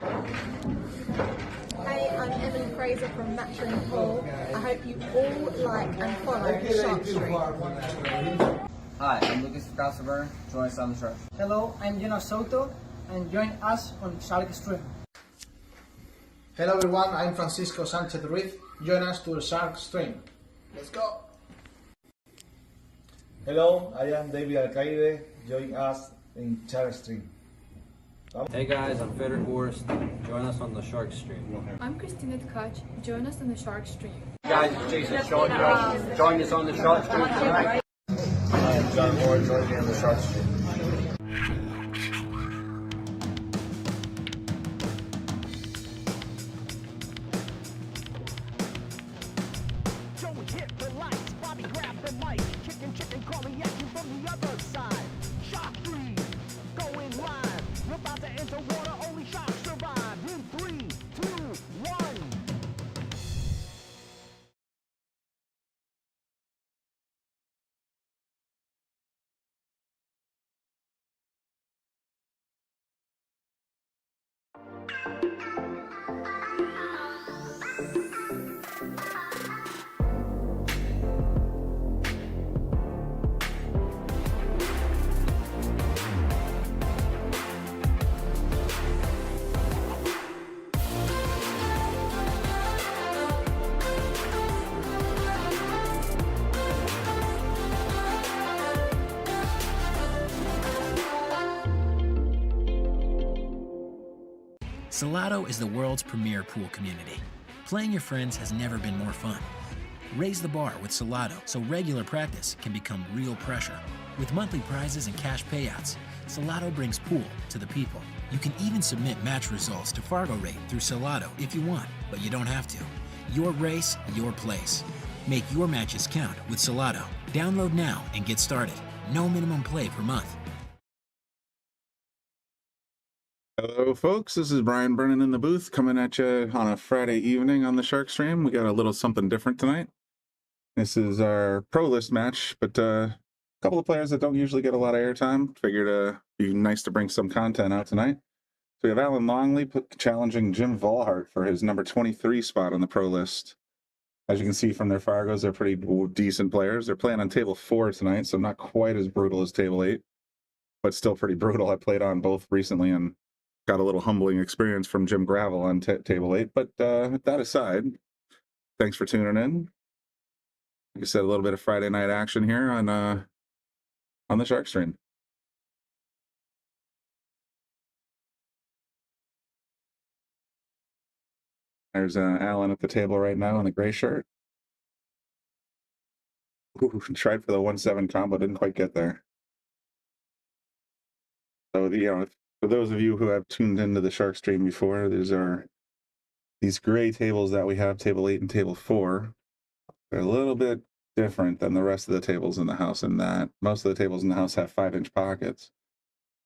Hey, I'm Emily Fraser from McDermott Cues. I hope you all like and follow Shark Street. Hi, I'm Lucas Casaver. Join us on the Shark. Hello, I'm Salotto, and join us on Shark Stream. Hello everyone, I'm Francisco Sanchez Ruiz. Join us to the Shark Stream. Let's go! Hello, I am David Alcaide. Join us in Shark Stream. Hey guys, I'm Frederick Horst. Join us on the Shark Stream. I'm Christina Tkach. Join us on the Shark Stream. Guys, it's Jason Short. Join us on the Shark Stream tonight. I am John Moore. Join me on the Shark Stream. Joey hit the lights, Bobby grabbed the mic, chicken calling at you from the other side. Shark Stream, going live. We're about to enter water, only sharks survive. In 3, 2, 1. Salotto is the world's premier pool community. Playing your friends has never been more fun. Raise the bar with Salotto so regular practice can become real pressure. With monthly prizes and cash payouts, Salotto brings pool to the people. You can even submit match results to Fargo Rate through Salotto if you want, but you don't have to. Your race, your place. Make your matches count with Salotto. Download now and get started. No minimum play per month. Hello folks, this is Brian Brennan in the booth coming at you on a Friday evening on the Shark Stream. We got a little something different tonight. This is our pro list match, but a couple of players that don't usually get a lot of airtime. Figured it'd be nice to bring some content out tonight. So we have Alan Longley challenging Jim Vollhardt for his number 23 spot on the pro list. As you can see from their Fargos, they're pretty decent players. They're playing on table 4 tonight, so not quite as brutal as table 8, but still pretty brutal. I played on both recently and got a little humbling experience from Jim Gravel on table 8. But that aside, thanks for tuning in. Like I said, a little bit of Friday night action here on the Shark Stream. There's Alan at the table right now in the gray shirt. Ooh, tried for the 1-7 combo, didn't quite get there. So for those of you who have tuned into the Shark Stream before, these gray tables that we have, table 8 and table 4. They're a little bit different than the rest of the tables in the house in that most of the tables in the house have 5-inch pockets.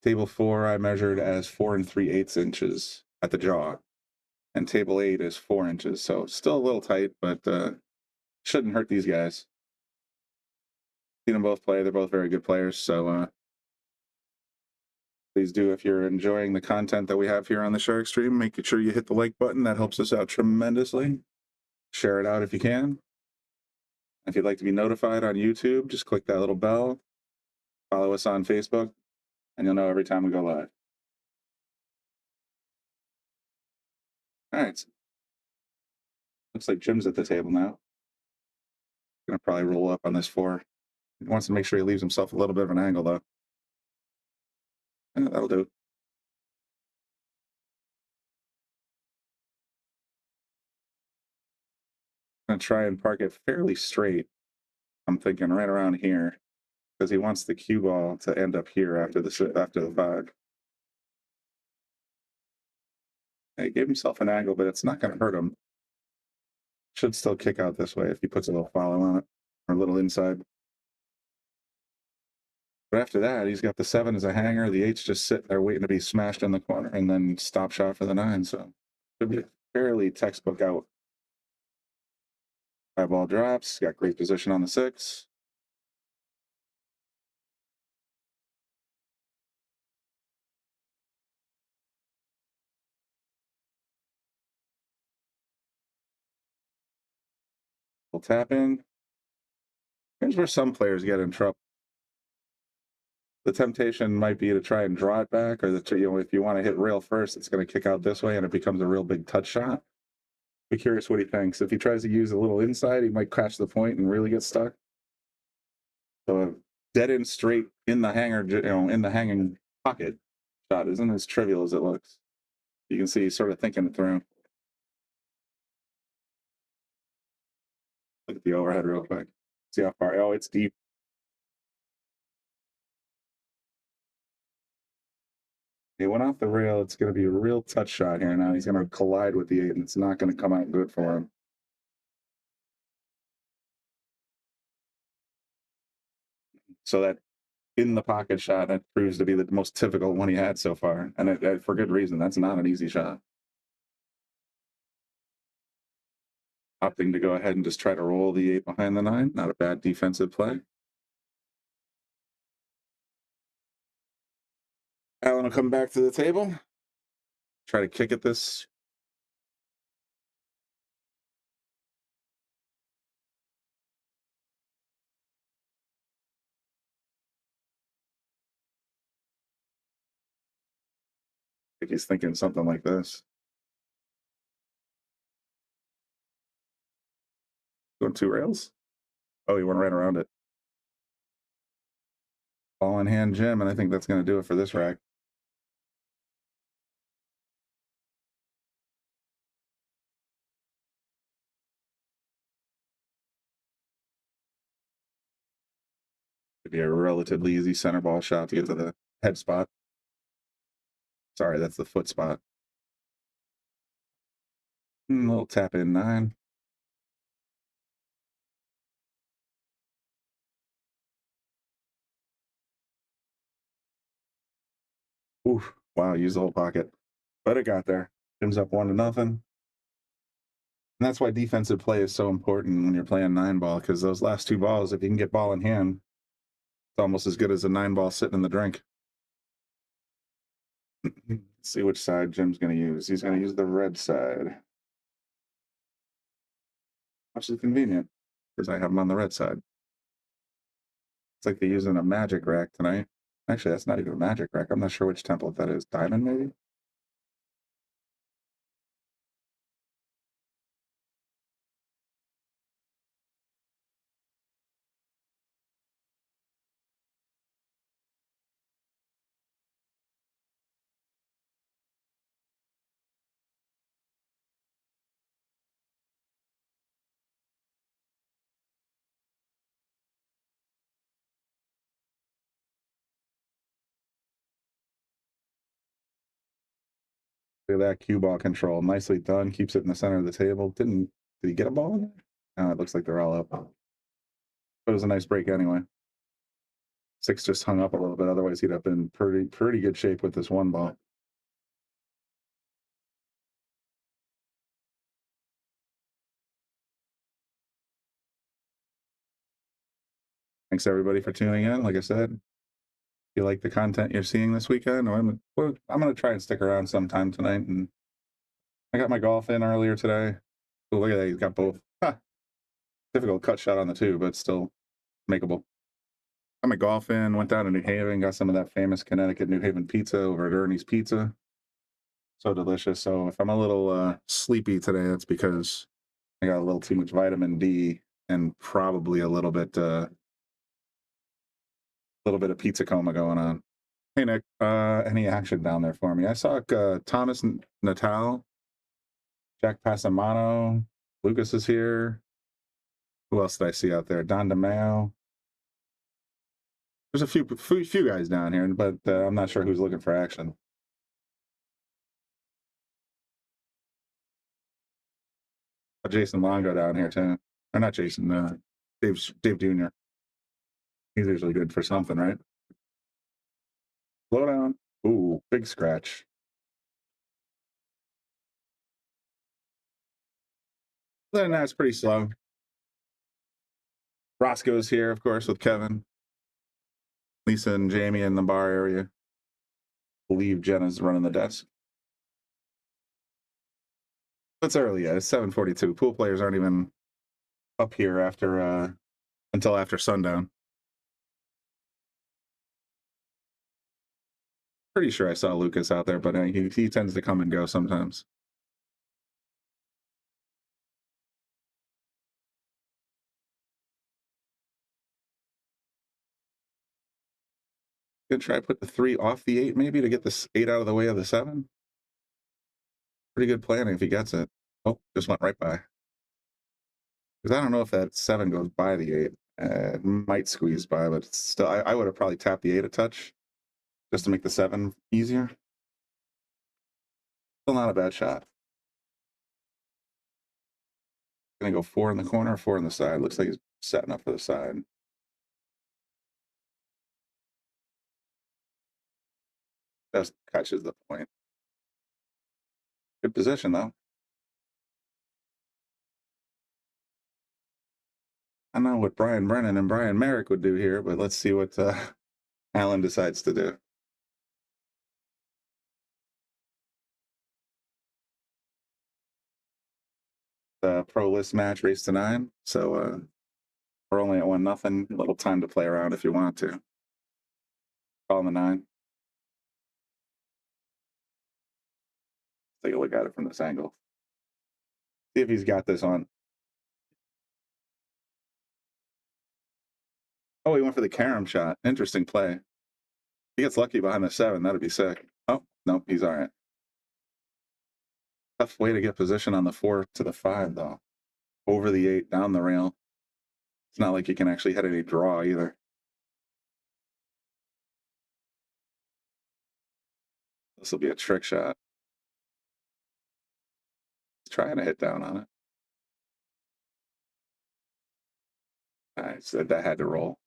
Table 4 I measured as 4 3/8 inches at the jaw, and table 8 is 4 inches, so it's still a little tight, but shouldn't hurt these guys. Seen them both play; they're both very good players. So please do, if you're enjoying the content that we have here on the Shark Stream, make sure you hit the like button. That helps us out tremendously. Share it out if you can. If you'd like to be notified on YouTube, just click that little bell. Follow us on Facebook, and you'll know every time we go live. All right. Looks like Jim's at the table now. Gonna probably roll up on this 4. He wants to make sure he leaves himself a little bit of an angle, though. Yeah, that'll do. I'm going to try and park it fairly straight. I'm thinking right around here, because he wants the cue ball to end up here after the 5. He gave himself an angle, but it's not going to hurt him. Should still kick out this way if he puts a little follow on it, or a little inside. But after that, he's got the 7 as a hanger. The 8's just sitting there waiting to be smashed in the corner, and then stop shot for the 9. So should be fairly textbook out. 5 ball drops. Got great position on the 6. We'll tap in. Here's where some players get in trouble. The temptation might be to try and draw it back, or that, you know, if you want to hit rail first, it's going to kick out this way and it becomes a real big touch shot. Be curious what he thinks. If he tries to use a little inside, he might catch the point and really get stuck. So a dead end straight in the hanger, you know, in the hanging pocket shot isn't as trivial as it looks. You can see he's sort of thinking it through. Look at the overhead real quick. See how far. Oh, it's deep. He went off the rail. It's going to be a real touch shot here now. He's going to collide with the 8, and it's not going to come out good for him. So that in the pocket shot, that proves to be the most typical one he had so far. And for good reason. That's not an easy shot. Opting to go ahead and just try to roll the 8 behind the 9. Not a bad defensive play. Alan will come back to the table. Try to kick at this. I think he's thinking something like this. Going 2 rails? Oh, he went right around it. Ball in hand, Jim, and I think that's going to do it for this rack. It'd be a relatively easy center ball shot to get to the head spot. Sorry, that's the foot spot. A little tap in 9. Oof, wow, use the whole pocket. But it got there. Jim's up 1-0. And that's why defensive play is so important when you're playing 9-ball, because those last 2 balls, if you can get ball in hand, it's almost as good as a 9-ball sitting in the drink. Let's see which side Jim's going to use. He's going to use the red side. Which is convenient, because I have him on the red side. It's like they're using a magic rack tonight. Actually, that's not even a magic rack. I'm not sure which template that is. Diamond, maybe? Look at that cue ball control. Nicely done. Keeps it in the center of the table. Did he get a ball in there? No, it looks like they're all up. But it was a nice break anyway. 6 just hung up a little bit. Otherwise, he'd have been pretty good shape with this 1 ball. Thanks everybody for tuning in. Like I said, if you like the content you're seeing this weekend, I'm going to try and stick around sometime tonight. And I got my golf in earlier today. Oh, look at that. He's got both. Difficult cut shot on the 2, but still makeable. Got my golf in, went down to New Haven, got some of that famous Connecticut New Haven pizza over at Ernie's Pizza. So delicious. So if I'm a little sleepy today, that's because I got a little too much vitamin D and probably a little bit of pizza coma going on. Hey Nick, any action down there for me? I saw Thomas Natal, Jack Passamano, Lucas is here. Who else did I see out there? Don DeMeo. There's a few guys down here, but I'm not sure who's looking for action. Jason Longo down here too. Or not Jason, Dave Jr. He's usually good for something, right? Slow down. Ooh, big scratch. Other than that, it's pretty slow. Roscoe's here, of course, with Kevin. Lisa and Jamie in the bar area. I believe Jenna's running the desk. It's early, yeah. It's 7:42. Pool players aren't even up here after until after sundown. Pretty sure I saw Lucas out there, but he tends to come and go sometimes. Gonna try to put the 3 off the 8 maybe to get this 8 out of the way of the 7. Pretty good planning if he gets it. Oh, just went right by. Because I don't know if that 7 goes by the 8. It might squeeze by, but still, I would have probably tapped the 8 a touch just to make the 7 easier. Still not a bad shot. Gonna go 4 in the corner, 4 on the side. Looks like he's setting up for the side. Just catches the point. Good position though. I know what Brian Brennan and Brian Merrick would do here, but let's see what Alan decides to do. The pro list match, race to 9. So we're only at 1-0. A little time to play around if you want to. Call the 9. Take a look at it from this angle. See if he's got this on. Oh, he went for the carom shot. Interesting play. If he gets lucky behind the 7, that'd be sick. Oh, no, he's all right. Tough way to get position on the 4 to the 5, though. Over the 8, down the rail. It's not like you can actually hit any draw either. This will be a trick shot. He's trying to hit down on it. All right, so that had to roll.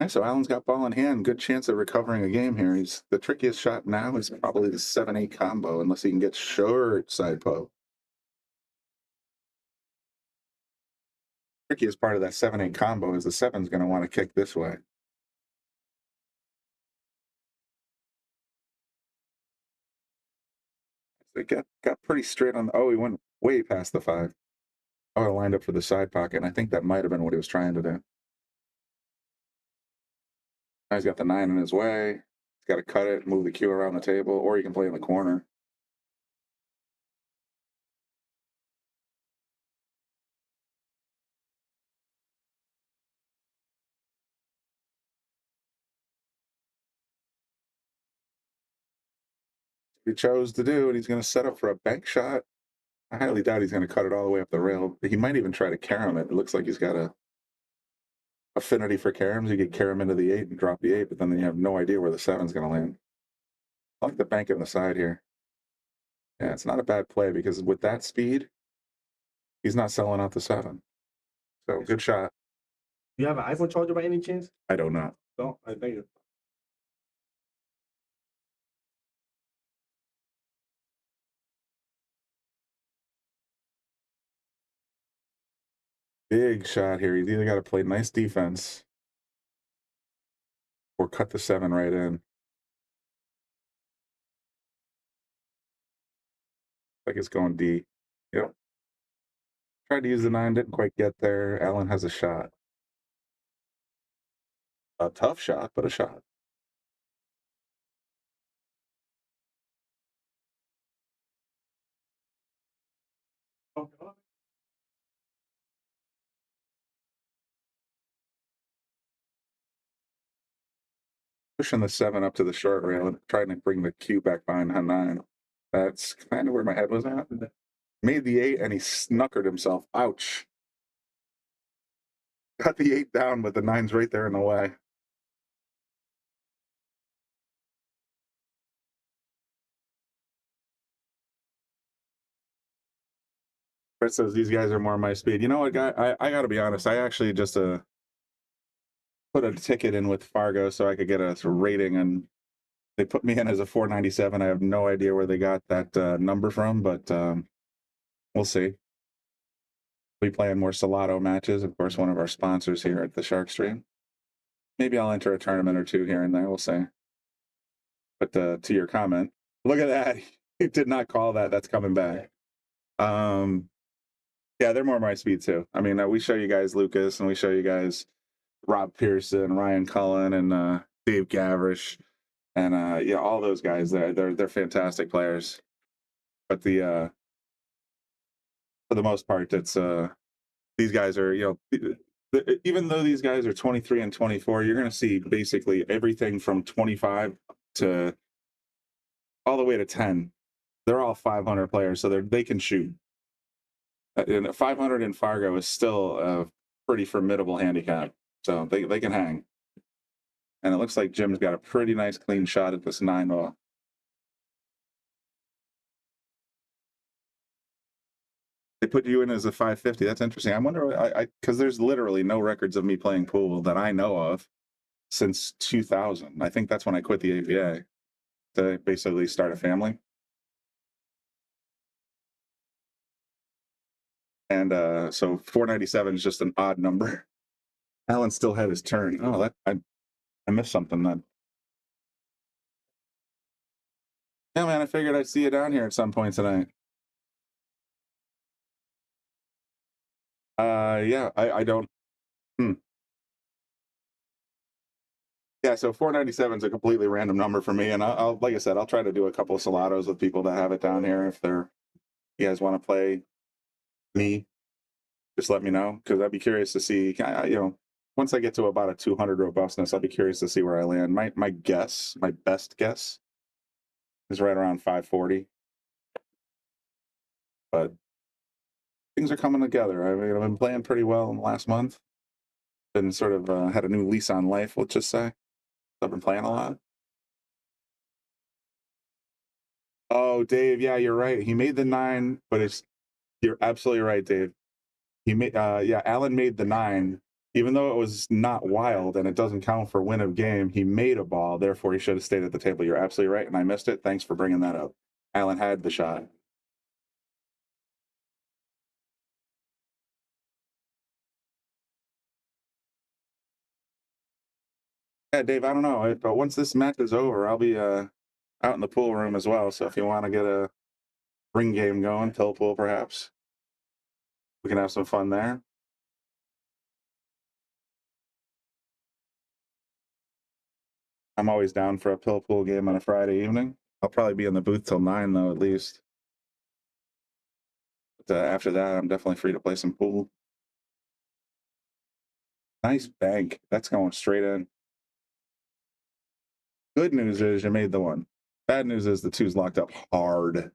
So Alan's got ball in hand. Good chance of recovering a game here. He's the trickiest shot now is probably the 7-8 combo, unless he can get short side poke. Trickiest part of that 7-8 combo is the 7's going to want to kick this way. They got pretty straight on. Oh, he went way past the 5. I would have lined up for the side pocket, and I think that might have been what he was trying to do. Now he's got the 9 in his way. He's got to cut it, move the cue around the table, or he can play in the corner. He chose to do, and he's going to set up for a bank shot. I highly doubt he's going to cut it all the way up the rail. He might even try to carom it. It looks like he's got a affinity for caroms. You could carom into the 8 and drop the 8, but then you have no idea where the 7's going to land. I like the bank on the side here. Yeah, it's not a bad play because with that speed, he's not selling out the 7. So good shot. You have an iPhone charger by any chance? I don't know. No, I think it. Big shot here. He's either got to play nice defense or cut the 7 right in. Like it's going D. Yep. Tried to use the 9, didn't quite get there. Allen has a shot. A tough shot, but a shot. Pushing the 7 up to the short rail and trying to bring the cue back behind 9. That's kind of where my head was at. Made the 8 and he snookered himself. Ouch. Got the 8 down, but the 9's right there in the way. Chris says these guys are more my speed. You know what, guy? I got to be honest. I actually just put a ticket in with Fargo so I could get a rating, and they put me in as a 497. I have no idea where they got that number from, but we'll see. We playing more Salotto matches, of course, one of our sponsors here at the Shark Stream. Maybe I'll enter a tournament or 2 here and there. We'll see. But to your comment, Look at that. He did not call that. That's coming back. Yeah, they're more my speed too. I mean, we show you guys Lucas, and we show you guys Rob Pearson, Ryan Cullen, and Dave Gavrish, and yeah, all those guys. They're fantastic players. But the for the most part, it's these guys are, you know, even though these guys are 23 and 24, you're going to see basically everything from 25 to all the way to 10. They're all 500 players, so they can shoot. And 500 in Fargo is still a pretty formidable handicap, so they can hang. And it looks like Jim's got a pretty nice clean shot at this 9-ball. They put you in as a 550. That's interesting. I wonder, because there's literally no records of me playing pool that I know of since 2000. I think that's when I quit the APA to basically start a family. And so 497 is just an odd number. Alan still had his turn. Oh, I missed something then. Yeah, man, I figured I'd see you down here at some point tonight. Yeah, I don't. Yeah, so 497 is a completely random number for me, and I'll like I said, I'll try to do a couple of Salottos with people that have it down here. If you guys want to play me, just let me know, because I'd be curious to see. You know, once I get to about a 200 robustness, I'll be curious to see where I land. My best guess, is right around 540, but things are coming together. I mean, I've been playing pretty well in the last month. Been sort of had a new lease on life, let's just say. I've been playing a lot. Oh, Dave, yeah, you're right. He made the 9, but you're absolutely right, Dave. He made yeah, Alan made the 9, even though it was not wild and it doesn't count for win of game. He made a ball, therefore he should have stayed at the table. You're absolutely right, and I missed it. Thanks for bringing that up. Alan had the shot. Yeah, Dave, I don't know, but once this match is over, I'll be out in the pool room as well. So if you want to get a ring game going, pill pool perhaps, we can have some fun there. I'm always down for a pill pool game on a Friday evening. I'll probably be in the booth till 9 though, at least. But after that, I'm definitely free to play some pool. Nice bank. That's going straight in. Good news is you made the 1. Bad news is the 2's locked up hard.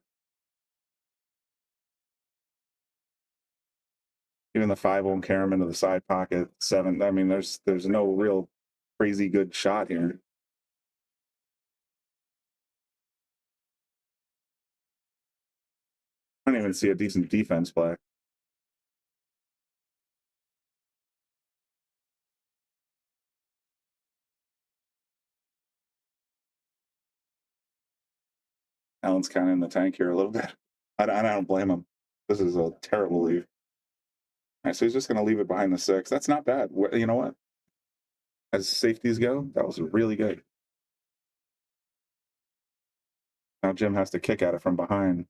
Even the 5 won't carry him into the side pocket. 7. I mean, there's no real crazy good shot here. I don't even see a decent defense play. Alan's kind of in the tank here a little bit. I don't blame him. This is a terrible leave. All right, so he's just going to leave it behind the 6. That's not bad. You know what? As safeties go, that was really good. Now Jim has to kick at it from behind.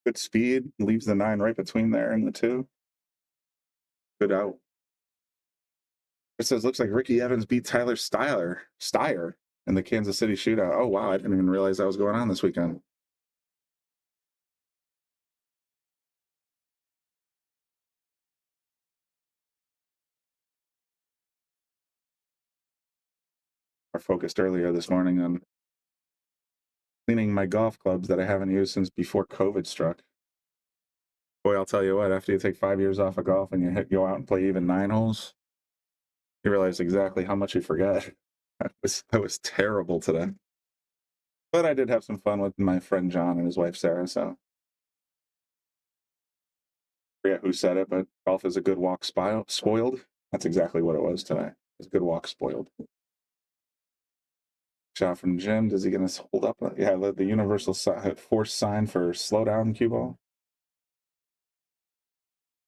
Good speed, leaves the 9 right between there and the 2. Good out. It says, looks like Ricky Evans beat Tyler Steyer in the Kansas City shootout. Oh, wow, I didn't even realize that was going on this weekend. I focused earlier this morning on cleaning my golf clubs that I haven't used since before COVID struck. Boy, I'll tell you what, after you take 5 years off of golf and you go out and play even 9 holes, you realize exactly how much you forget. I was terrible today. But I did have some fun with my friend John and his wife Sarah, so forget who said it, but golf is a good walk spoiled. That's exactly what it was today. It's a good walk spoiled. Shot from Jim. Is he going to hold up? Yeah, the universal force sign for slow down cue ball.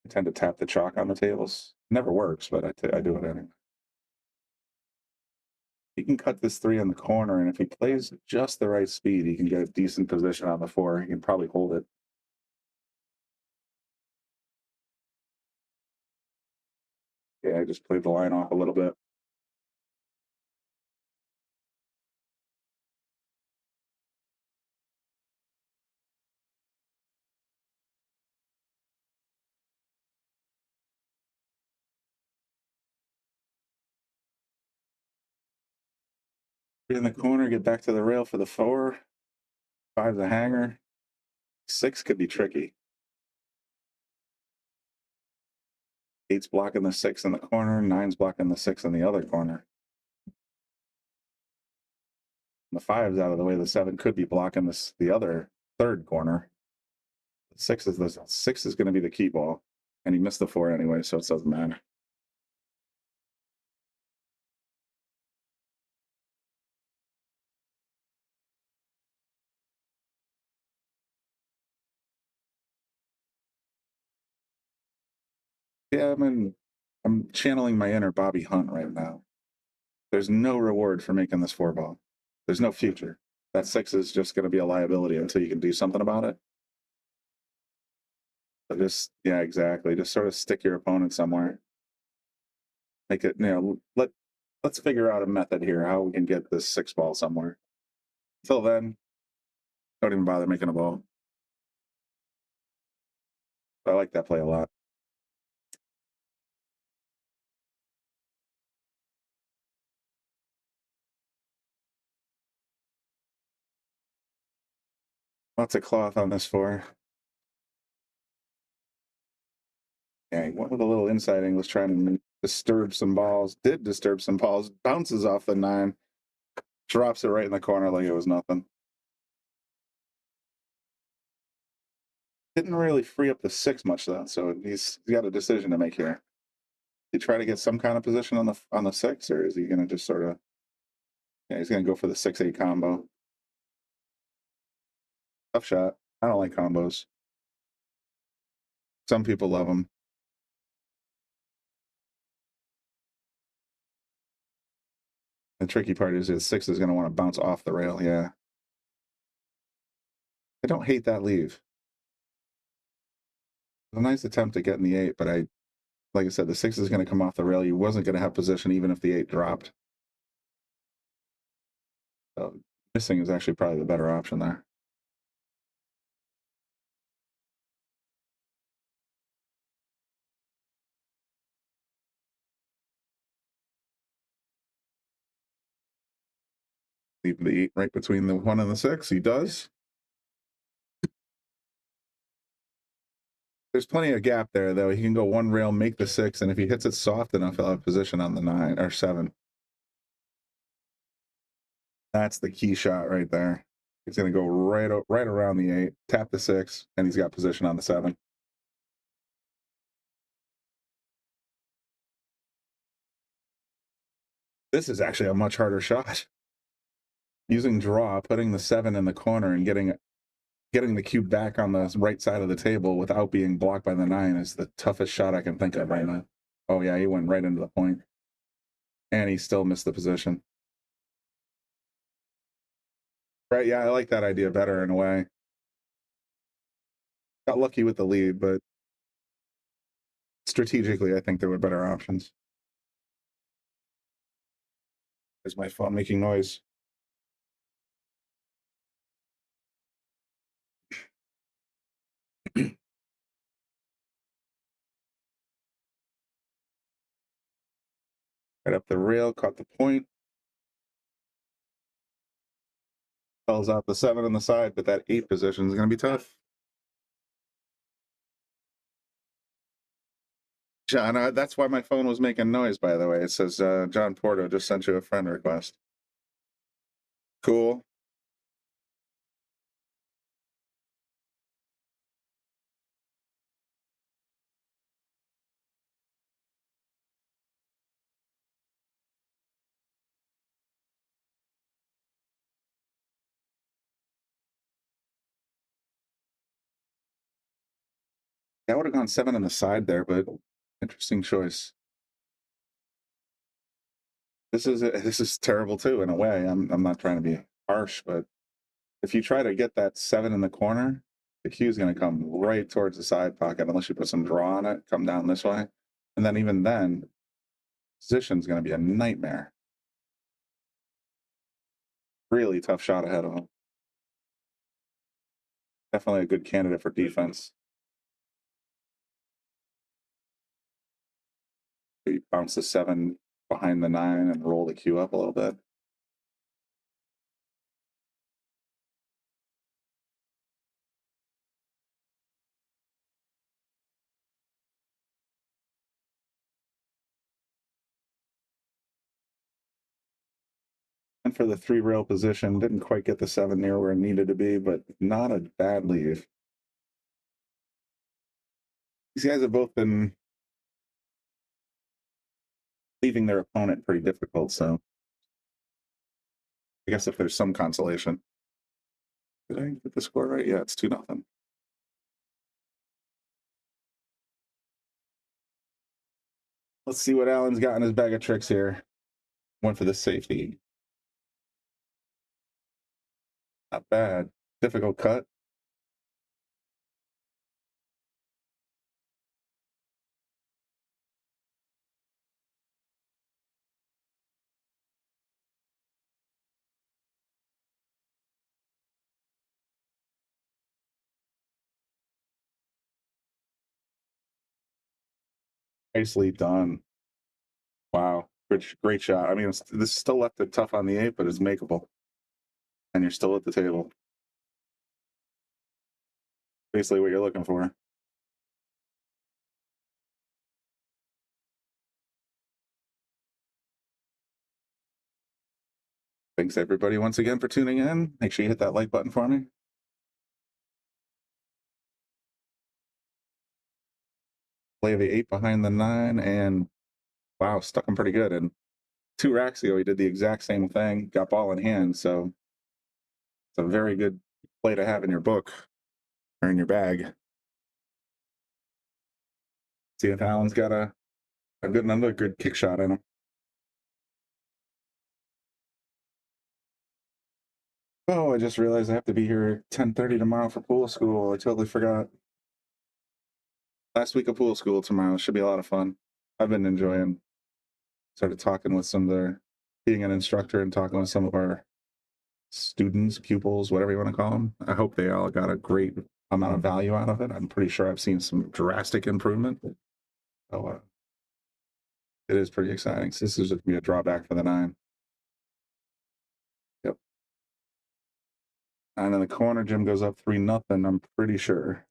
I tend to tap the chalk on the tables. Never works, but I do it anyway. He can cut this 3 in the corner, and if he plays just the right speed, he can get a decent position on the 4. He can probably hold it. Yeah, I just played the line off a little bit. In the corner, get back to the rail for the 4. 5's a hanger. 6 could be tricky. 8's blocking the 6 in the corner. 9's blocking the 6 in the other corner. The 5's out of the way. The 7 could be blocking the other third corner. The 6 is going to be the key ball, and he missed the 4 anyway, so it doesn't matter. Yeah, I'm channeling my inner Bobby Hunt right now. There's no reward for making this 4 ball. There's no future. That 6 is just going to be a liability until you can do something about it. So yeah, exactly. Just sort of stick your opponent somewhere. Make it, let's figure out a method here, how we can get this 6 ball somewhere. Until then, don't even bother making a ball. I like that play a lot. Lots of cloth on this 4. Yeah, he went with a little inside English trying to disturb some balls. Did disturb some balls. Bounces off the 9. Drops it right in the corner like it was nothing. Didn't really free up the 6 much though, so he's got a decision to make here. He try to get some kind of position on the 6, or is he going to just sort of? Yeah, he's going to go for the 6-8 combo. Tough shot. I don't like combos. Some people love them. The tricky part is his 6 is going to want to bounce off the rail. Yeah. I don't hate that leave. A nice attempt at getting the 8, but like I said, the 6 is going to come off the rail. He wasn't going to have position even if the 8 dropped. So missing is actually probably the better option there. Leave the 8 right between the 1 and the 6. He does. There's plenty of gap there, though. He can go 1 rail, make the 6, and if he hits it soft enough, he'll have position on the 9 or 7. That's the key shot right there. He's going to go right around the 8, tap the 6, and he's got position on the 7. This is actually a much harder shot. Using draw, putting the 7 in the corner and getting the cube back on the right side of the table without being blocked by the 9 is the toughest shot I can think of right now. Oh yeah, he went right into the point. And he still missed the position. Right, yeah, I like that idea better in a way. Got lucky with the lead, but strategically, I think there were better options. Is my phone making noise? Right up the rail, caught the point. Falls out the 7 on the side, but that 8 position is going to be tough. John, that's why my phone was making noise, by the way. It says, John Porto just sent you a friend request. Cool. I would have gone 7 on the side there, but interesting choice. This is terrible too in a way. I'm not trying to be harsh, but if you try to get that 7 in the corner, the cue is going to come right towards the side pocket unless you put some draw on it, come down this way. And then even then, position's going to be a nightmare. Really tough shot ahead of him. Definitely a good candidate for defense. You bounce the 7 behind the 9 and roll the cue up a little bit. And for the 3 rail position, didn't quite get the 7 near where it needed to be, but not a bad leave. These guys have both been leaving their opponent pretty difficult, so I guess if there's some consolation. Did I get the score right? Yeah, it's 2-0. Let's see what Allen's got in his bag of tricks here. Went for the safety. Not bad. Difficult cut. Nicely done. Wow. Great shot. I mean, this still left it tough on the 8, but it's makeable. And you're still at the table. Basically what you're looking for. Thanks everybody once again for tuning in. Make sure you hit that like button for me. Play the 8 behind the 9, and wow, stuck him pretty good. And 2 racks ago, he did the exact same thing, got ball in hand. So it's a very good play to have in your book or in your bag. See if Allen's got another good kick shot in him. Oh, I just realized I have to be here at 10:30 tomorrow for pool school. I totally forgot. Last week of pool school tomorrow. Should be a lot of fun. I've been enjoying. Started talking with some of the, being an instructor and talking with some of our students, pupils, whatever you want to call them. I hope they all got a great amount of value out of it. I'm pretty sure I've seen some drastic improvement. So it is pretty exciting. So this is just going to be a drawback for the 9. Yep. And in the corner, Jim goes up 3-0, I'm pretty sure.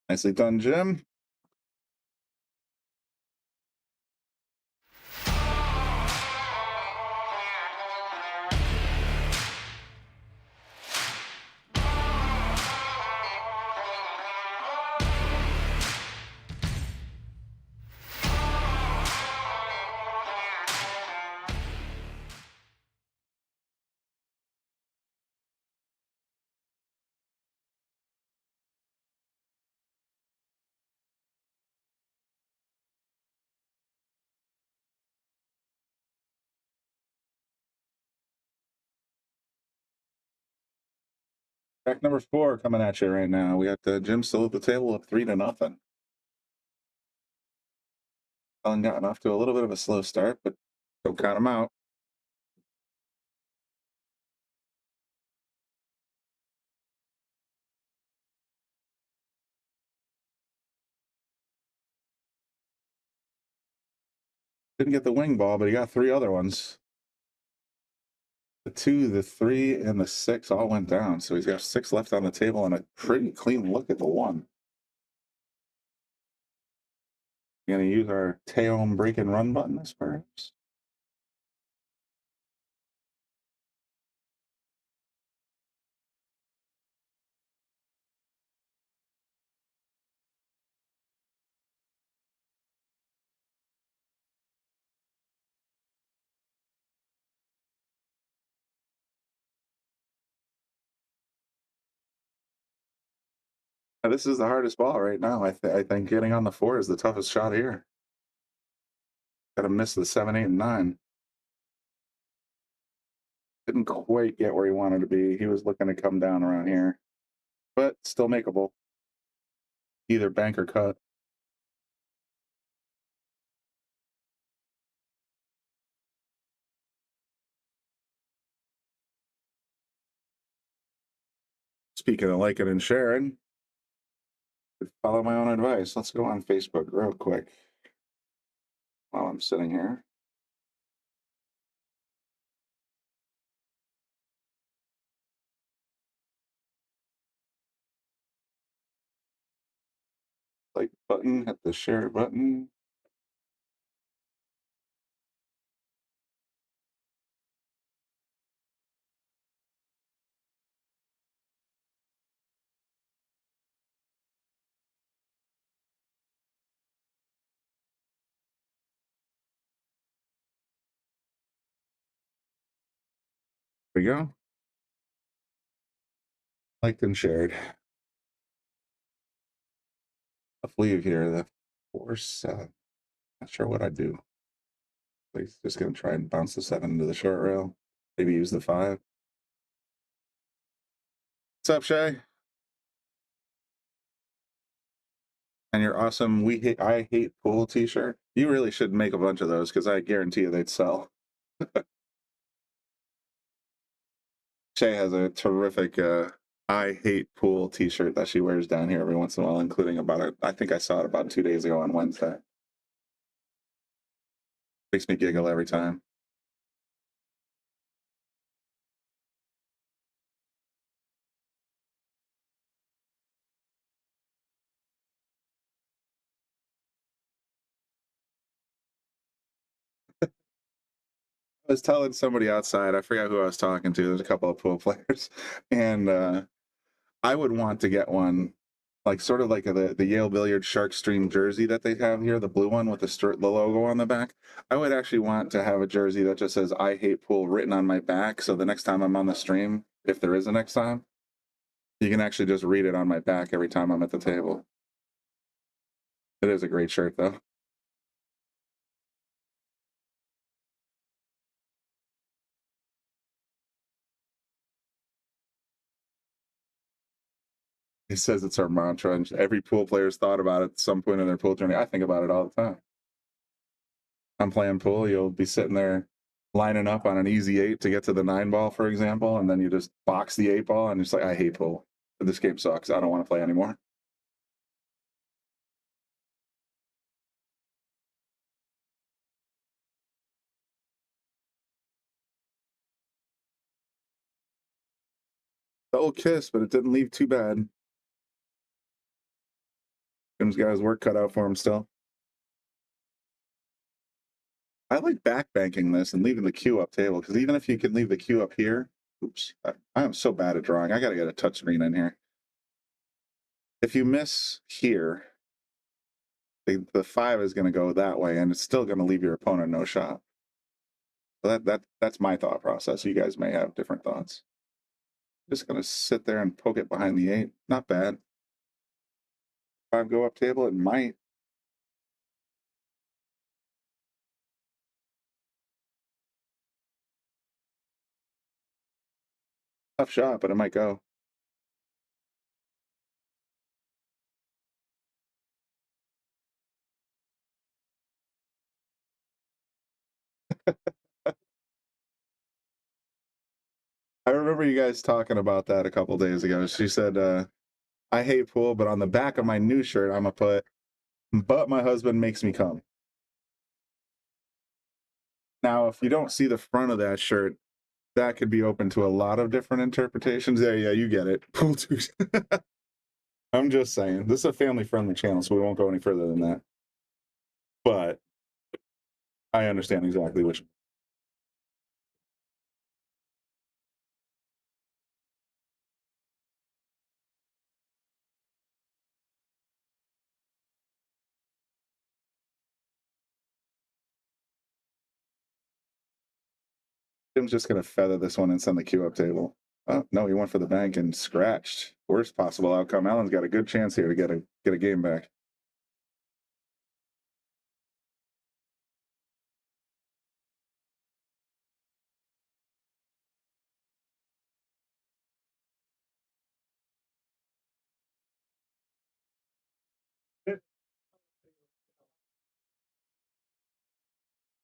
Nicely done, Jim. Track number 4 coming at you right now. We got Jim still at the table up 3-0. Allen gotten off to a little bit of a slow start, but don't count him out. Didn't get the wing ball, but he got 3 other ones. The 2, the 3, and the 6 all went down. So he's got 6 left on the table and a pretty clean look at the 1. Gonna use our Taom break and run button, this perhaps. This is the hardest ball right now. I think getting on the 4 is the toughest shot here. Got to miss the 7, 8, and 9. Didn't quite get where he wanted to be. He was looking to come down around here, but still makeable. Either bank or cut. Speaking of liking and sharing, follow my own advice. Let's go on Facebook real quick while I'm sitting here. Like button, hit the share button. There we go. Liked and shared. Let's leave here. The 4, 7. Not sure what I'd do. He's just going to try and bounce the 7 into the short rail. Maybe use the 5. What's up, Shay? And your awesome I hate pool t-shirt. You really should make a bunch of those because I guarantee you they'd sell. Shay has a terrific I hate pool t-shirt that she wears down here every once in a while, including I think I saw it about 2 days ago on Wednesday. Makes me giggle every time. I was telling somebody outside, I forgot who I was talking to. There's a couple of pool players, and I would want to get one, like sort of like the Yale Billiards Shark Stream jersey that they have here, the blue one with the logo on the back. I would actually want to have a jersey that just says "I hate pool" written on my back, so the next time I'm on the stream, if there is a next time, you can actually just read it on my back every time I'm at the table. It is a great shirt, though. He says it's our mantra, and every pool player's thought about it at some point in their pool journey. I think about it all the time. I'm playing pool, you'll be sitting there lining up on an easy 8 to get to the 9 ball, for example, and then you just box the 8 ball, and it's like, I hate pool. This game sucks. I don't want to play anymore. The old kiss, but it didn't leave too bad. Tim's got his work cut out for him still. I like back banking this and leaving the cue up table, because even if you can leave the cue up here, oops, I am so bad at drawing. I got to get a touch screen in here. If you miss here, the 5 is going to go that way, and it's still going to leave your opponent no shot. So that's my thought process. You guys may have different thoughts. Just going to sit there and poke it behind the 8. Not bad. 5 go up table, it might. Tough shot, but it might go. I remember you guys talking about that a couple days ago. She said, I hate pool, but on the back of my new shirt, I'm going to put, but my husband makes me come. Now, if you don't see the front of that shirt, that could be open to a lot of different interpretations. Yeah, you get it. Pool twos. I'm just saying, this is a family-friendly channel, so we won't go any further than that. But I understand exactly which. Tim's just going to feather this one and send the cue up table. Oh, no, he went for the bank and scratched. Worst possible outcome. Alan's got a good chance here to get a game back.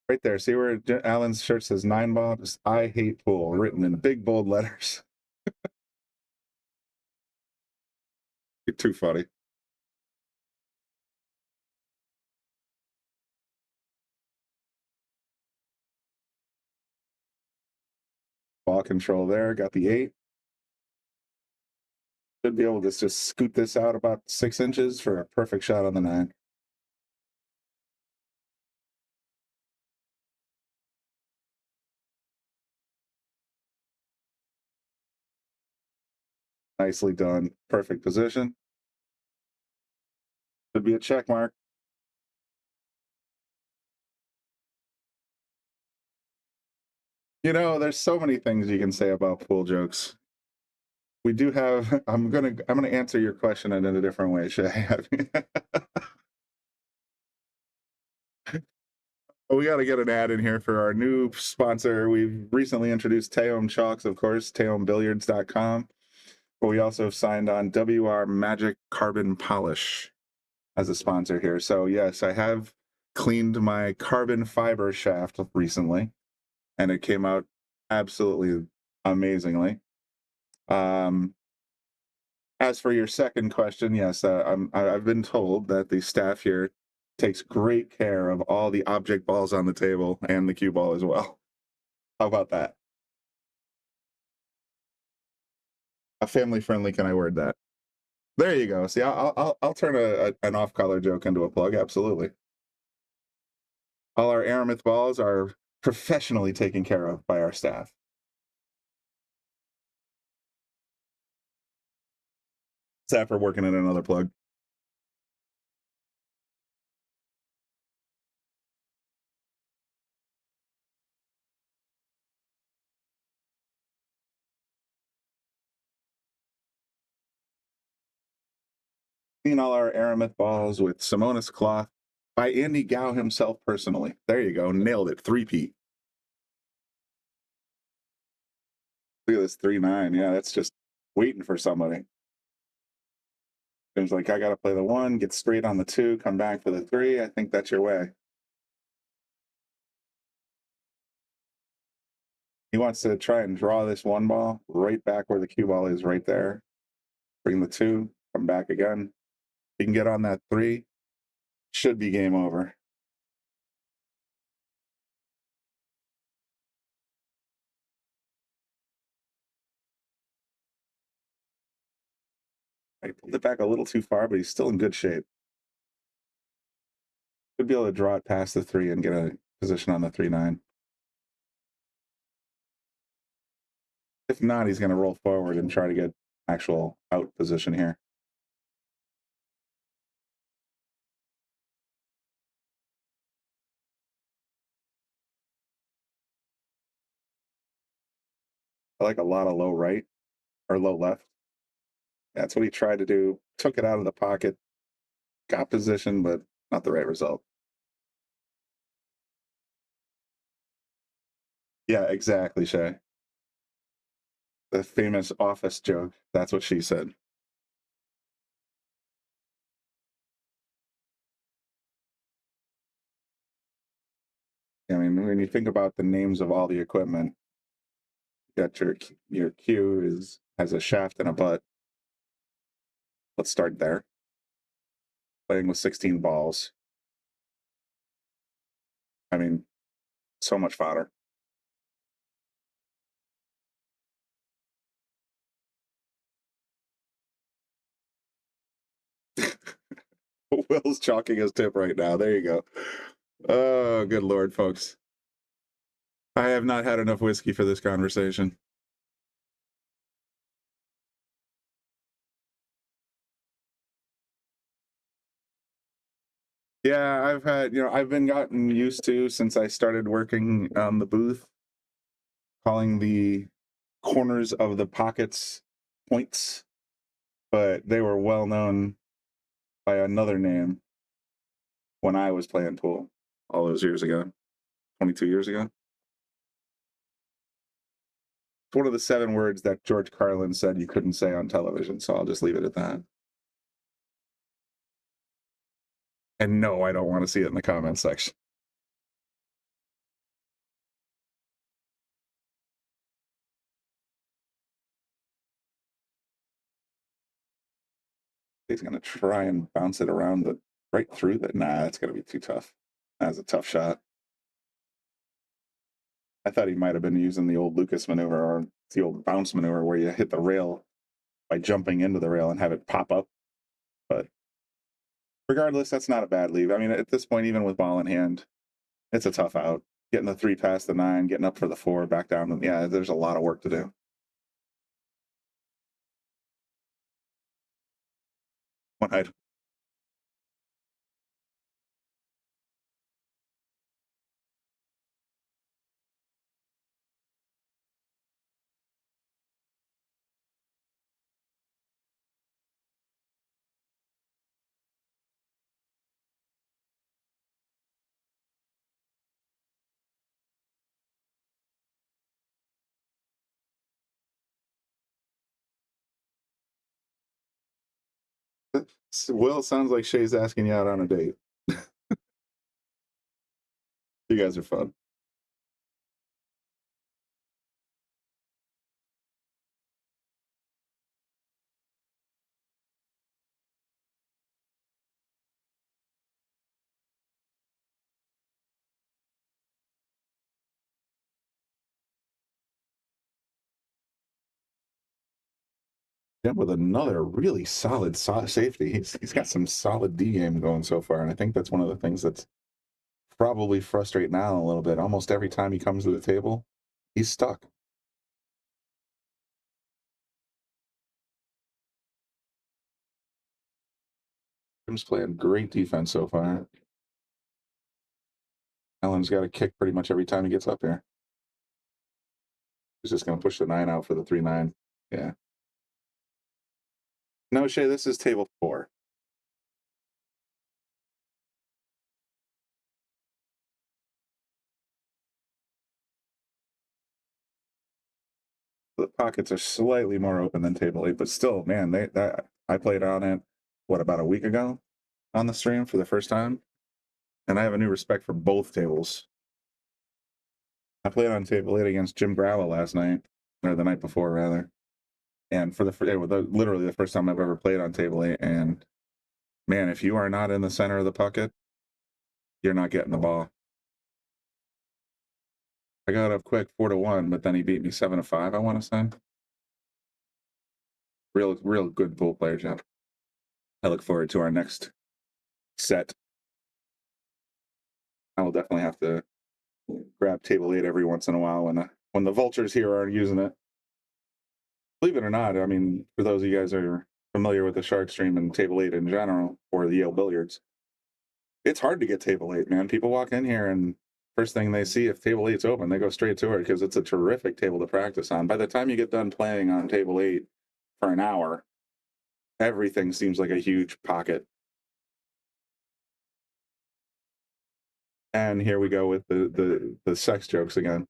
Right there. See where Alan's shirt says 9-ball? Just I hate pool written in big bold letters. You're too funny. Ball control there. Got the 8. Should be able to just scoot this out about 6 inches for a perfect shot on the 9. Nicely done. Perfect position. Should be a check mark. You know, there's so many things you can say about pool jokes. We do have. I'm gonna answer your question in a different way, Shay. We got to get an ad in here for our new sponsor. We've recently introduced Taom Chalks, of course, TaomBilliards.com. But we also have signed on WR Magic Carbon Polish as a sponsor here. So yes, I have cleaned my carbon fiber shaft recently, and it came out absolutely amazingly. As for your second question, yes, I've been told that the staff here takes great care of all the object balls on the table and the cue ball as well. How about that? A family friendly, can I word that? There you go. See, I'll turn an off-color joke into a plug. Absolutely. All our Aramith balls are professionally taken care of by our staff. Staff are working in another plug. Clean all our Aramith balls with Simonis Cloth by Andy Gow himself personally. There you go. Nailed it. 3-peat. Look at this 3-9. Yeah, that's just waiting for somebody. Seems like I got to play the 1, get straight on the 2, come back for the 3. I think that's your way. He wants to try and draw this 1 ball right back where the cue ball is right there. Bring the 2, come back again. You can get on that 3. Should be game over. I pulled it back a little too far, but he's still in good shape. Should be able to draw it past the 3 and get a position on the 3-9. If not, he's going to roll forward and try to get actual out position here. I like a lot of low right or low left. That's what he tried to do. Took it out of the pocket, got position, but not the right result. Yeah, exactly, Shay. The famous office joke. That's what she said. I mean, when you think about the names of all the equipment, you got your cue has a shaft and a butt. Let's start there. Playing with 16 balls. I mean, so much fodder. Will's chalking his tip right now. There you go. Oh, good Lord, folks. I have not had enough whiskey for this conversation. Yeah, I've been gotten used to since I started working on the booth, calling the corners of the pockets points, but they were well known by another name when I was playing pool all those years ago, 22 years ago. It's one of the 7 words that George Carlin said you couldn't say on television, so I'll just leave it at that. And no, I don't want to see it in the comments section. He's going to try and bounce it around right through that. Nah, that's going to be too tough. That's a tough shot. I thought he might have been using the old Lucas maneuver or the old bounce maneuver where you hit the rail by jumping into the rail and have it pop up. But regardless, that's not a bad leave. I mean, at this point, even with ball in hand, it's a tough out. Getting the 3 past the 9, getting up for the 4, back down. Yeah, there's a lot of work to do. One item. Will, sounds like Shay's asking you out on a date. You guys are fun. Yeah, with another really solid safety. He's got some solid D game going so far, and I think that's one of the things that's probably frustrating Al a little bit. Almost every time he comes to the table, he's stuck. Jim's playing great defense so far. Alan's got a kick pretty much every time he gets up here. He's just going to push the 9 out for the 3-9. Yeah. No, Shay, this is table 4. The pockets are slightly more open than table 8, but still, man, I played on it, about a week ago on the stream for the first time, and I have a new respect for both tables. I played on table 8 against Jim Gralla last night, or the night before, rather. And for literally the first time I've ever played on table 8, and man, if you are not in the center of the pocket, you're not getting the ball. I got up quick 4-1, but then he beat me 7-5, I want to say. Real good pool player, Jeff. I look forward to our next set. I will definitely have to grab table 8 every once in a while when the vultures here aren't using it. Believe it or not, I mean, for those of you guys who are familiar with the Shark Stream and table 8 in general, or the Yale Billiards, it's hard to get table 8, man. People walk in here and first thing they see, if table 8's open, they go straight to it because it's a terrific table to practice on. By the time you get done playing on table 8 for an hour, everything seems like a huge pocket. And here we go with the sex jokes again.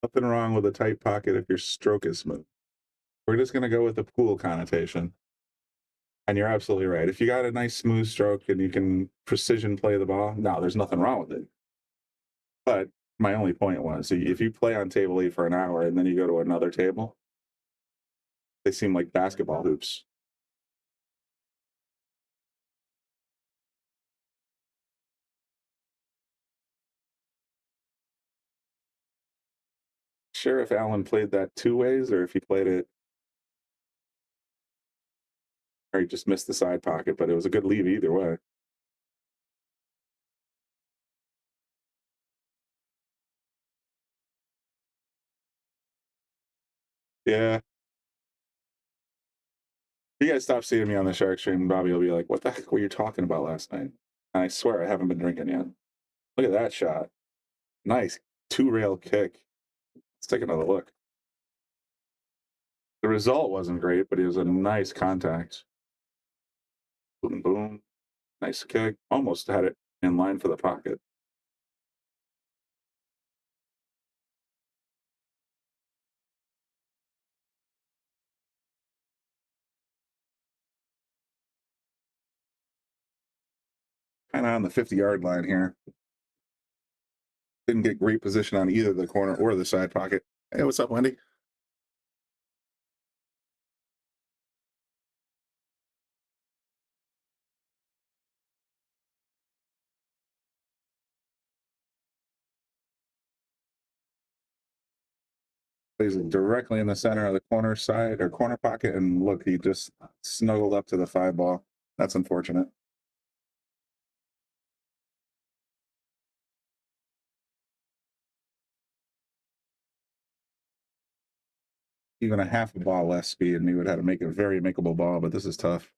Nothing wrong with a tight pocket if your stroke is smooth. We're just going to go with the pool connotation. And you're absolutely right. If you got a nice smooth stroke and you can precision play the ball, no, there's nothing wrong with it. But my only point was, if you play on table 8 for an hour and then you go to another table, they seem like basketball hoops. Sure if Alan played that 2 ways or if he played it, or he just missed the side pocket, but it was a good leave either way. Yeah. If you guys stop seeing me on the Shark Stream, Bobby will be like, what the heck were you talking about last night? And I swear I haven't been drinking yet. Look at that shot. Nice two-rail kick. Let's take another look. The result wasn't great, but it was a nice contact. Boom, boom. Nice kick. Almost had it in line for the pocket. Kind of on the 50-yard line here. Didn't get great position on either the corner or the side pocket. Hey, what's up, Wendy? Plays it directly in the center of the corner side or corner pocket, and look, he just snuggled up to the 5 ball. That's unfortunate. Even a half a ball less speed, and he would have to make a very makeable ball, but this is tough.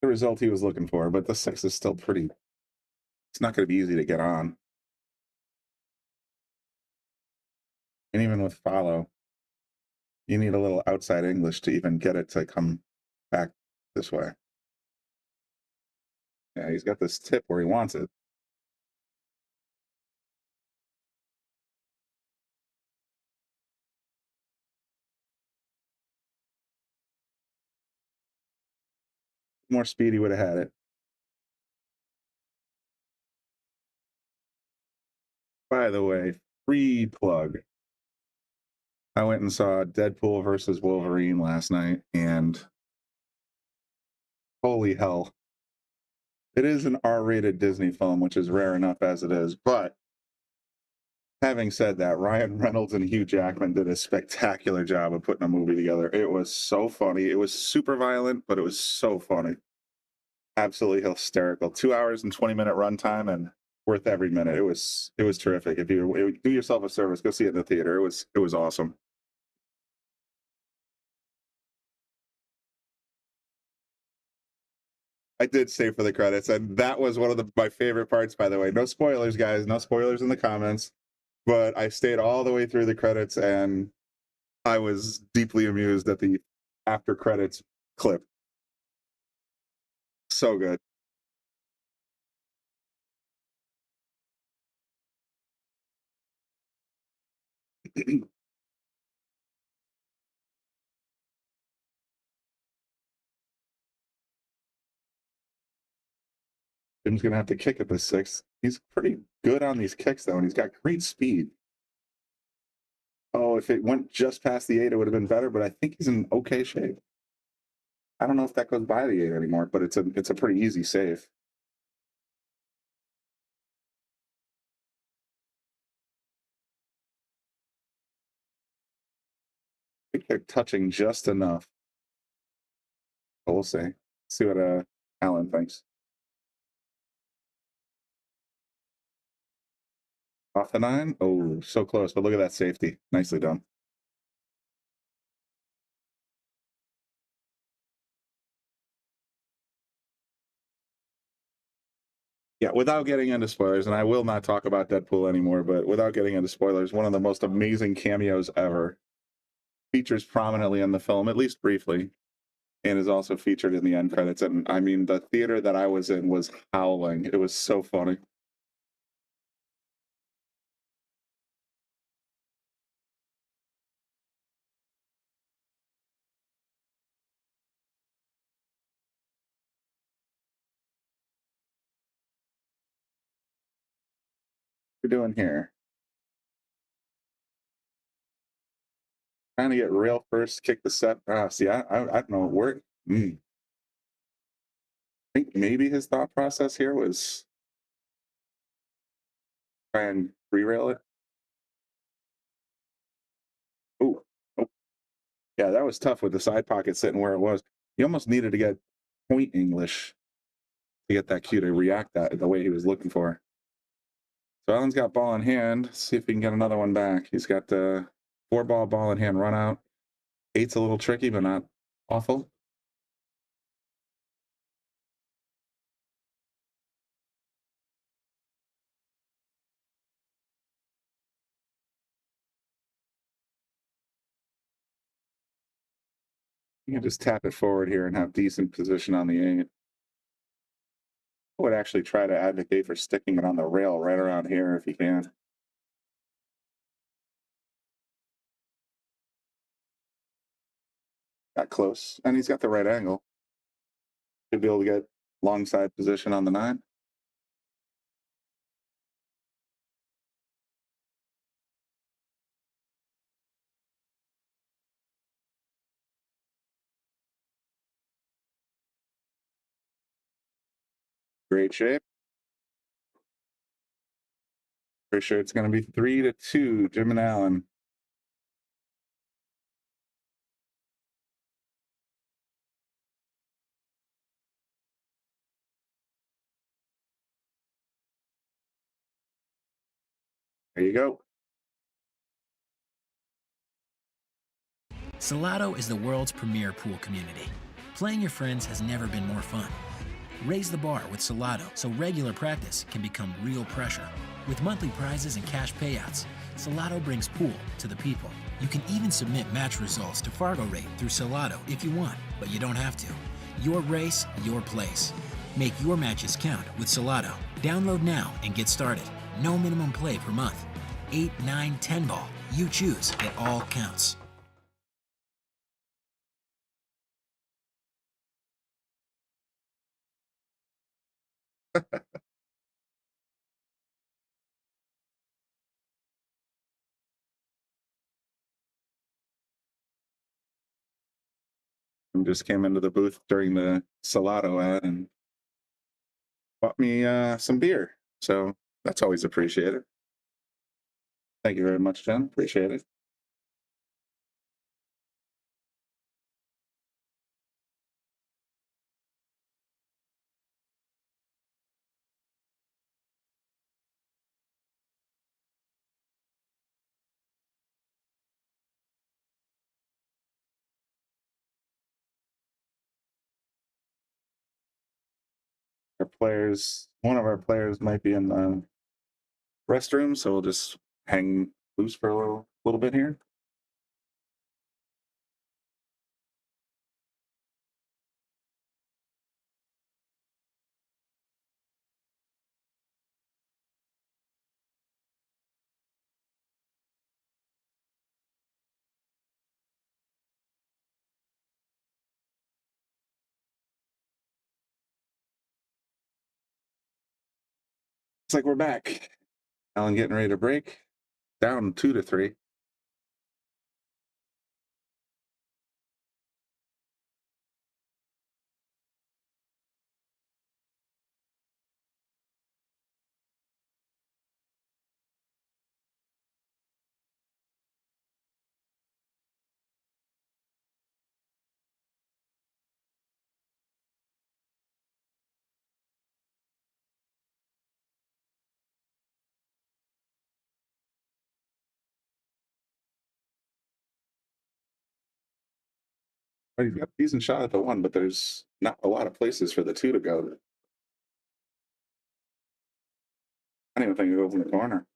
The result he was looking for, but the 6 is still pretty. It's not going to be easy to get on. And even with follow, you need a little outside English to even get it to come back this way. Yeah, he's got this tip where he wants it. More speed, he would have had it. By the way, free plug. I went and saw Deadpool versus Wolverine last night, and holy hell. It is an R-rated Disney film, which is rare enough as it is, but having said that, Ryan Reynolds and Hugh Jackman did a spectacular job of putting a movie together. It was so funny. It was super violent, but it was so funny. Absolutely hysterical. 2 hours and 20-minute runtime, and worth every minute. It was terrific. If you do yourself a service, go see it in the theater. It was awesome. I did stay for the credits, and that was one of my favorite parts, by the way. No spoilers, guys. No spoilers in the comments. But I stayed all the way through the credits, and I was deeply amused at the after credits clip. So good. Jim's going to have to kick at the 6. He's pretty good on these kicks, though, and he's got great speed. Oh, if it went just past the 8, it would have been better, but I think he's in okay shape. I don't know if that goes by the 8 anymore, but it's a pretty easy save. I think they're touching just enough. But we'll see. See what Alan thinks. Off the 9? Oh, so close, but look at that safety. Nicely done. Yeah, without getting into spoilers, and I will not talk about Deadpool anymore, but without getting into spoilers, one of the most amazing cameos ever. Features prominently in the film, at least briefly, and is also featured in the end credits. And I mean, the theater that I was in was howling. It was so funny. What are we doing here? Trying to get rail first, kick the set. See, I don't know. Work. I think maybe his thought process here was try and re-rail it. Oh, yeah, that was tough with the side pocket sitting where it was. He almost needed to get point English to get that cue to react that the way he was looking for. So Alan's got ball in hand. Let's see if we can get another one back. He's got the 4-ball in hand run out. 8's a little tricky, but not awful. You can just tap it forward here and have decent position on the 8. I would actually try to advocate for sticking it on the rail right around here if you can. Got close, and he's got the right angle. Should be able to get long side position on the 9. Great shape. Pretty sure it's going to be 3-2, Jim and Allen. There you go. Salotto is the world's premier pool community. Playing your friends has never been more fun. Raise the bar with Salotto so regular practice can become real pressure. With monthly prizes and cash payouts, Salotto brings pool to the people. You can even submit match results to Fargo Rate through Salotto if you want, but you don't have to. Your race, your place. Make your matches count with Salotto. Download now and get started. No minimum play per month. 8, 9, 10 ball. You choose. It all counts. Just came into the booth during the Salotto ad and bought me some beer. So that's always appreciated. Thank you very much, Jen. Appreciate it. Our players, one of our players might be in the restroom, so we'll just hang loose for a little bit here. It's like we're back. Alan getting ready to break. Down 2-3. Well, you've got a decent shot at the 1, but there's not a lot of places for the 2 to go. I don't even think it goes in the corner.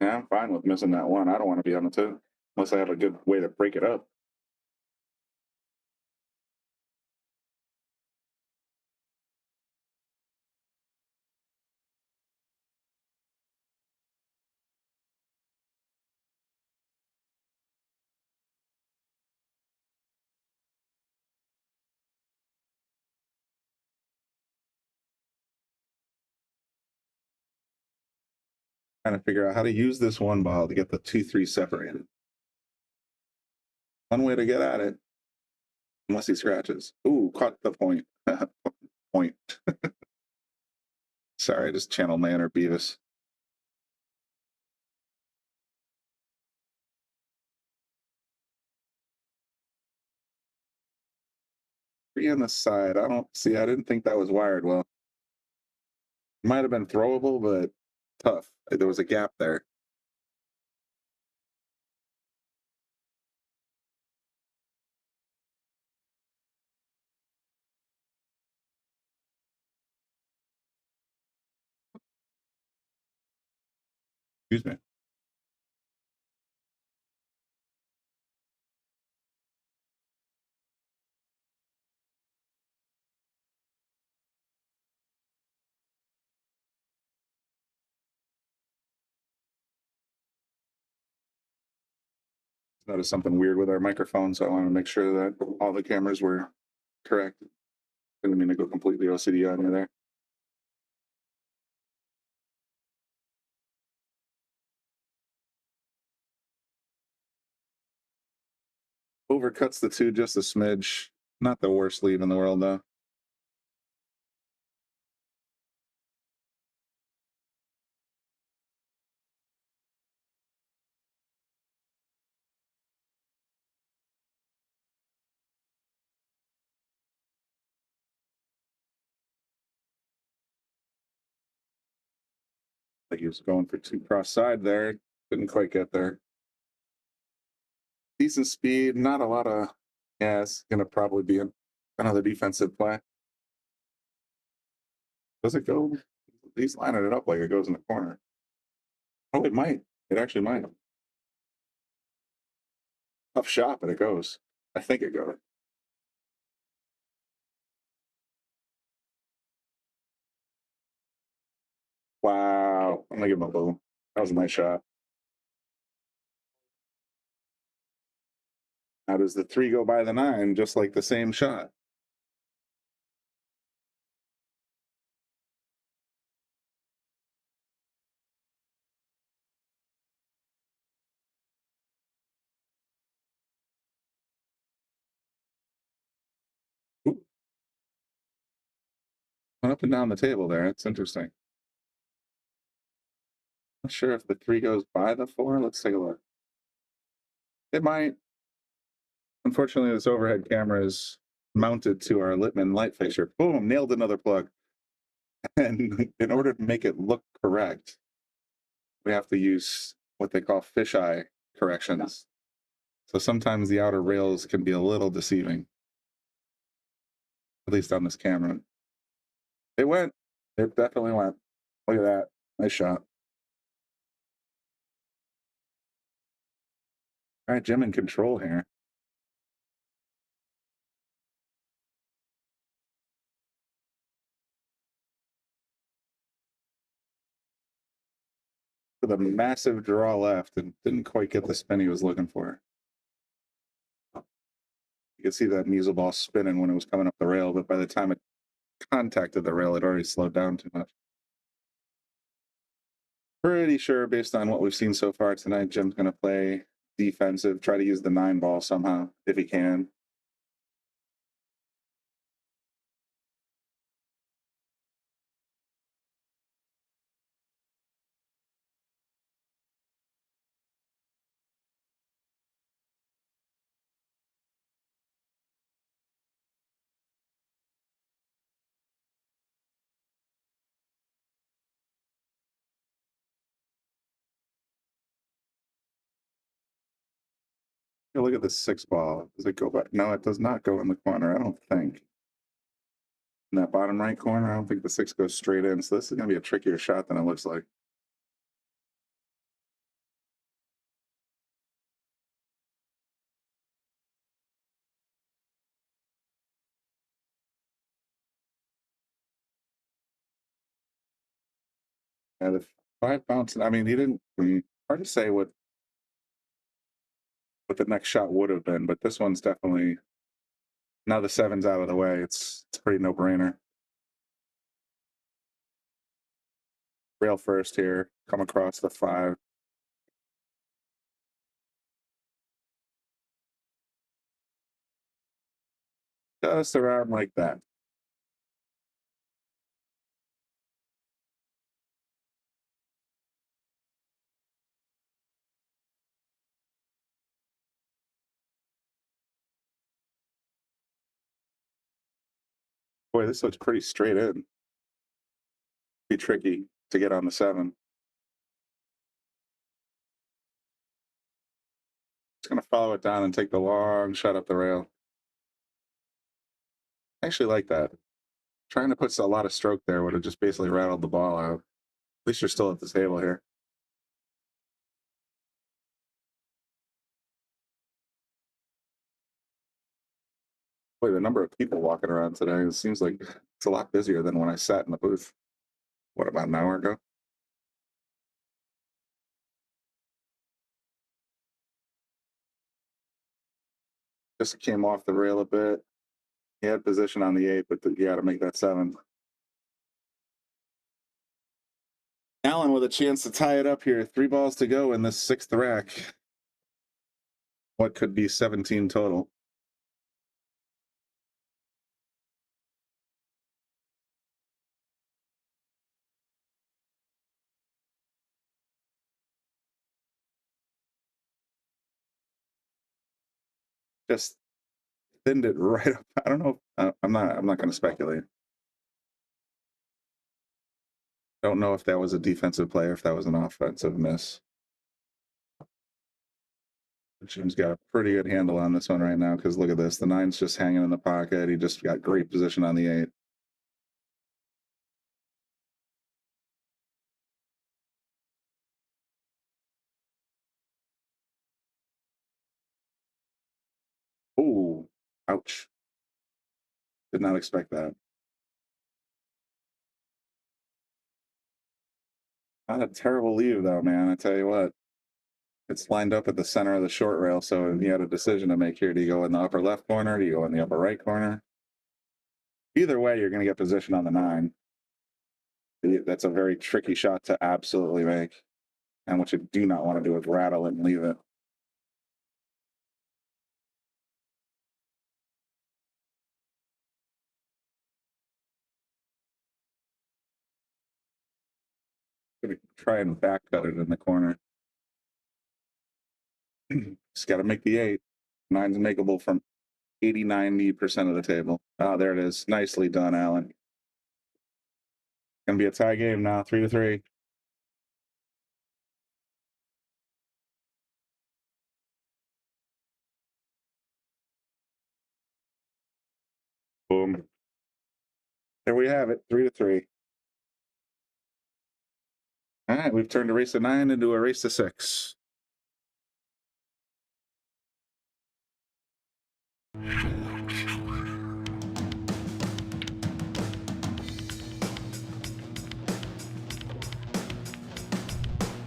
Yeah, I'm fine with missing that 1. I don't want to be on the 2 unless I have a good way to break it up. Trying to figure out how to use this 1 ball to get the 2-3 separated. One way to get at it, unless he scratches. Ooh, caught the point. Point. Sorry, I just channeled my inner Beavis. Three on the side. I don't see. I didn't think that was wired well. Might have been throwable, but tough. There was a gap there. Excuse me. Noticed something weird with our microphone, so I wanted to make sure that all the cameras were correct. Didn't mean to go completely OCD on you there. Overcuts the two just a smidge. Not the worst lead in the world, though. Like he was going for two cross side there. Didn't quite get there. Decent speed, not a lot of. Yeah, it's gonna probably be another defensive play. Does it go? He's lining it up like it goes in the corner. Oh, it might. It actually might. Tough shot, but it goes. I think it goes. Wow. I'm gonna give him a boom. That was a nice shot. How does the three go by the nine, just like the same shot? Ooh. Went up and down the table there. That's interesting. Not sure if the three goes by the four. Let's take a look. It might. Unfortunately, this overhead camera is mounted to our Littman light fixture. Boom, nailed another plug. And in order to make it look correct, we have to use what they call fisheye corrections. So sometimes the outer rails can be a little deceiving, at least on this camera. It went. It definitely went. Look at that. Nice shot. All right, Jim in control here. With a massive draw left and didn't quite get the spin he was looking for. You can see that muzzle ball spinning when it was coming up the rail, but by the time it contacted the rail, it already slowed down too much. Pretty sure, based on what we've seen so far tonight, Jim's going to play defensive, try to use the 9 ball somehow, if he can. Look at the 6 ball. Does it go back? No, it does not go in the corner, I don't think. In that bottom right corner, I don't think the 6 goes straight in. So this is going to be a trickier shot than it looks like. Yeah, the 5 bouncing. I mean, he didn't. Hard to say what the next shot would have been, but this one's definitely. Now the 7's out of the way. It's a pretty no brainer. Rail first here. Come across the 5. Just around like that. Boy, this looks pretty straight in. Be tricky to get on the 7. Just gonna follow it down and take the long shot up the rail. I actually like that. Trying to put a lot of stroke there would have just basically rattled the ball out. At least you're still at the table here. Boy, the number of people walking around today, it seems like it's a lot busier than when I sat in the booth. What, about an hour ago? Just came off the rail a bit. He had position on the 8, but you got to make that 7. Allen with a chance to tie it up here. 3 balls to go in this 6th rack. What could be 17 total? Just thinned it right up. I don't know. I'm not going to speculate. Don't know if that was a defensive play or if that was an offensive miss. Jim's got a pretty good handle on this one right now because look at this. The 9's just hanging in the pocket. He just got great position on the 8. Oh, ouch. Did not expect that. Not a terrible leave, though, man. I tell you what. It's lined up at the center of the short rail, so you had a decision to make here. Do you go in the upper left corner? Do you go in the upper right corner? Either way, you're going to get position on the 9. That's a very tricky shot to absolutely make. And what you do not want to do is rattle it and leave it. Gonna try and back cut it in the corner. Just got to make the 8. 9's makeable from 80-90% of the table. Oh, there it is. Nicely done, Allen. Gonna be a tie game now, 3-3. Boom. There we have it, 3-3. All right, we've turned a race to 9 into a race to 6.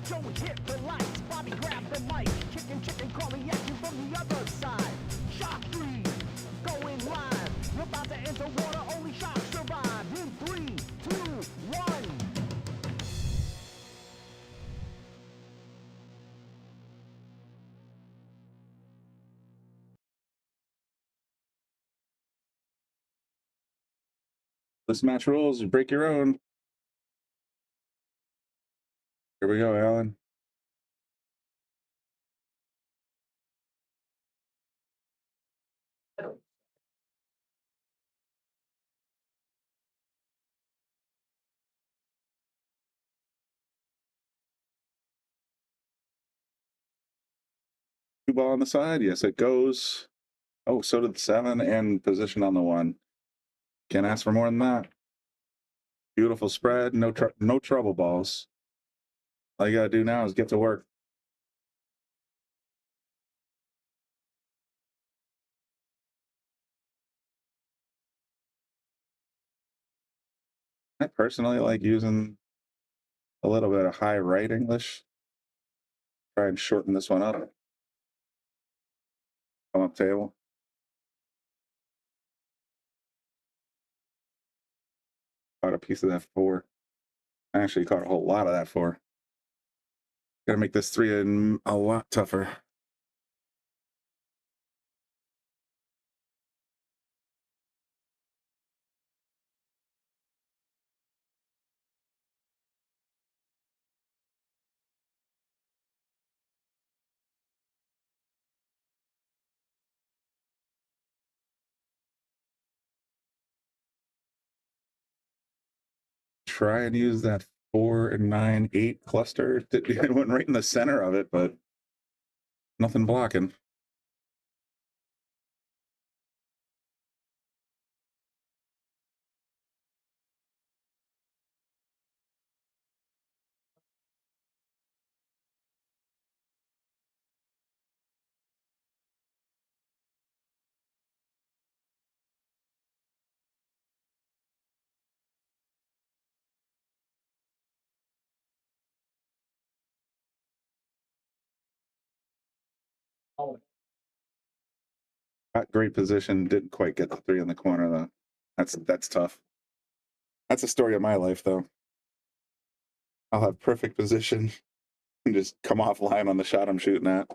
Joey hit the lights, Bobby grabbed the mic, chicken calling at you from the other side. Shock 3, going live. We're about to enter water, only shock survive. In 3, 2, 1. This match rules, you break your own. Here we go, Allen. Two ball on the side. Yes, it goes. Oh, so did the 7 and position on the 1. Can't ask for more than that. Beautiful spread. No trouble balls. All you got to do now is get to work. I personally like using a little bit of high right English. Try and shorten this one up. Come up table. Caught a piece of that 4. I actually caught a whole lot of that 4. Gotta make this 3 a lot tougher. try and use that 4, 9, 8 cluster. It went right in the center of it, but nothing blocking. Got great position, didn't quite get the 3 in the corner though. That's tough. That's a story of my life though. I'll have perfect position and just come offline on the shot I'm shooting at.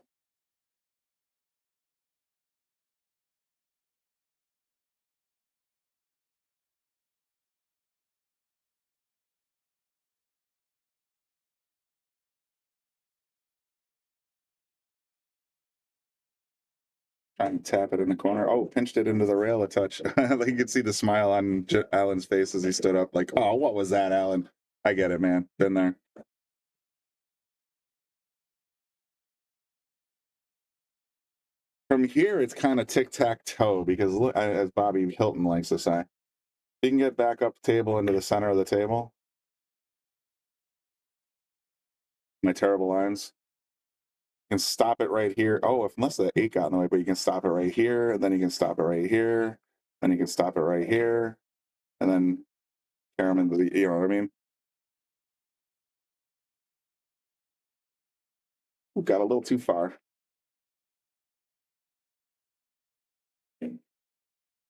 Trying to tap it in the corner. Oh, pinched it into the rail a touch. Like you could see the smile on Alan's face as he stood up like, oh, what was that, Alan? I get it, man. Been there. From here, it's kind of tic-tac-toe because look, as Bobby Hilton likes to say, you can get back up the table into the center of the table. My terrible lines. You can stop it right here. Oh, unless the 8 got in the way, but you can stop it right here, and then you can stop it right here, then you can stop it right here, and then carry them into the, you know what I mean? Ooh, got a little too far.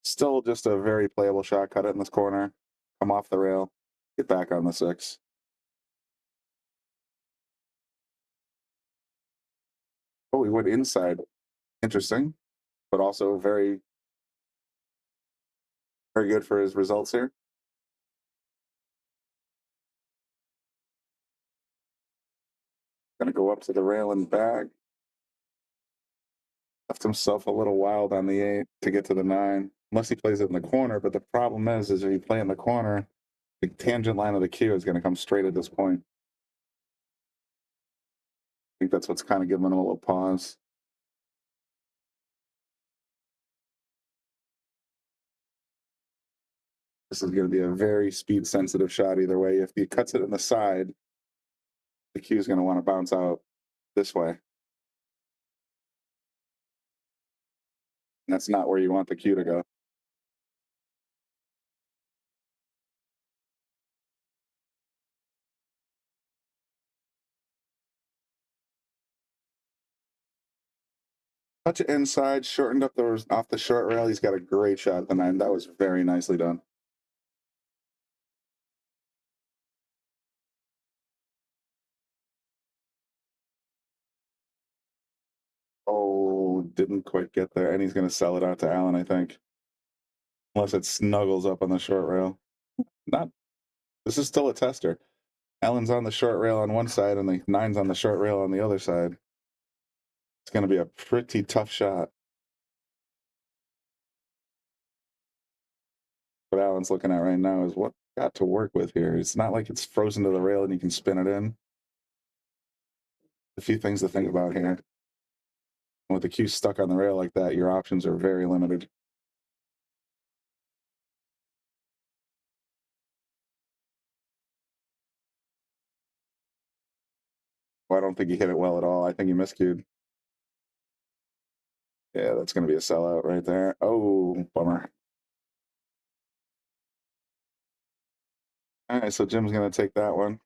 Still just a very playable shot. Cut it in this corner, come off the rail, get back on the 6. Oh, he went inside. Interesting, but also very, very good for his results here. Gonna go up to the rail and back. Left himself a little wild on the 8 to get to the 9, unless he plays it in the corner. But the problem is if you play in the corner, the tangent line of the cue is going to come straight at this point. I think that's what's kind of giving him a little pause. This is going to be a very speed-sensitive shot either way. If he cuts it in the side, the cue is going to want to bounce out this way. And that's not where you want the cue to go. Touch it inside, shortened up off the short rail. He's got a great shot at the 9. That was very nicely done. Oh, didn't quite get there. And he's going to sell it out to Alan, I think. Unless it snuggles up on the short rail. This is still a tester. Alan's on the short rail on one side and the 9's on the short rail on the other side. It's going to be a pretty tough shot. What Alan's looking at right now is what got to work with here. It's not like it's frozen to the rail and you can spin it in. A few things to think about here. With the cue stuck on the rail like that, your options are very limited. Well, I don't think he hit it well at all. I think he miscued. Yeah, that's going to be a sellout right there. Oh, bummer. All right, so Jim's going to take that one.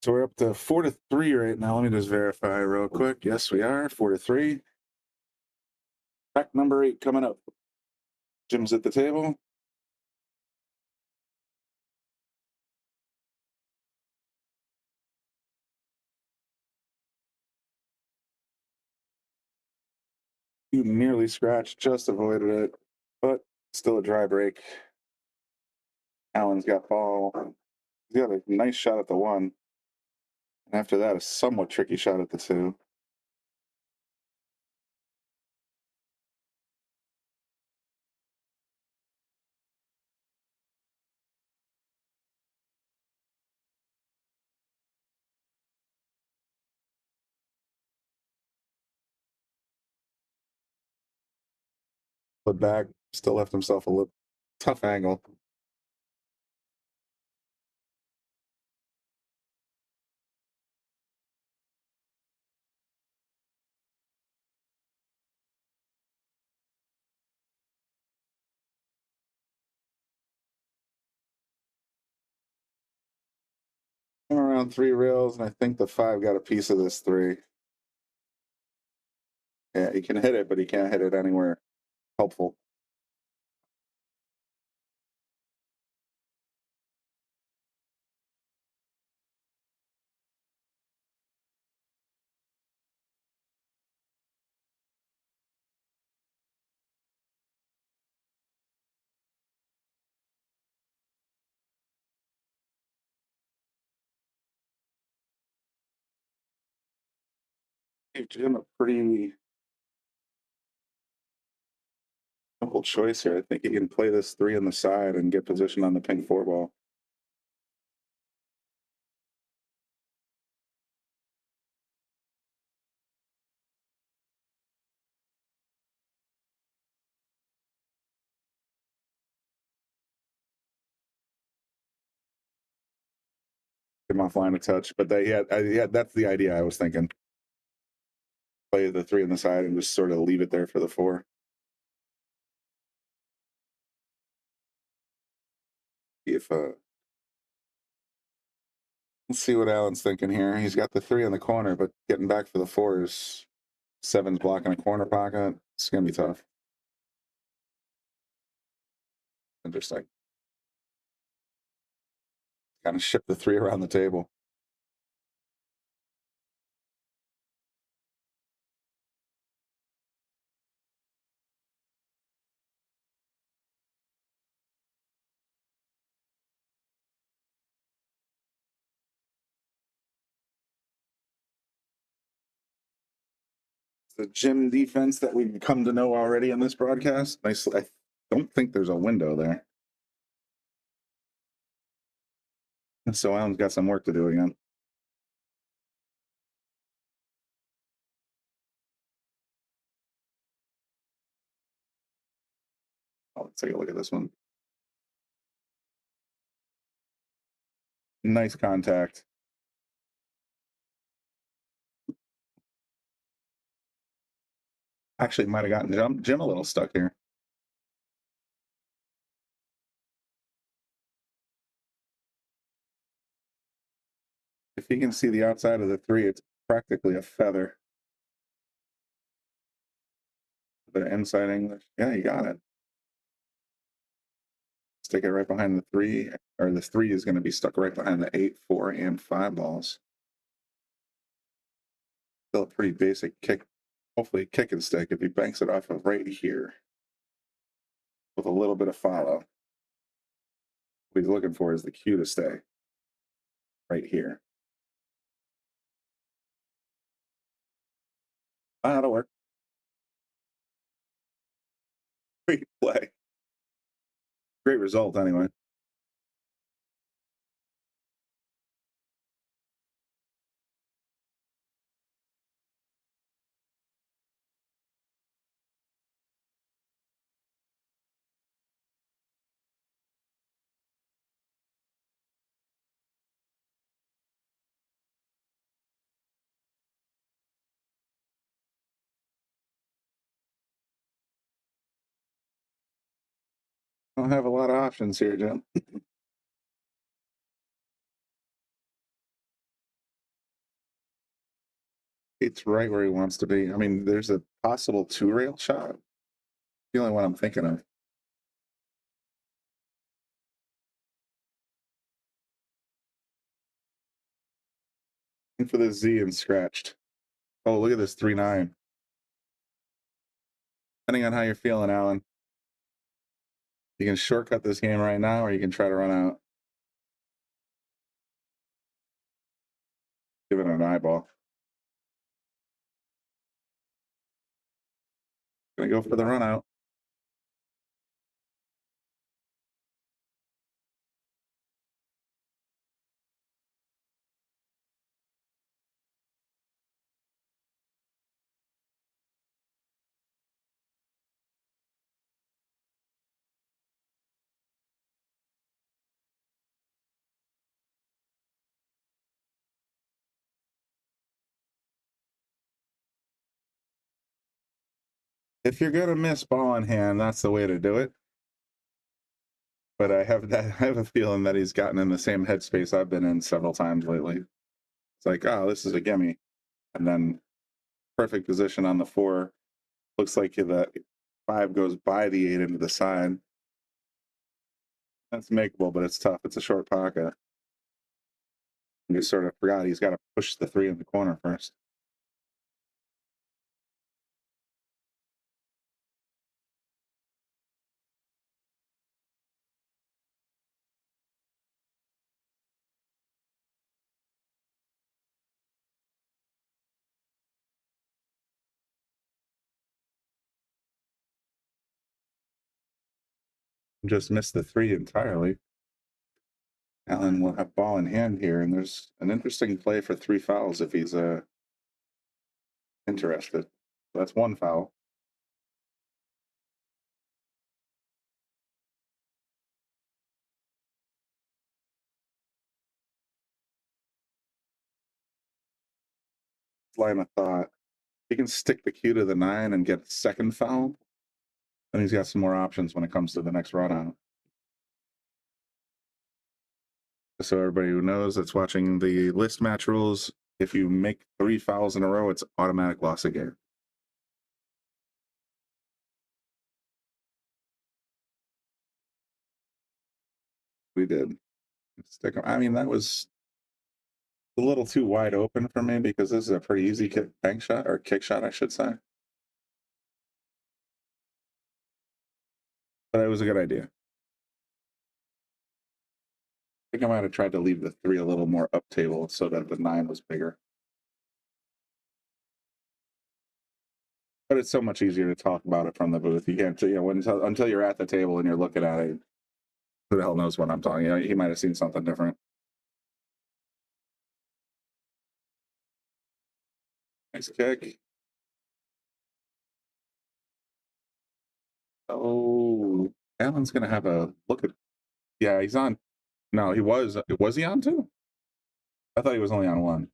So we're up to 4-3 right now. Let me just verify real quick. Yes, we are 4-3. Pack number 8 coming up. Jim's at the table. You nearly scratched, just avoided it, but still a dry break. Allen's got ball. He's got a nice shot at the 1. And after that, a somewhat tricky shot at the 2. Put back, still left himself a little tough angle. Around 3 rails, and I think the 5 got a piece of this 3. Yeah, he can hit it, but he can't hit it anywhere helpful. Gave Jim a pretty simple choice here. I think he can play this 3 on the side and get position on the pink 4 ball. Get him off line of touch, but that's the idea I was thinking. Play the 3 on the side and just sort of leave it there for the 4. If let's see what Allen's thinking here. He's got the 3 in the corner, but getting back for the 4 is 7's blocking a corner pocket. It's gonna be tough. Interesting. Kind of ship the 3 around the table. The Jim defense that we've come to know already in this broadcast. I don't think there's a window there. And so Allen's got some work to do again. Oh, let's take a look at this one. Nice contact. Actually, might have gotten Jim a little stuck here. If he can see the outside of the 3, it's practically a feather. A bit of inside English. Yeah, you got it. Stick it right behind the 3, or the 3 is going to be stuck right behind the 8, 4, and 5 balls. Still a pretty basic kick. Hopefully, kick and stick if he banks it off of right here with a little bit of follow. What he's looking for is the cue to stay right here. That'll work. Great play. Great result, anyway. Don't have a lot of options here, Jim. It's right where he wants to be. I mean, there's a possible 2-rail shot. The only one I'm thinking of. For the Z and scratched. Oh, look at this 3-9. Depending on how you're feeling, Alan. You can shortcut this game right now, or you can try to run out. Give it an eyeball. Gonna go for the run out. If you're gonna miss ball in hand, that's the way to do it. But I have a feeling that he's gotten in the same headspace I've been in several times lately. It's like, oh, this is a gimme. And then perfect position on the 4. Looks like the 5 goes by the 8 into the side. That's makeable, but it's tough. It's a short pocket. I just sort of forgot he's got to push the 3 in the corner first. Just missed the 3 entirely. Allen will have ball in hand here, and there's an interesting play for 3 fouls if he's interested. That's 1 foul. Line of thought. He can stick the cue to the 9 and get 2nd foul. Then he's got some more options when it comes to the next run out. So everybody who knows that's watching the list match rules, if you make 3 fouls in a row, it's automatic loss of game. We did. Stick. I mean, that was a little too wide open for me because this is a pretty easy bank shot, or kick shot, I should say. But it was a good idea. I think I might have tried to leave the 3 a little more up table so that the 9 was bigger. But it's so much easier to talk about it from the booth. You can't, until you're at the table and you're looking at it, who the hell knows what I'm talking about? He might have seen something different. Nice kick. Oh, Allen's going to have a look at. Yeah, he's on. No, he was. Was he on 2? I thought he was only on 1.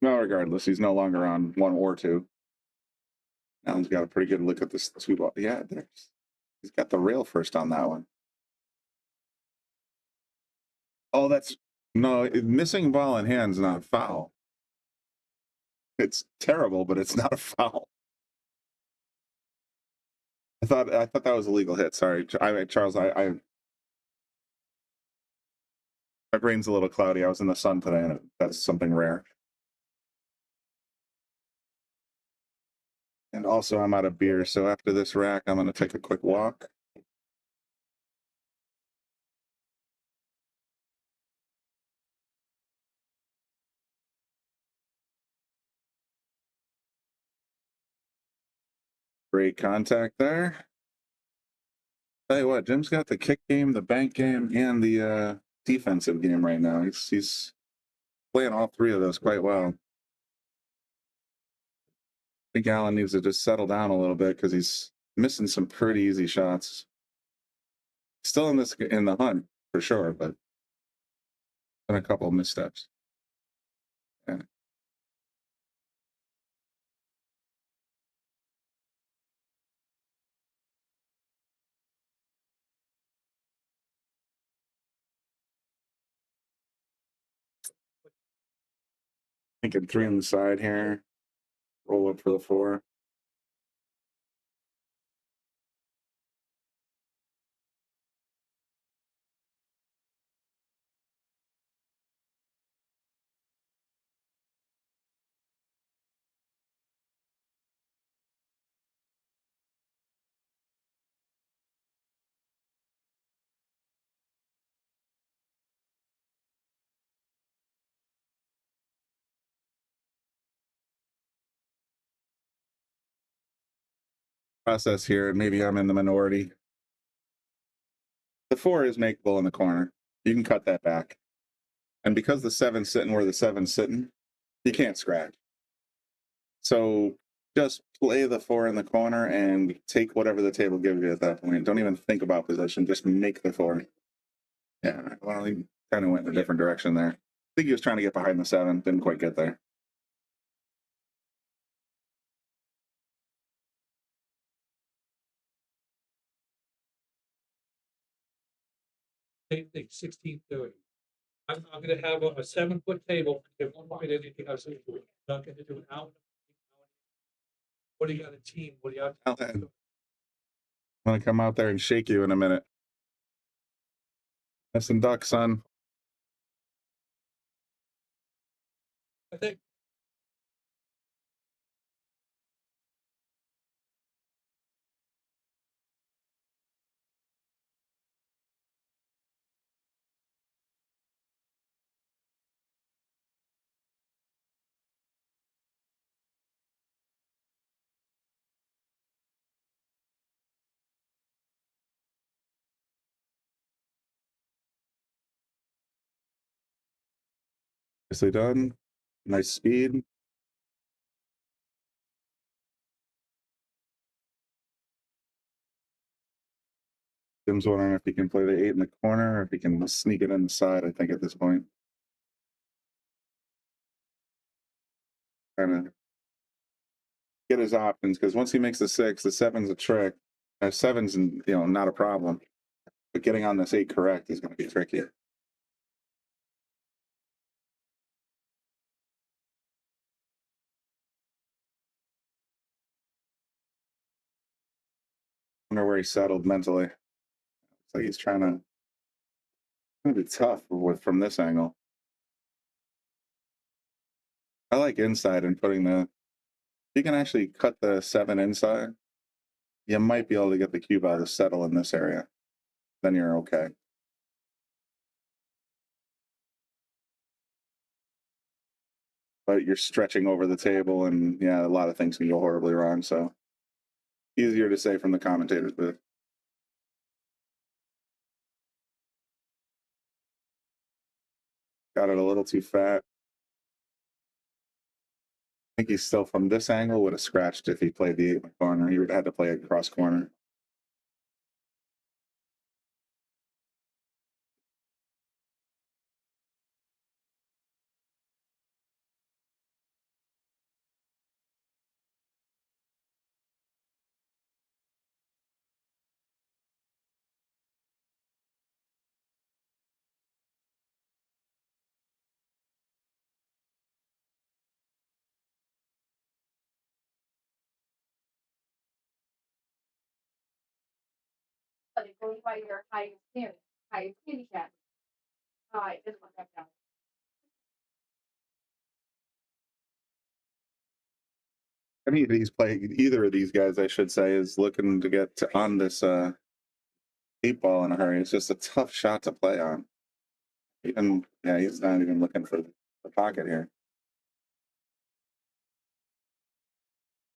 Well, regardless, he's no longer on 1 or 2. Allen's got a pretty good look at this 2 ball. Yeah, he's got the rail first on that one. Oh, no, missing ball in hand's not a foul. It's terrible, but it's not a foul. I thought that was a legal hit. Sorry, Charles. My brain's a little cloudy. I was in the sun today, and that's something rare. And also, I'm out of beer, so after this rack, I'm going to take a quick walk. Great contact there. Tell you what, Jim's got the kick game, the bank game, and the defensive game right now. He's playing all 3 of those quite well. I think Allen needs to just settle down a little bit because he's missing some pretty easy shots. Still in the hunt for sure, but been a couple of missteps. Yeah. Thinking 3 on the side here. Roll up for the 4. Process here, and maybe I'm in the minority. The 4 is makeable in the corner. You can cut that back. And because the 7's sitting where the 7's sitting, you can't scratch. So just play the 4 in the corner and take whatever the table gives you at that point. Don't even think about position. Just make the 4. Yeah, well, he kind of went in a different direction there. I think he was trying to get behind the 7. Didn't quite get there. Same thing, 1630. I'm going to have a 7-foot table. If one point anything else, I'm not going to do an out. What do you got a team? What do you have? I'm going to come out there and shake you in a minute. That's some duck, son. I think. Nicely done. Nice speed. Tim's wondering if he can play the 8 in the corner or if he can sneak it in the side, I think, at this point. Trying to get his options, because once he makes the 6, the 7's a trick. 7's, not a problem. But getting on this 8 correct is going to be tricky. Wonder where he settled mentally. It's like he's trying to. It's going to be tough from this angle. I like inside and putting the. You can actually cut the 7 inside. You might be able to get the cue ball to settle in this area. Then you're okay. But you're stretching over the table, and yeah, a lot of things can go horribly wrong. So easier to say from the commentator's booth. Got it a little too fat. I think he's still from this angle would have scratched if he played the 8 in the corner. He would have had to play a cross corner. It goes by your highest handicap. It doesn't work out. Either of these guys, I should say, is looking to get on this 8 ball in a hurry. It's just a tough shot to play on. Even, yeah, he's not even looking for the pocket here.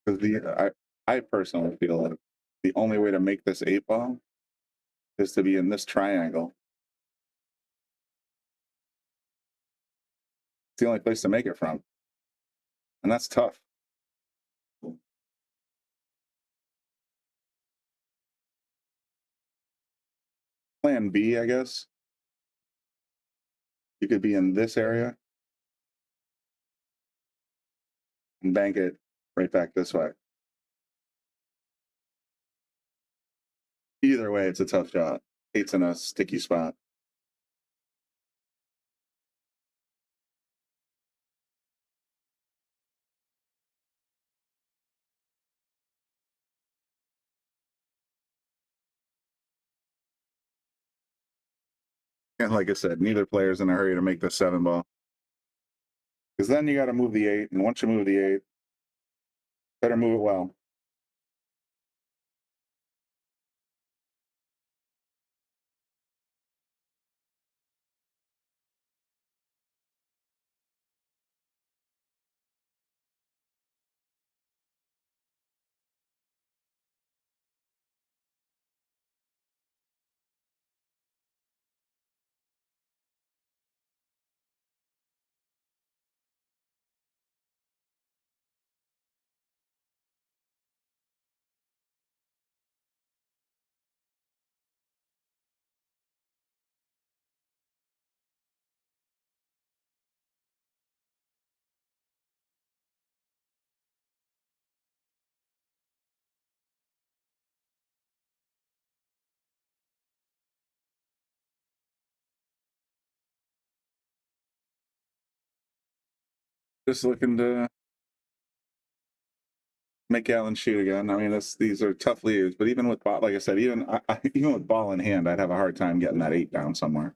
Because I personally feel that the only way to make this 8 ball is to be in this triangle. It's the only place to make it from. And that's tough. Plan B, I guess. You could be in this area and bank it right back this way. Either way, it's a tough shot. 8's in a sticky spot. And like I said, neither player's in a hurry to make the 7 ball. Because then you got to move the 8, and once you move the 8, better move it well. Just looking to make Alan shoot again. I mean, these are tough leads, but even with ball, like I said, even with ball in hand, I'd have a hard time getting that 8 down somewhere.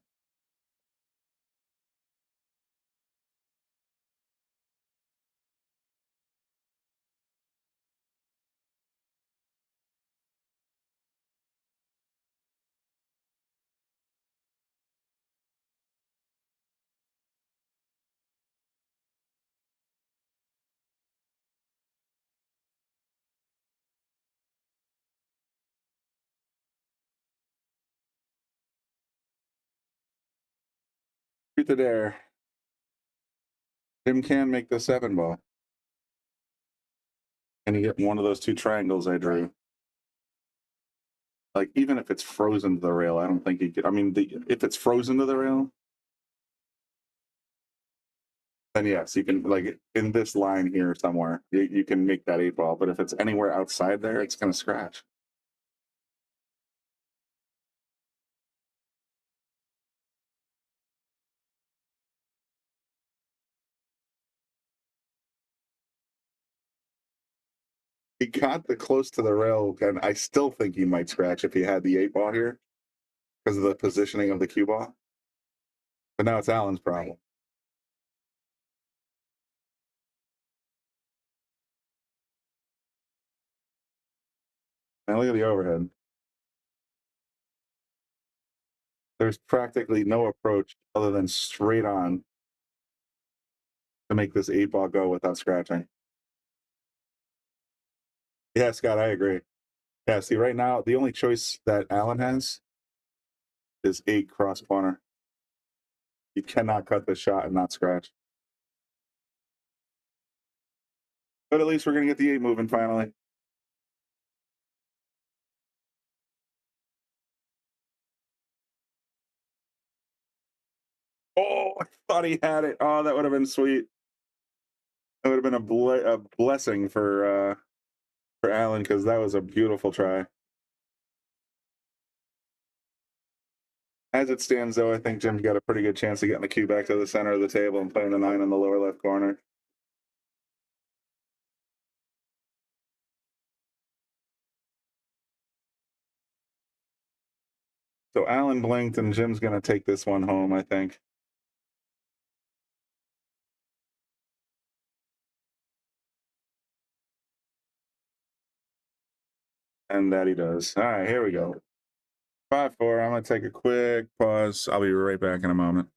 Truth or dare. Tim can make the 7 ball. And you get one of those 2 triangles I drew. Like, even if it's frozen to the rail, I don't think you could. I mean, if it's frozen to the rail, then yes, you can, like, in this line here somewhere, you can make that 8 ball. But if it's anywhere outside there, it's going to scratch. He got the close to the rail, and I still think he might scratch if he had the 8 ball here because of the positioning of the cue ball. But now it's Alan's problem. Now look at the overhead. There's practically no approach other than straight on to make this 8 ball go without scratching. Yeah, Scott, I agree. Yeah, see, right now, the only choice that Alan has is 8 cross corner. You cannot cut the shot and not scratch. But at least we're going to get the 8 moving finally. Oh, I thought he had it. Oh, that would have been sweet. That would have been a blessing for Alan, because that was a beautiful try. As it stands, though, I think Jim's got a pretty good chance of getting the cue back to the center of the table and playing the 9 in the lower left corner. So Alan blinked, and Jim's going to take this one home, I think. And that he does. All right, here we go. 5-4. I'm going to take a quick pause. I'll be right back in a moment.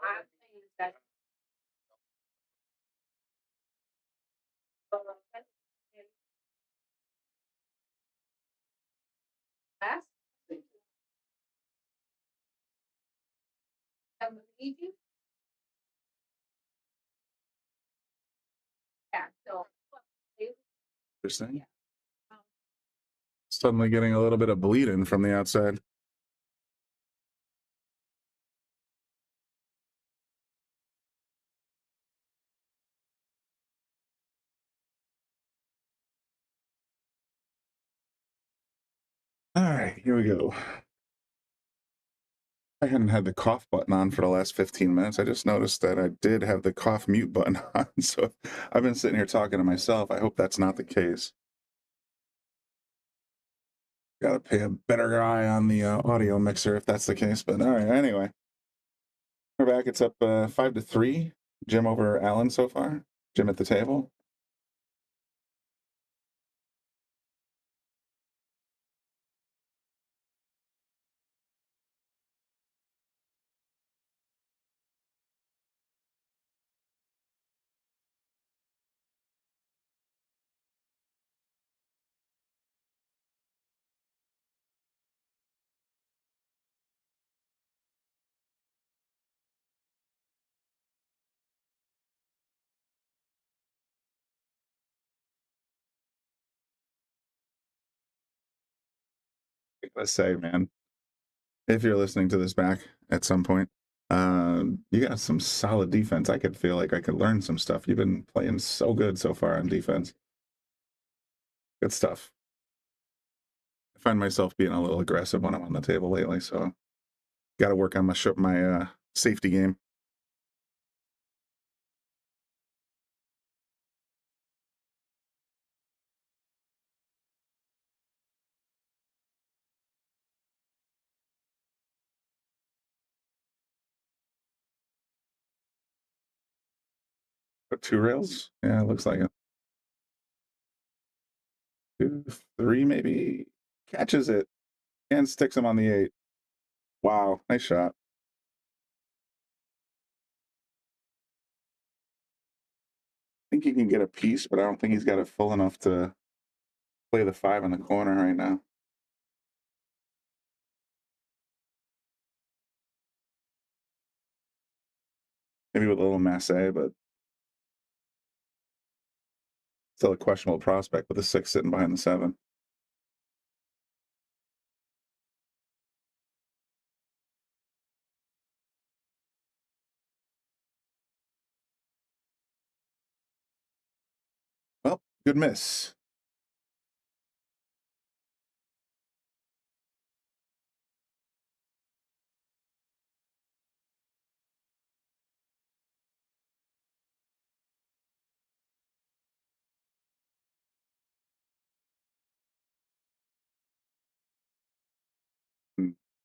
I'm saying that. Last. Easy. Yeah, so. Interesting. Suddenly getting a little bit of bleeding from the outside. All right, here we go. I hadn't had the cough button on for the last 15 minutes. I just noticed that I did have the cough mute button on. So I've been sitting here talking to myself. I hope that's not the case. Got to pay a better eye on the audio mixer if that's the case. But all right, anyway. We're back. It's up 5-3. Jim over Alan so far. Jim at the table. Let's say, man, if you're listening to this back at some point, you got some solid defense. I could feel like I could learn some stuff. You've been playing so good so far on defense. Good stuff. I find myself being a little aggressive when I'm on the table lately, so got to work on my safety game. But 2 rails? Yeah, it looks like it. 2, 3 maybe. Catches it and sticks him on the 8. Wow, nice shot. I think he can get a piece, but I don't think he's got it full enough to play the 5 in the corner right now. Maybe with a little masse, but still a questionable prospect with the 6 sitting behind the 7. Well, good miss.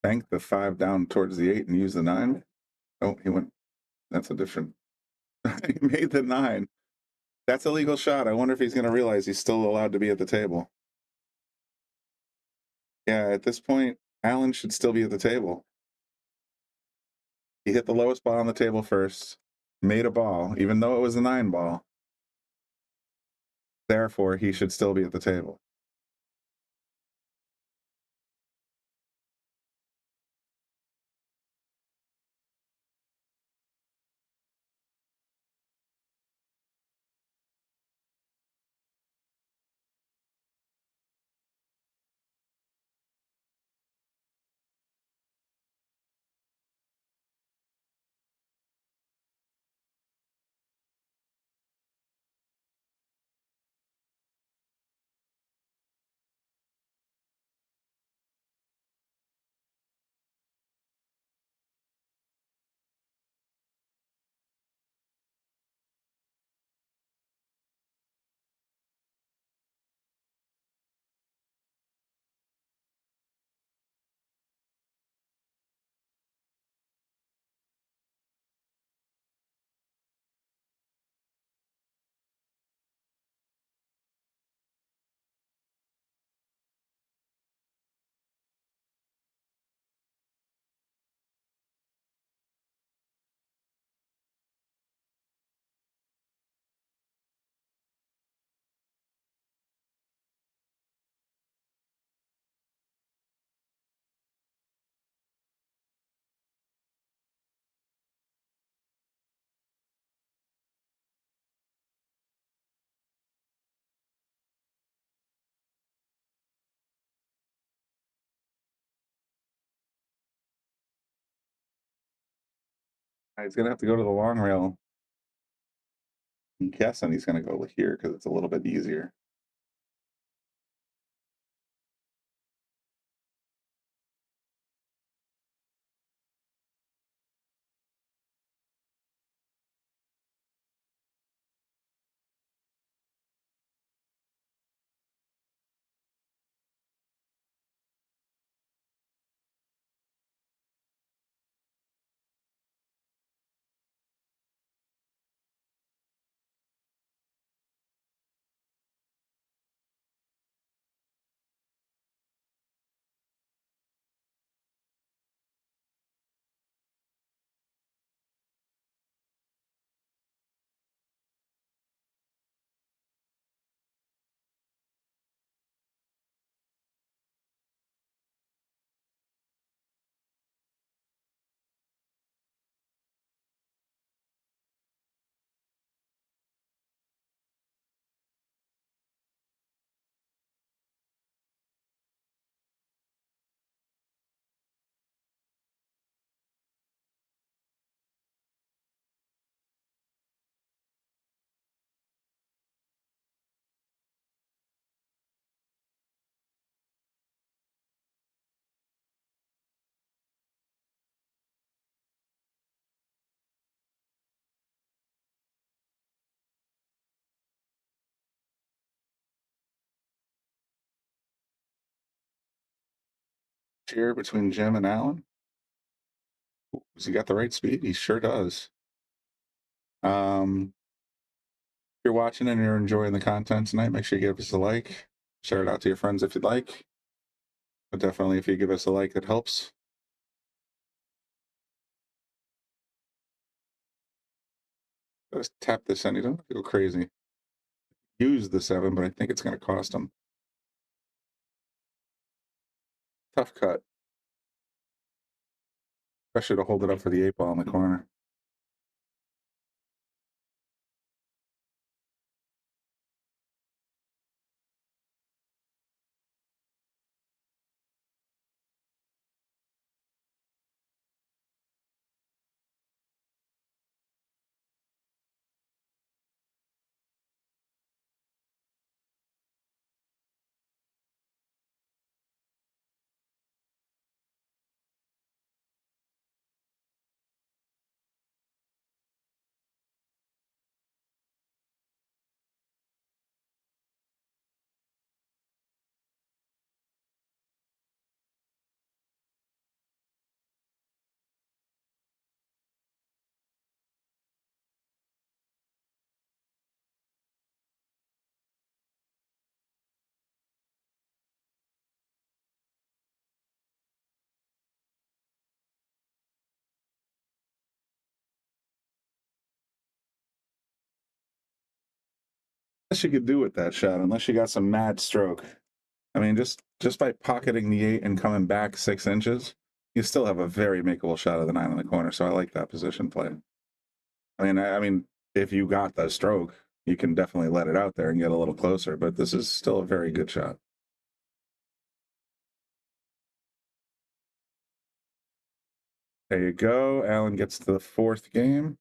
Bank the 5 down towards the 8 and use the 9. Oh, he went. That's a different. He made the 9. That's a legal shot. I wonder if he's going to realize he's still allowed to be at the table. Yeah, at this point, Allen should still be at the table. He hit the lowest ball on the table first, made a ball, even though it was a 9 ball. Therefore, he should still be at the table. He's going to have to go to the long rail. I'm guessing he's going to go here because it's a little bit easier. Here between Jim and Alan. Has he got the right speed? He sure does. If you're watching and you're enjoying the content tonight, make sure you give us a like. Share it out to your friends if you'd like. But definitely, if you give us a like, it helps. Just tap this in. You don't have to go crazy. Use the 7, but I think it's going to cost him. Tough cut. Especially to hold it up for the 8-ball in the corner. You could do with that shot, unless you got some mad stroke. I mean, just by pocketing the 8 and coming back 6 inches, you still have a very makeable shot of the 9 in the corner. So I like that position play. I mean, if you got the stroke, you can definitely let it out there and get a little closer. But this is still a very good shot. There you go. Alan gets to the 4th game.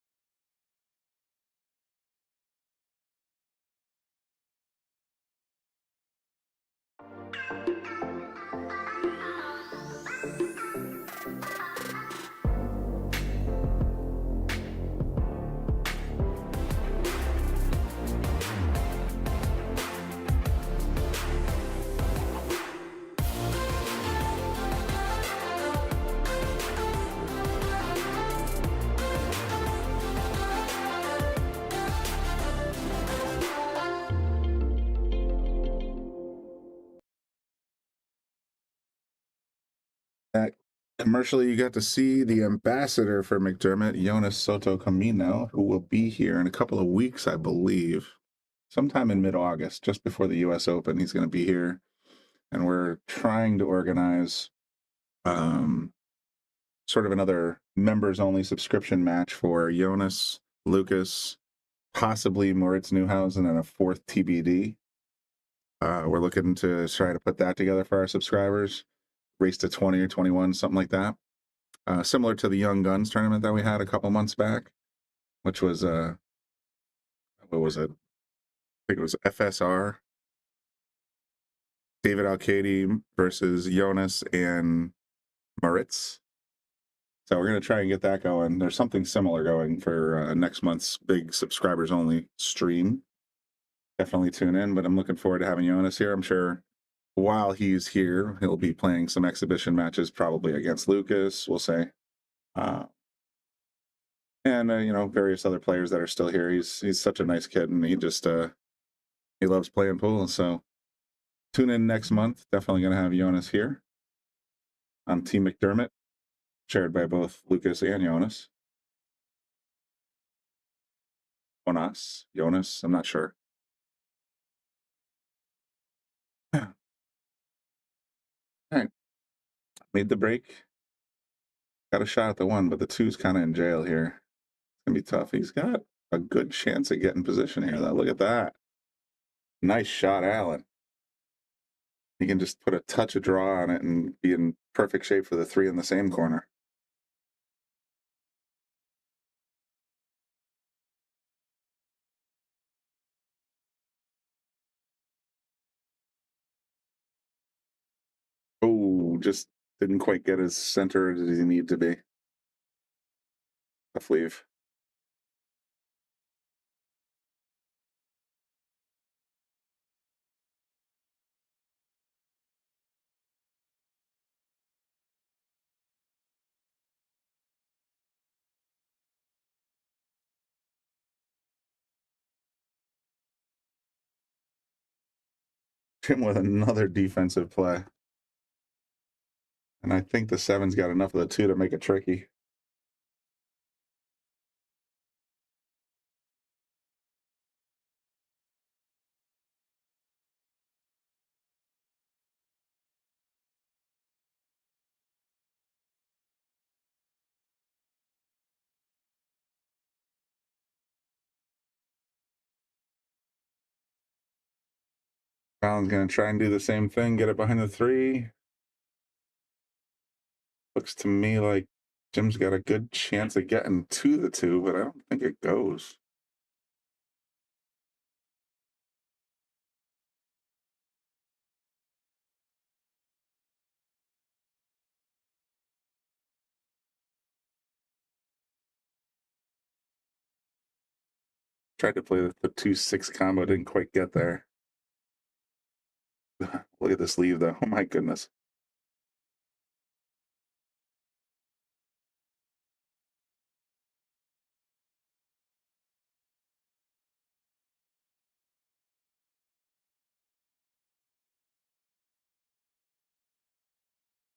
That commercially, you got to see the ambassador for McDermott, Jonas Soto Camino, who will be here in a couple of weeks, I believe. Sometime in mid-August, just before the U.S. Open, he's going to be here. And we're trying to organize sort of another members-only subscription match for Jonas, Lucas, possibly Moritz Neuhausen, and a 4th TBD. We're looking to try to put that together for our subscribers. Race to 20 or 21, something like that. similar to the Young Guns tournament that we had a couple months back, which was what was it? I think it was FSR. David Alcady versus Jonas and Moritz. So we're going to try and get that going. There's something similar going for next month's big subscribers only stream. Definitely tune in, but I'm looking forward to having Jonas here. I'm sure while he's here, he'll be playing some exhibition matches, probably against Lucas, we'll say. And you know, various other players that are still here. He's such a nice kid, and he just he loves playing pool. So tune in next month. Definitely going to have Jonas here on Team McDermott, shared by both Lucas and Jonas. Jonas, I'm not sure. All right. Made the break. Got a shot at the 1, but the 2's kind of in jail here. It's going to be tough. He's got a good chance of getting position here, though. Look at that. Nice shot, Allen. He can just put a touch of draw on it and be in perfect shape for the 3 in the same corner. Oh, just didn't quite get as centered as he needed to be. Tough leave. Him with another defensive play. And I think the 7's got enough of the 2 to make it tricky. Allen's going to try and do the same thing, get it behind the 3. Looks to me like Jim's got a good chance of getting to the 2, but I don't think it goes. Tried to play the 2-6 combo, didn't quite get there. Look at this leave, though. Oh, my goodness.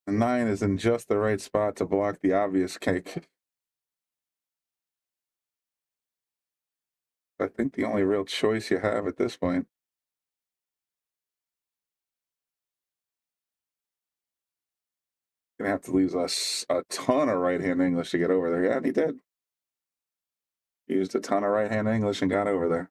The 9 is in just the right spot to block the obvious cake. I think the only real choice you have at this point. Gonna have to lose a ton of right-hand English to get over there. Yeah, and he did. Used a ton of right-hand English and got over there.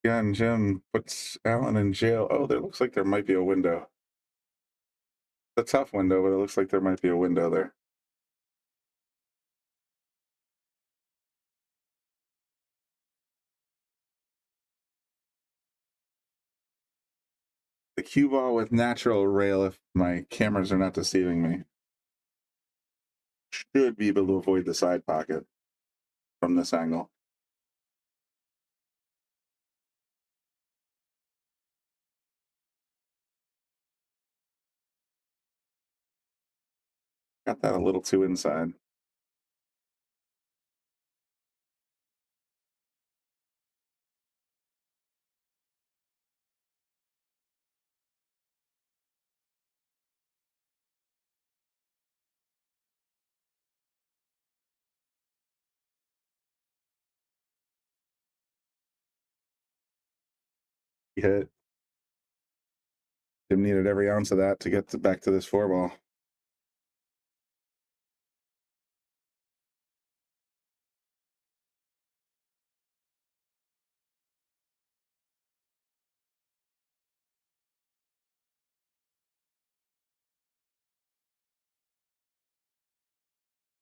Yeah, and Jim puts Allen in jail. Oh, there looks like there might be a window. It's a tough window, but it looks like there might be a window there. The cue ball with natural rail, if my cameras are not deceiving me, should be able to avoid the side pocket from this angle. Got that a little too inside. hit. Tim needed every ounce of that to get back to this 4-ball.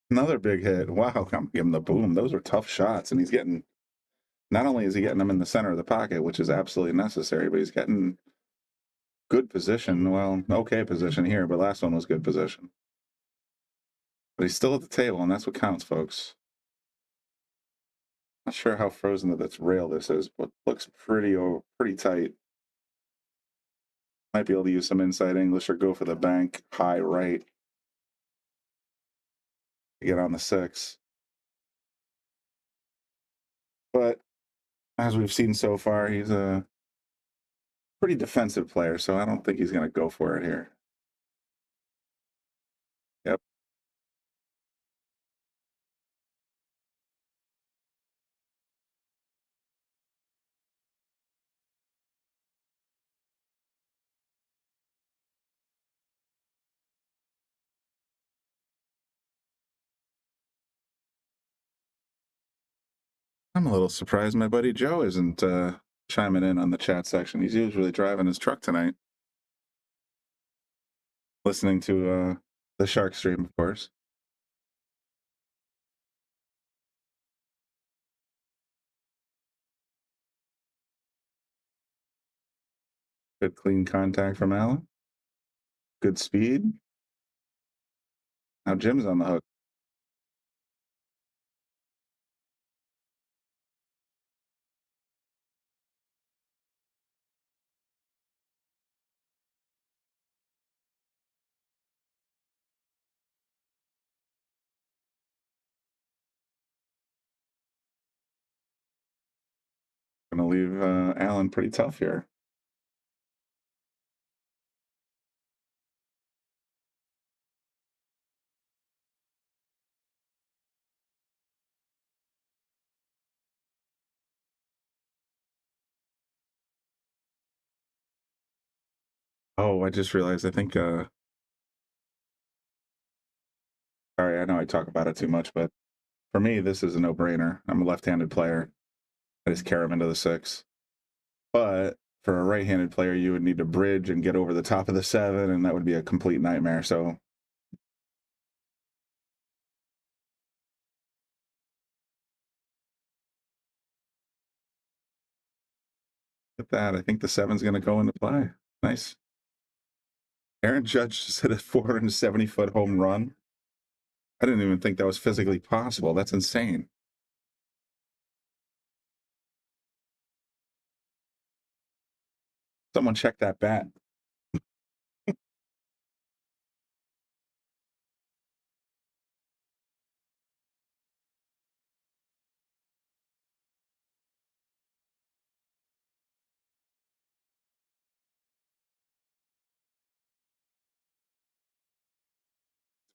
Another big hit. Wow, I'm giving the boom. Those were tough shots, and he's getting. Not only is he getting them in the center of the pocket, which is absolutely necessary, but he's getting good position. Well, okay position here, but last one was good position. But he's still at the table, and that's what counts, folks. Not sure how frozen to this rail this is, but looks pretty tight. Might be able to use some inside English or go for the bank high right. Get on the 6. But as we've seen so far, he's a pretty defensive player, so I don't think he's going to go for it here. Yep. I'm a little surprised my buddy Joe isn't chiming in on the chat section. He's usually driving his truck tonight. Listening to the Shark stream, of course. Good clean contact from Allen. Good speed. Now Jim's on the hook. Gonna leave Allen pretty tough here. Oh, I just realized, I think, sorry, I know I talk about it too much, but for me, this is a no-brainer. I'm a left-handed player. I just carry him into the 6. But for a right-handed player, you would need to bridge and get over the top of the 7, and that would be a complete nightmare. So with that, I think the 7's going to go into play. Nice. Aaron Judge just hit a 470-foot home run. I didn't even think that was physically possible. That's insane. Someone check that bat.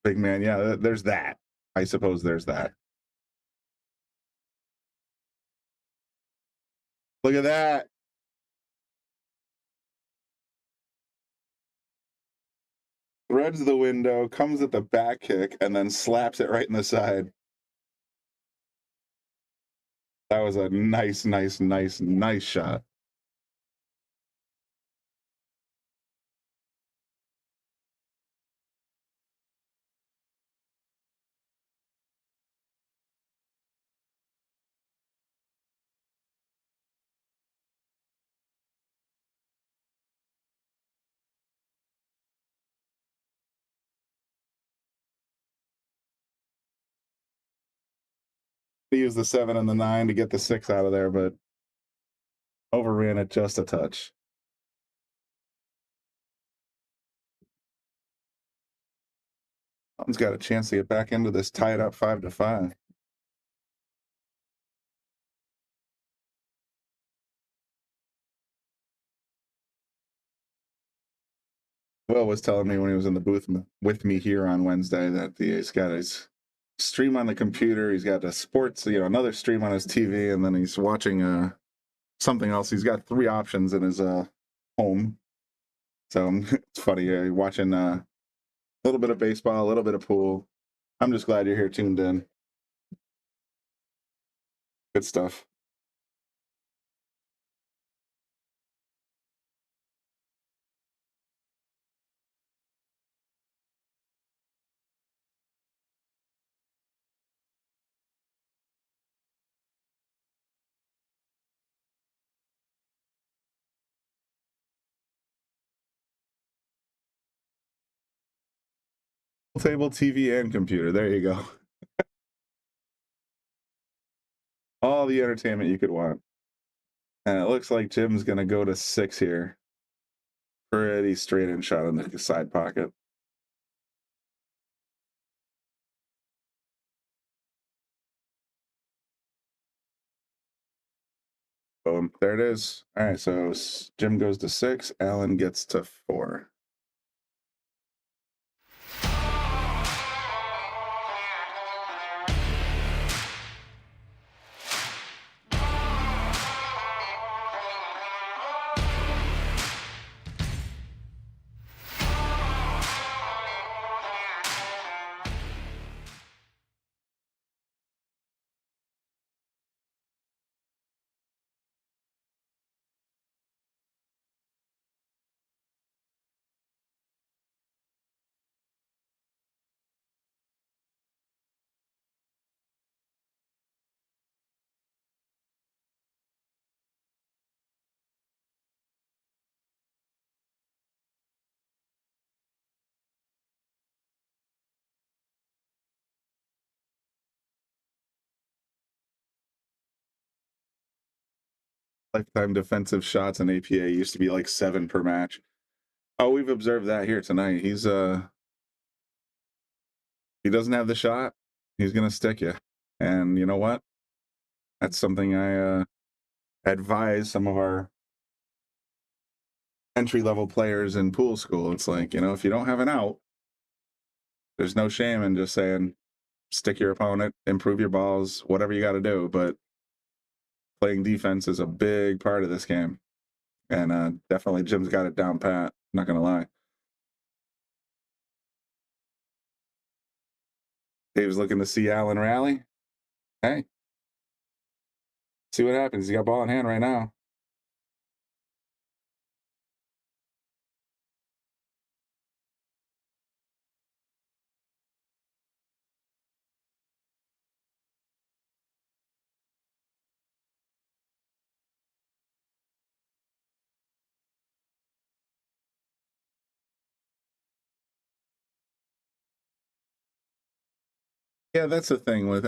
Big man, yeah, there's that. I suppose there's that. Look at that. Threads the window, comes at the back kick, and then slaps it right in the side. That was a nice shot. He used the 7 and the 9 to get the 6 out of there, but overran it just a touch. He's got a chance to get back into this, tie it up 5-5. Will was telling me when he was in the booth with me here on Wednesday that he's got his stream on the computer. He's got a sports, another stream on his TV, and then he's watching something else. He's got 3 options in his home. So it's funny watching a little bit of baseball, a little bit of pool. I'm just glad you're here tuned in. Good stuff. Table, TV, and computer. There you go. All the entertainment you could want. And it looks like Jim's going to go to 6 here. Pretty straight in shot in the side pocket. Boom. There it is. All right, so Jim goes to 6. Alan gets to 4. Lifetime defensive shots in APA used to be like 7 per match. Oh, we've observed that here tonight. He doesn't have the shot, he's gonna stick you. And you know what? That's something I advise some of our entry-level players in pool school. It's like, if you don't have an out, there's no shame in just saying, stick your opponent, improve your balls, whatever you got to do. But playing defense is a big part of this game. And definitely Jim's got it down pat, not going to lie. Dave's looking to see Allen rally. Hey, see what happens. He's got ball in hand right now. Yeah, that's the thing with,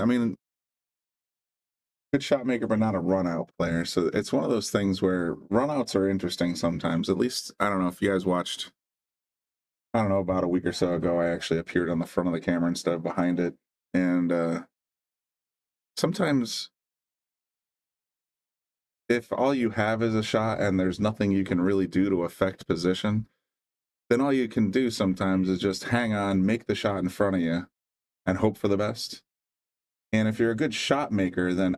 good shot maker, but not a run out player. So it's one of those things where run outs are interesting sometimes. At least, I don't know if you guys watched, I don't know, about a week or so ago, I actually appeared on the front of the camera instead of behind it. And sometimes if all you have is a shot and there's nothing you can really do to affect position, then all you can do sometimes is just hang on, make the shot in front of you, and hope for the best. And if you're a good shot maker, then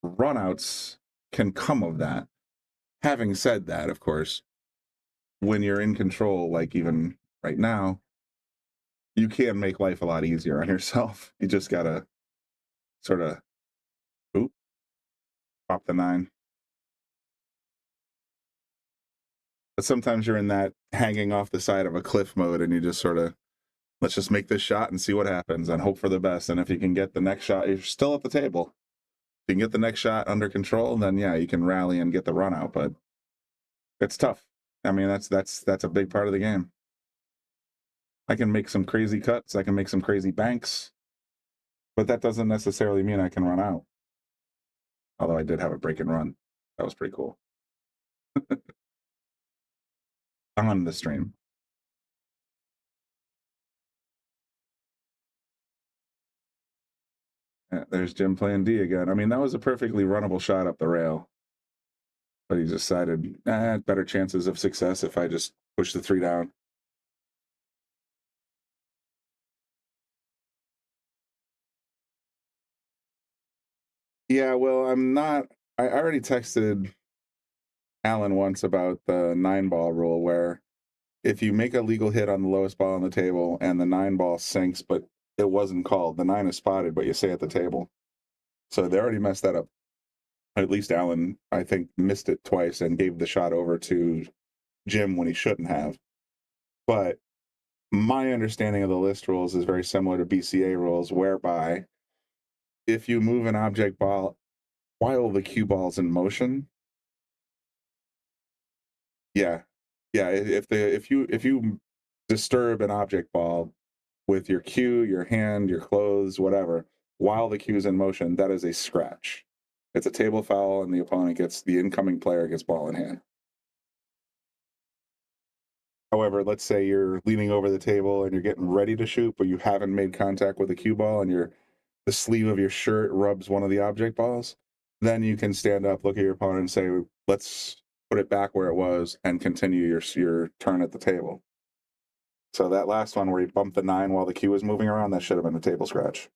runouts can come of that. Having said that, of course, when you're in control, like even right now, you can make life a lot easier on yourself. You just gotta sort of pop the 9. But sometimes you're in that hanging off the side of a cliff mode and you just sort of, let's just make this shot and see what happens and hope for the best. And if you can get the next shot, you're still at the table. If you can get the next shot under control, then yeah, you can rally and get the run out, but it's tough. That's a big part of the game. I can make some crazy cuts, I can make some crazy banks, but that doesn't necessarily mean I can run out. Although I did have a break and run. That was pretty cool. On the stream. Yeah, there's Jim playing D again. That was a perfectly runnable shot up the rail. But he decided, better chances of success if I just push the 3 down. Yeah, well, I already texted Alan once about the 9-ball rule, where if you make a legal hit on the lowest ball on the table and the 9-ball sinks, but it wasn't called, the 9 is spotted, but you stay at the table. So they already messed that up. At least Alan, I think, missed it twice and gave the shot over to Jim when he shouldn't have. But my understanding of the list rules is very similar to BCA rules, whereby if you move an object ball while the cue ball's in motion, if you disturb an object ball with your cue, your hand, your clothes, whatever, while the cue's in motion, that is a scratch. It's a table foul, and the incoming player gets ball in hand. However, let's say you're leaning over the table and you're getting ready to shoot, but you haven't made contact with the cue ball, and the sleeve of your shirt rubs one of the object balls, then you can stand up, look at your opponent, and say, let's put it back where it was and continue your turn at the table. So that last one where he bumped the 9 while the cue was moving around, that should have been a table scratch.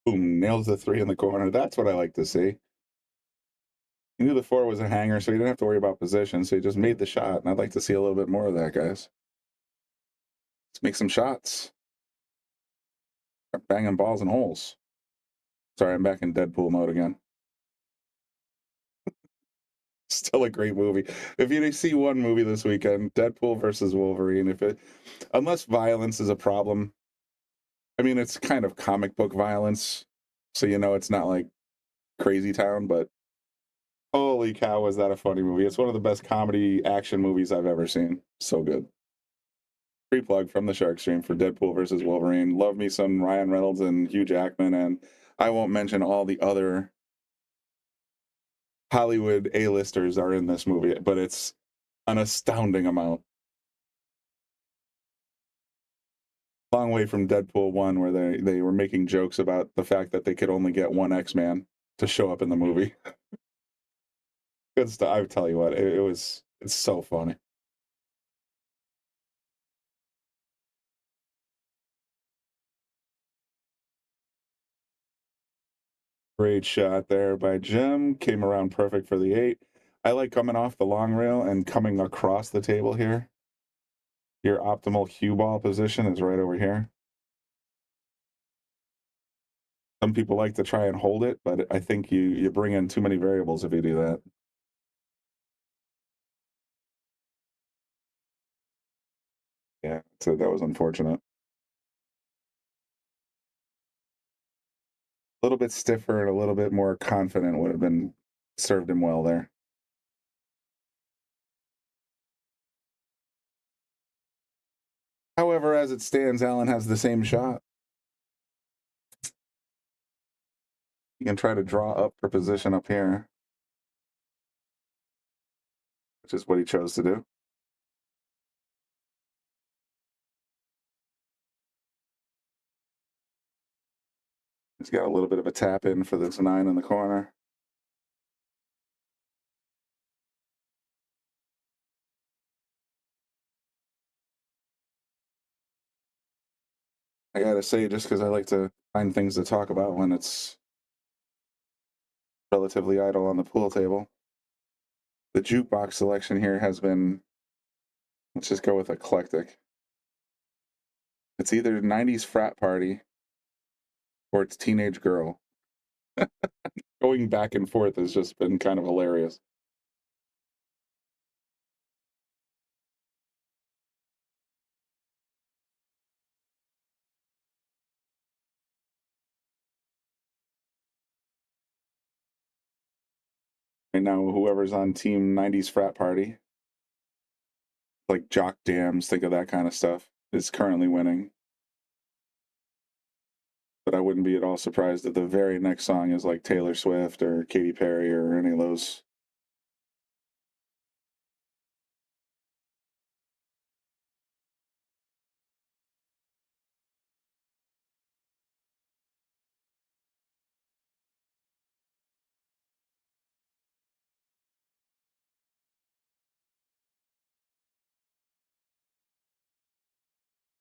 Boom, nails the 3 in the corner. That's what I like to see. He knew the 4 was a hanger, so he didn't have to worry about position, so he just made the shot, and I'd like to see a little bit more of that, guys. Let's make some shots. Start banging balls and holes. Sorry, I'm back in Deadpool mode again. Still a great movie. If you see one movie this weekend, Deadpool versus Wolverine, unless violence is a problem, I mean, it's kind of comic book violence, so it's not like Crazy Town, but holy cow, was that a funny movie. It's one of the best comedy action movies I've ever seen. So good. Free plug from the Shark Stream for Deadpool versus Wolverine. Love me some Ryan Reynolds and Hugh Jackman, and I won't mention all the other Hollywood A-listers are in this movie, but it's an astounding amount. Long way from Deadpool 1, where they were making jokes about the fact that they could only get one X-Man to show up in the movie. Good stuff. I tell you what, it's so funny. Great shot there by Jim. Came around perfect for the 8. I like coming off the long rail and coming across the table here. Your optimal cue ball position is right over here. Some people like to try and hold it, but I think you bring in too many variables if you do that. Yeah, so that was unfortunate. A little bit stiffer and a little bit more confident would have been served him well there. However, as it stands, Alan has the same shot. You can try to draw up for position up here, which is what he chose to do. He's got a little bit of a tap in for this 9 in the corner. I gotta say, just because I like to find things to talk about when it's relatively idle on the pool table, the jukebox selection here has been, let's just go with eclectic. It's either 90s frat party or it's teenage girl. Going back and forth has just been kind of hilarious. Right now, whoever's on team 90s frat party, like jock jams, think of that kind of stuff, is currently winning. But I wouldn't be at all surprised if the very next song is like Taylor Swift or Katy Perry or any of those.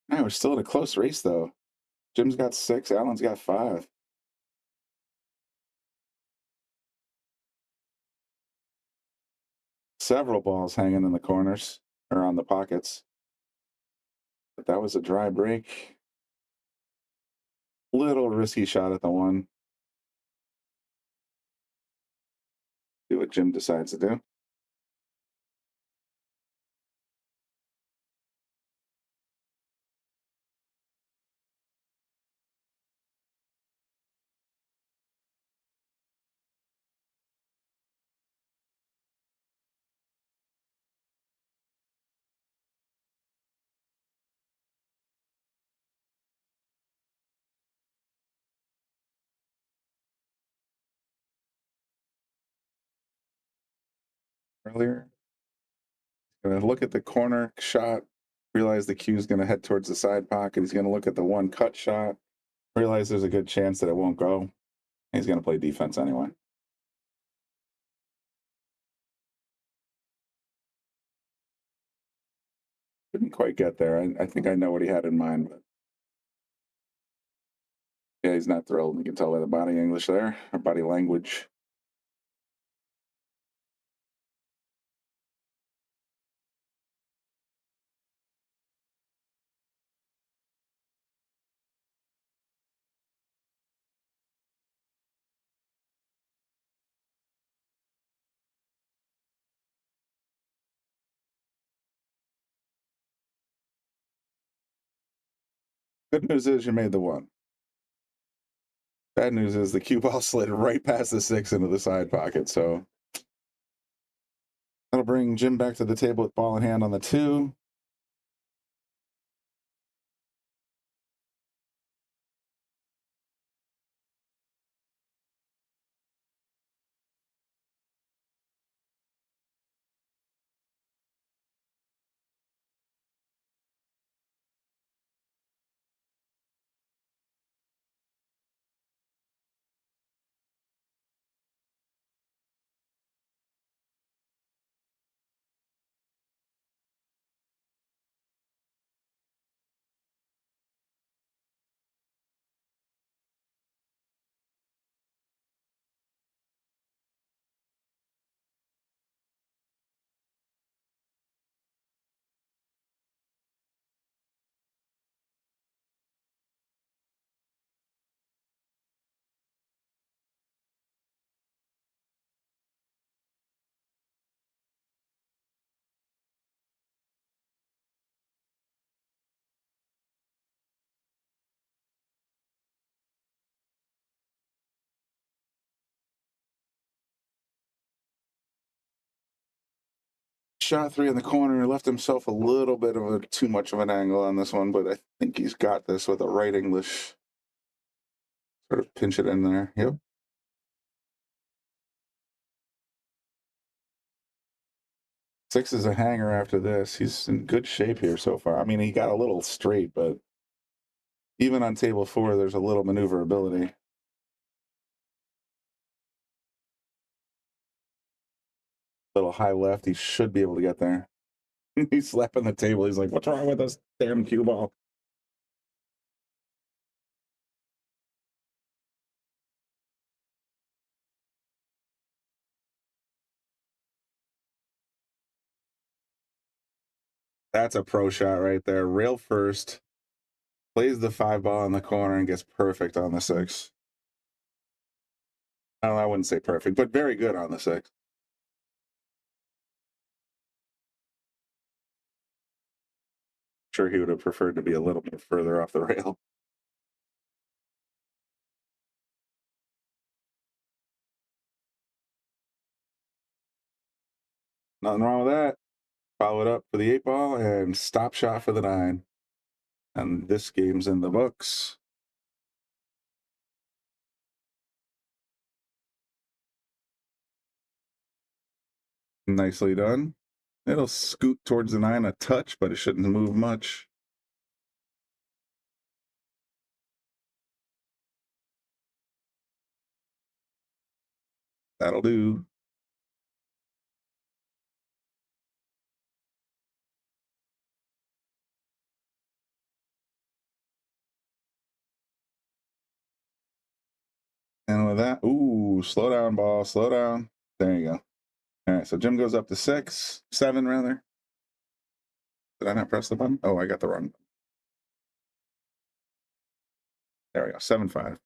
Man, we're still in a close race, though. Jim's got 6, Alan's got 5. Several balls hanging in the corners or on the pockets. But that was a dry break. Little risky shot at the one. See what Jim decides to do. Earlier. Gonna look at the corner shot, realize the cue's gonna head towards the side pocket. He's gonna look at the one cut shot, realize there's a good chance that it won't go. He's gonna play defense anyway. Couldn't quite get there. I think I know what he had in mind, but yeah, he's not thrilled. You can tell by the body English there, or body language. Good news is you made the one. Bad news is the cue ball slid right past the 6 into the side pocket, so that'll bring Jim back to the table with ball in hand on the 2. Shot 3 in the corner, left himself a little bit of a too much of an angle on this one, but I think he's got this with a right English. Sort of pinch it in there. Yep. 6 is a hanger after this. He's in good shape here so far. I mean, he got a little straight, but even on table 4, there's a little maneuverability. Little high left, he should be able to get there. He's slapping the table. He's like, what's wrong with this damn cue ball? That's a pro shot right there. Rail first, plays the 5 ball in the corner and gets perfect on the 6. I wouldn't say perfect, but very good on the 6. Sure, he would have preferred to be a little bit further off the rail. Nothing wrong with that. Follow it up for the 8 ball and stop shot for the 9. And this game's in the books. Nicely done. It'll scoot towards the 9 a touch, but it shouldn't move much. That'll do. And with that, ooh, slow down, ball, slow down. There you go. All right, so Jim goes up to 6, 7 rather. Did I not press the button? Oh, I got the wrong button. There we go, 7-5.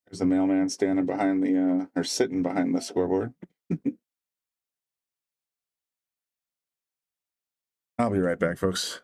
There's the mailman standing behind the, or sitting behind the scoreboard. I'll be right back, folks.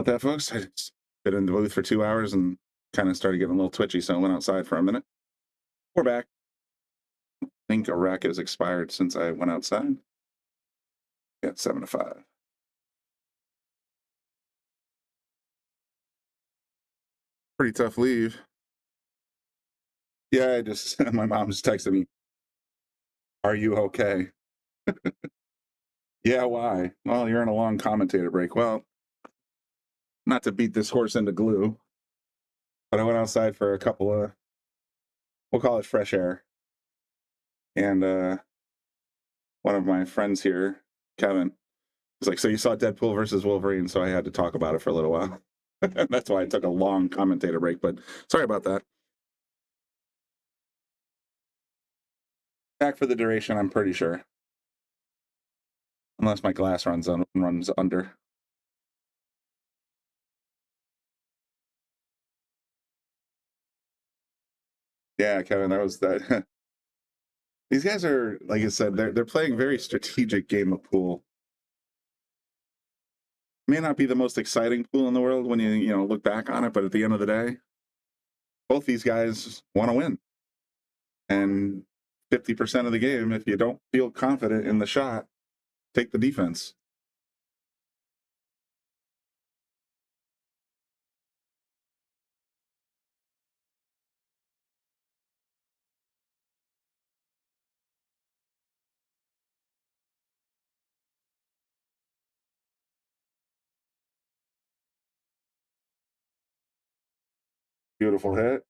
With that, folks, I just been in the booth for 2 hours and kind of started getting a little twitchy, so I went outside for a minute. We're back. I think a rack has expired since I went outside. Got 7 to 5. Pretty tough leave. Yeah, I just my mom just texted me, "Are you okay?" Yeah, why? Well, you're in a long commentator break. Well, not to beat this horse into glue, but I went outside for a couple of, we'll call it fresh air. And one of my friends here, Kevin, was like, "So you saw Deadpool versus Wolverine?" So I had to talk about it for a little while. That's why I took a long commentator break, but sorry about that. Back for the duration, I'm pretty sure. Unless my glass runs under. Yeah, Kevin, that was that. These guys are, like I said, they're playing very strategic game of pool. May not be the most exciting pool in the world when you look back on it, but at the end of the day, both these guys want to win. And 50% of the game, if you don't feel confident in the shot, take the defense. Beautiful hit.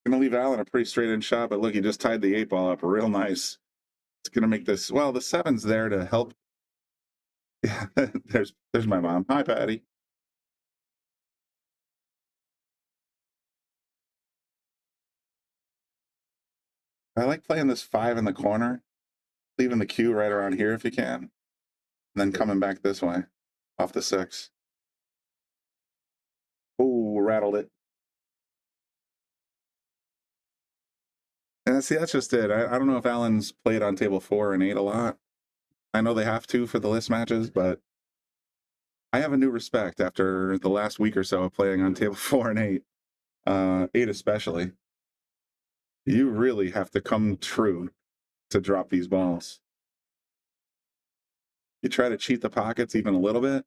Gonna leave Allen a pretty straight in shot, but look, he just tied the 8-ball up real nice. It's gonna make this, well, the 7's there to help. Yeah, there's my mom. Hi, Patty. I like playing this 5 in the corner, leaving the cue right around here if you can, and then coming back this way off the 6. Oh, rattled it. And see, that's just it. I don't know if Allen's played on table 4 and 8 a lot. I know they have to for the list matches, but I have a new respect after the last week or so of playing on table 4 and 8, 8 especially. You really have to come true to drop these balls. You try to cheat the pockets even a little bit,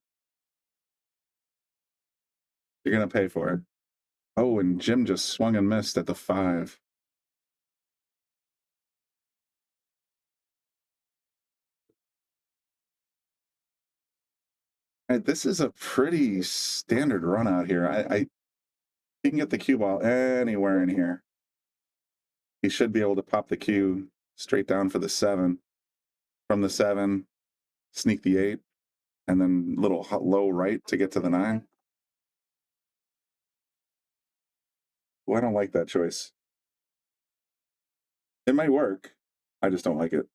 you're going to pay for it. Oh, and Jim just swung and missed at the 5. This is a pretty standard run out here. He can get the cue ball anywhere in here. He should be able to pop the cue straight down for the 7. From the 7, sneak the 8, and then little low right to get to the 9. Well, I don't like that choice. It might work. I just don't like it.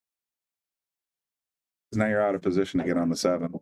Because now you're out of position to get on the 7.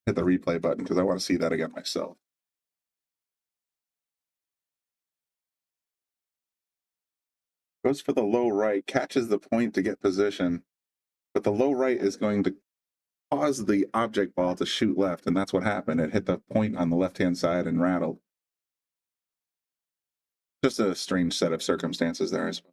Hit the replay button because I want to see that again myself. Goes for the low right, catches the point to get position, but the low right is going to cause the object ball to shoot left, and that's what happened. It hit the point on the left-hand side and rattled. Just a strange set of circumstances there, I suppose.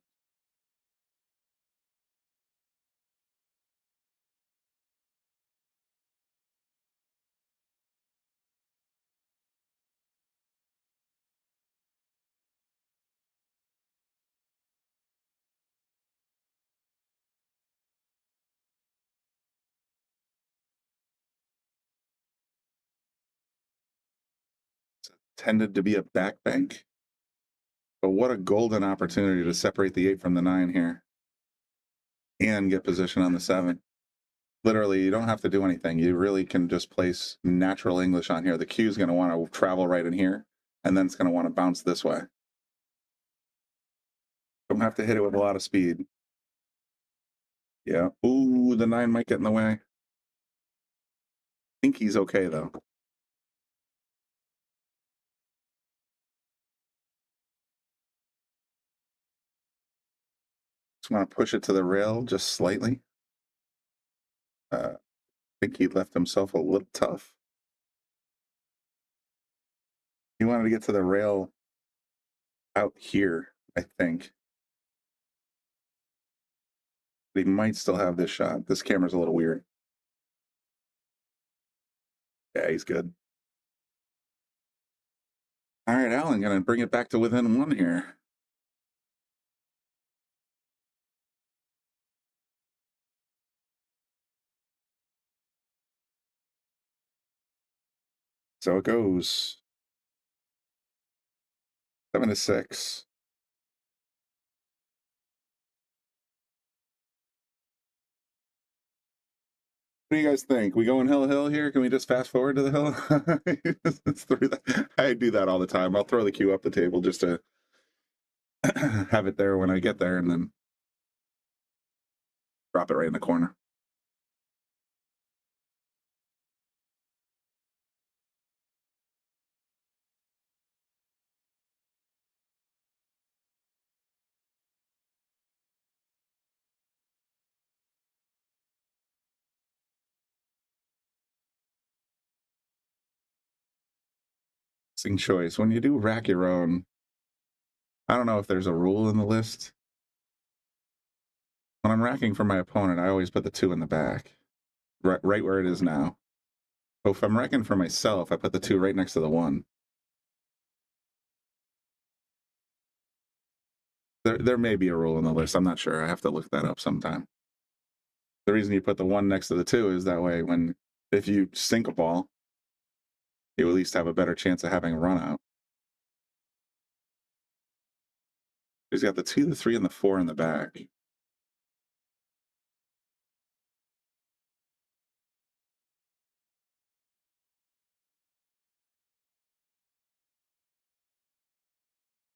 Tended to be a back bank. But what a golden opportunity to separate the 8 from the 9 here and get position on the 7. Literally, you don't have to do anything. You really can just place natural English on here. The cue is going to want to travel right in here. and then it's going to want to bounce this way. I'm going to have to hit it with a lot of speed. Yeah. Ooh, the 9 might get in the way. I think he's okay, though. Just want to push it to the rail just slightly. I think he left himself a little tough. He wanted to get to the rail out here, I think. But he might still have this shot. This camera's a little weird. Yeah, he's good. All right, Alan, gonna bring it back to within 1 here. So it goes 7-6. What do you guys think? We going hill here? Can we just fast forward to the hill? Let's throw that. I do that all the time. I'll throw the cue up the table just to have it there when I get there and then drop it right in the corner. Choice. When you do rack your own, I don't know if there's a rule in the list. When I'm racking for my opponent, I always put the 2 in the back, right where it is now. But if I'm racking for myself, I put the 2 right next to the 1. There may be a rule in the list. I'm not sure. I have to look that up sometime. The reason you put the 1 next to the 2 is that way if you sink a ball, you at least have a better chance of having a run out. He's got the 2, the 3, and the 4 in the back.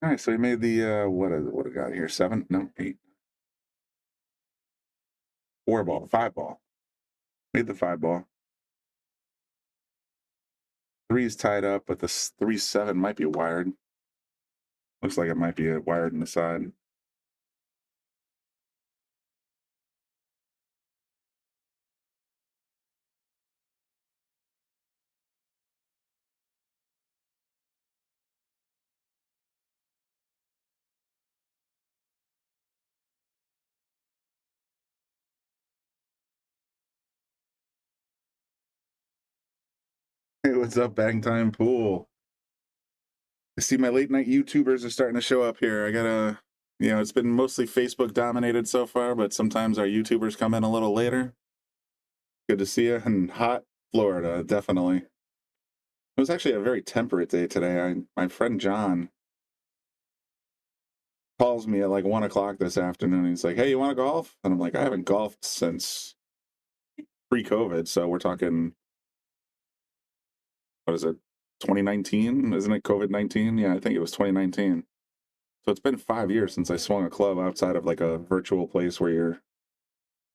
All right, so he made the what do we got here? 7? No, 8. 4 ball, 5 ball. Made the 5 ball. 3's tied up, but the 3-7 might be wired. Looks like it might be wired in the side. Hey, what's up, Bang Time Pool? I see my late night YouTubers are starting to show up here. I gotta, it's been mostly Facebook dominated so far, but sometimes our YouTubers come in a little later. Good to see you in hot Florida, definitely. It was actually a very temperate day today. My friend John calls me at like 1 o'clock this afternoon. He's like, "Hey, you want to golf?" And I'm like, "I haven't golfed since pre-COVID." So we're talking, what is it, 2019? Isn't it COVID-19? Yeah, I think it was 2019. So it's been 5 years since I swung a club outside of like a virtual place where you're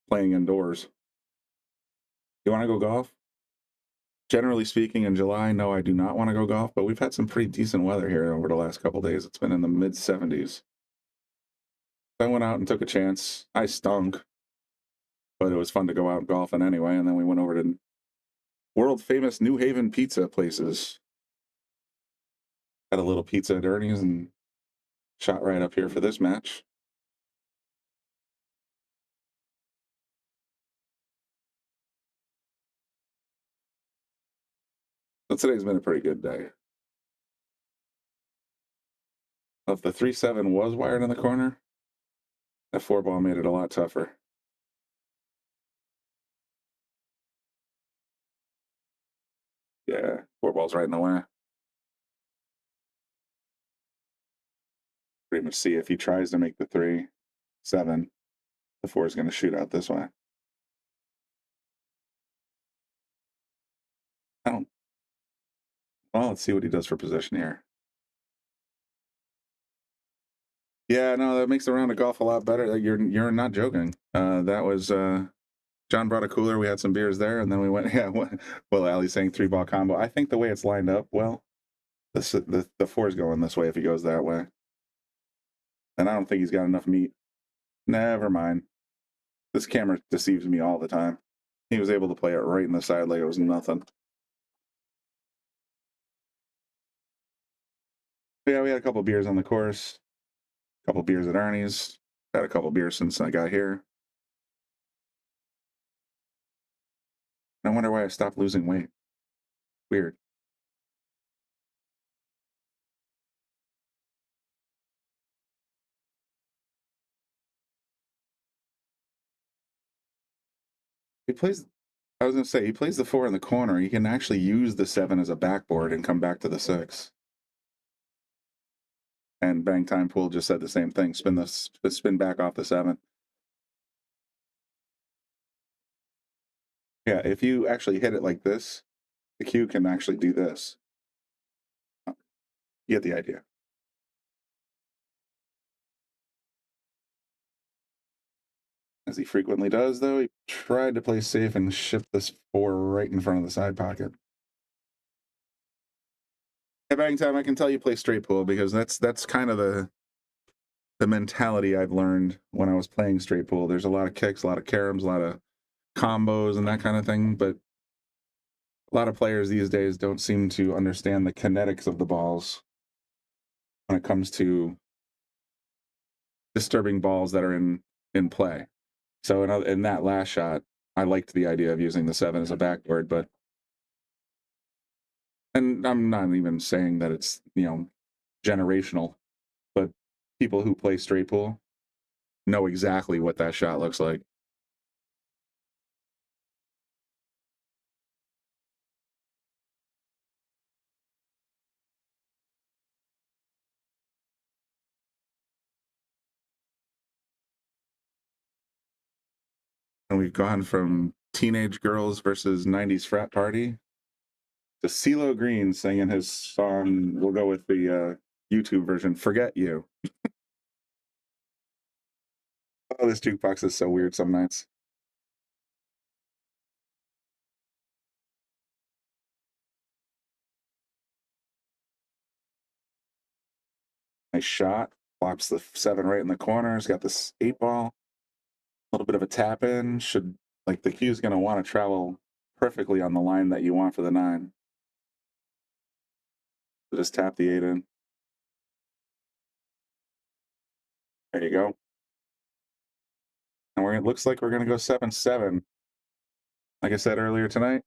playing indoors. You want to go golf? Generally speaking, in July, no, I do not want to go golf, but we've had some pretty decent weather here over the last couple days. It's been in the mid-70s. I went out and took a chance. I stunk, but it was fun to go out golfing anyway. And then we went over to world famous New Haven pizza places. Had a little pizza at Ernie's and shot right up here for this match. So today's been a pretty good day. If the 3-7 was wired in the corner, that 4 ball made it a lot tougher. Yeah, 4 ball's right in the way. Pretty much see if he tries to make the 3-7, the 4 is going to shoot out this way. Well, let's see what he does for position here. Yeah, no, that makes the round of golf a lot better. You're not joking. That was John brought a cooler. We had some beers there, and then we went. Yeah, well, Ali's saying 3-ball combo. I think the way it's lined up, well, the four's going this way if he goes that way, and I don't think he's got enough meat. Never mind. This camera deceives me all the time. He was able to play it right in the side like it was nothing. Yeah, we had a couple beers on the course, a couple beers at Ernie's. Had a couple beers since I got here. I wonder why I stopped losing weight. Weird. He plays, I was going to say, he plays the 4 in the corner. He can actually use the 7 as a backboard and come back to the 6. And Bang Time Pool just said the same thing. Spin back off the 7. Yeah, if you actually hit it like this, the cue can actually do this. You get the idea. As he frequently does, though, he tried to play safe and ship this 4 right in front of the side pocket. At Bang Time, I can tell you play straight pool because that's kind of the mentality I've learned when I was playing straight pool. There's a lot of kicks, a lot of caroms, a lot of combos and that kind of thing, but a lot of players these days don't seem to understand the kinetics of the balls when it comes to disturbing balls that are in play. So in that last shot, I liked the idea of using the 7 as a backboard, and I'm not even saying that it's, generational, but people who play straight pool know exactly what that shot looks like. And we've gone from teenage girls versus 90s frat party to CeeLo Green singing his song. We'll go with the YouTube version, Forget You. Oh, this jukebox is so weird some nights. Nice shot. Plops the 7 right in the corner. He's got this 8-ball. A little bit of a tap in. The cue's going to want to travel perfectly on the line that you want for the 9. So just tap the 8 in. There you go. And it looks like we're going to go 7-7. Like I said earlier tonight,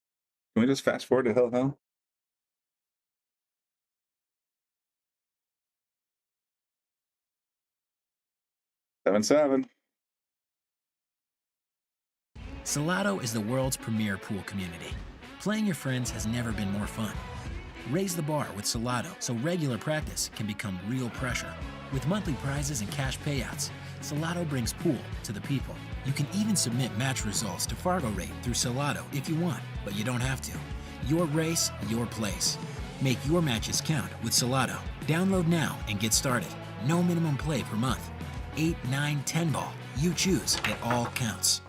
can we just fast forward to Hill Hill? 7-7. Salotto is the world's premier pool community. Playing your friends has never been more fun. Raise the bar with Salotto so regular practice can become real pressure. With monthly prizes and cash payouts, Salotto brings pool to the people. You can even submit match results to Fargo Rate through Salotto if you want, but you don't have to. Your race, your place. Make your matches count with Salotto. Download now and get started. No minimum play per month. 8, 9, 10 ball. You choose. It all counts.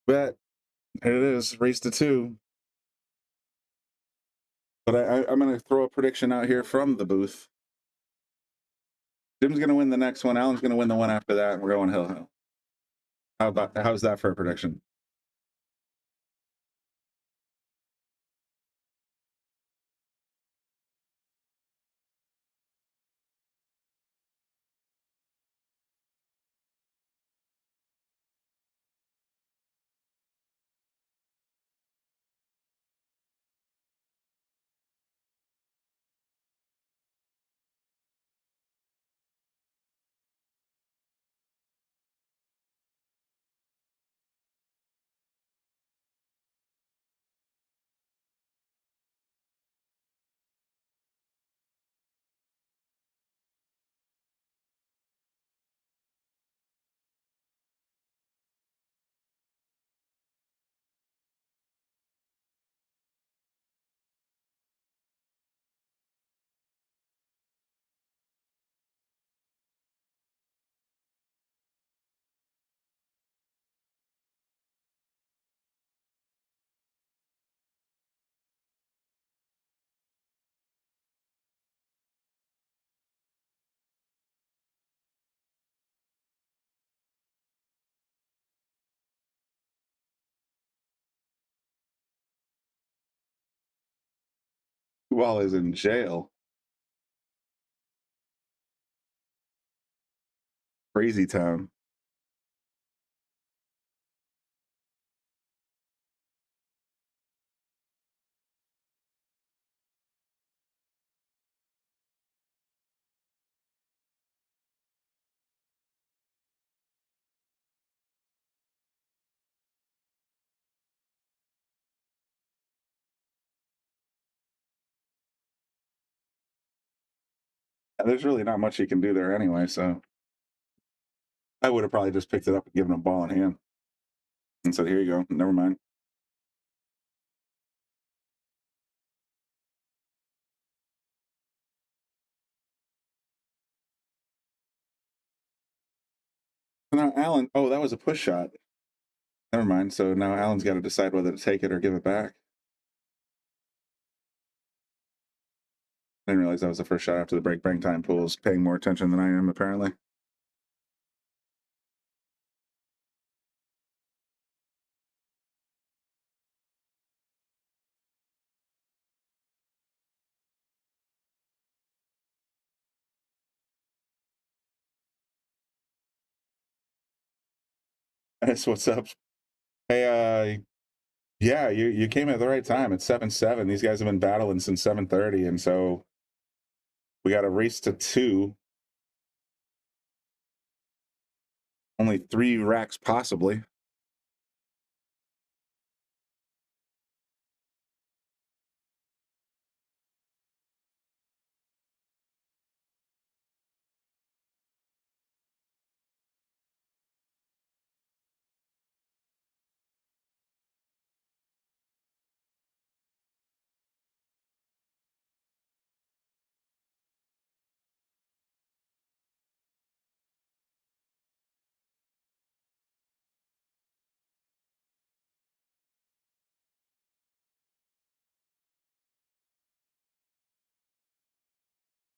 Bet. Here it is, race to 2. But I'm going to throw a prediction out here from the booth. Jim's going to win the next one. Alan's going to win the one after that. And we're going Hill Hill. How's that for a prediction? cue ball is in jail. Crazy town. And there's really not much you can do there anyway, so I would have probably just picked it up and given him a ball in hand and said, here you go, never mind. Now Alan, oh, that was a push shot. Never mind. So now Alan's got to decide whether to take it or give it back. I didn't realize that was the first shot after the break. Bang time pool's paying more attention than I am, apparently. That's what's up. Hey, yeah, you came at the right time. It's 7-7. These guys have been battling since 7:30, and so we got a race to 2. Only 3 racks possibly.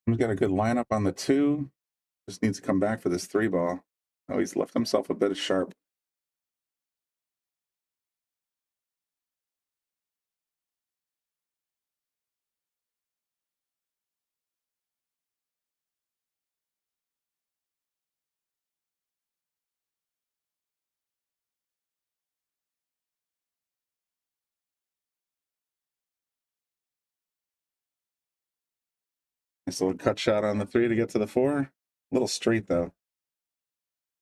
We've got a good lineup on the 2. Just needs to come back for this 3 ball. Oh, he's left himself a bit of sharp. Nice little cut shot on the 3 to get to the 4. A little straight, though.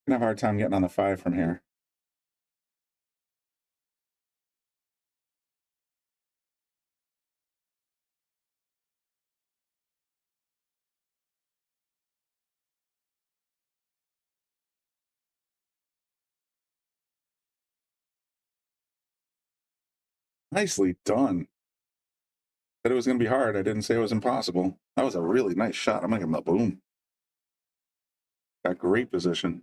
Gonna have a hard time getting on the 5 from here. Nicely done. Said it was going to be hard. I didn't say it was impossible. That was a really nice shot. I'm going to give him a boom. Got great position.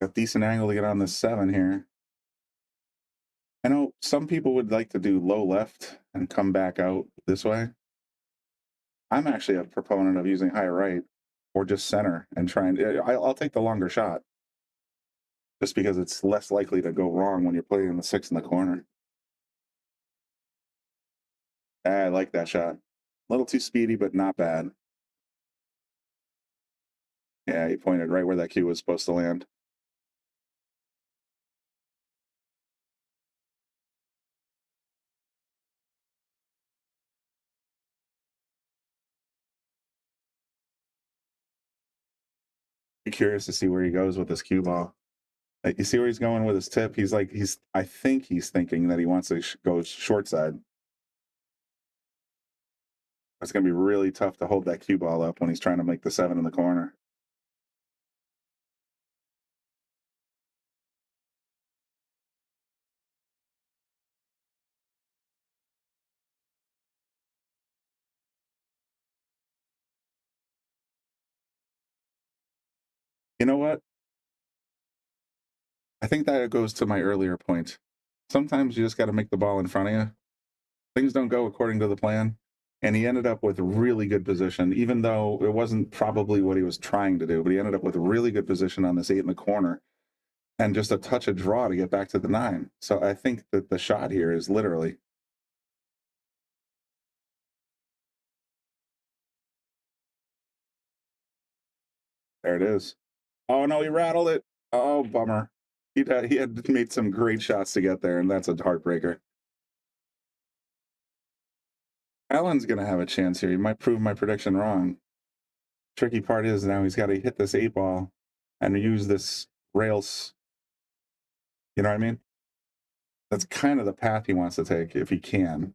Got decent angle to get on the 7 here. I know some people would like to do low left and come back out this way. I'm actually a proponent of using high right or just center and trying. I'll take the longer shot just because it's less likely to go wrong when you're playing the 6 in the corner. I like that shot. A little too speedy, but not bad. Yeah, he pointed right where that cue was supposed to land. Be curious to see where he goes with this cue ball. Like, you see where he's going with his tip? I think he's thinking that he wants to go short side. It's going to be really tough to hold that cue ball up when he's trying to make the 7 in the corner. You know what? I think that goes to my earlier point. Sometimes you just got to make the ball in front of you. Things don't go according to the plan. And he ended up with really good position, even though it wasn't probably what he was trying to do, but he ended up with really good position on this 8 in the corner and just a touch of draw to get back to the 9. So I think that the shot here is literally. There it is. Oh, no, he rattled it. Oh, bummer. He had made some great shots to get there, and that's a heartbreaker. Alan's going to have a chance here. He might prove my prediction wrong. Tricky part is now he's got to hit this 8 ball and use this rails. You know what I mean? That's kind of the path he wants to take if he can.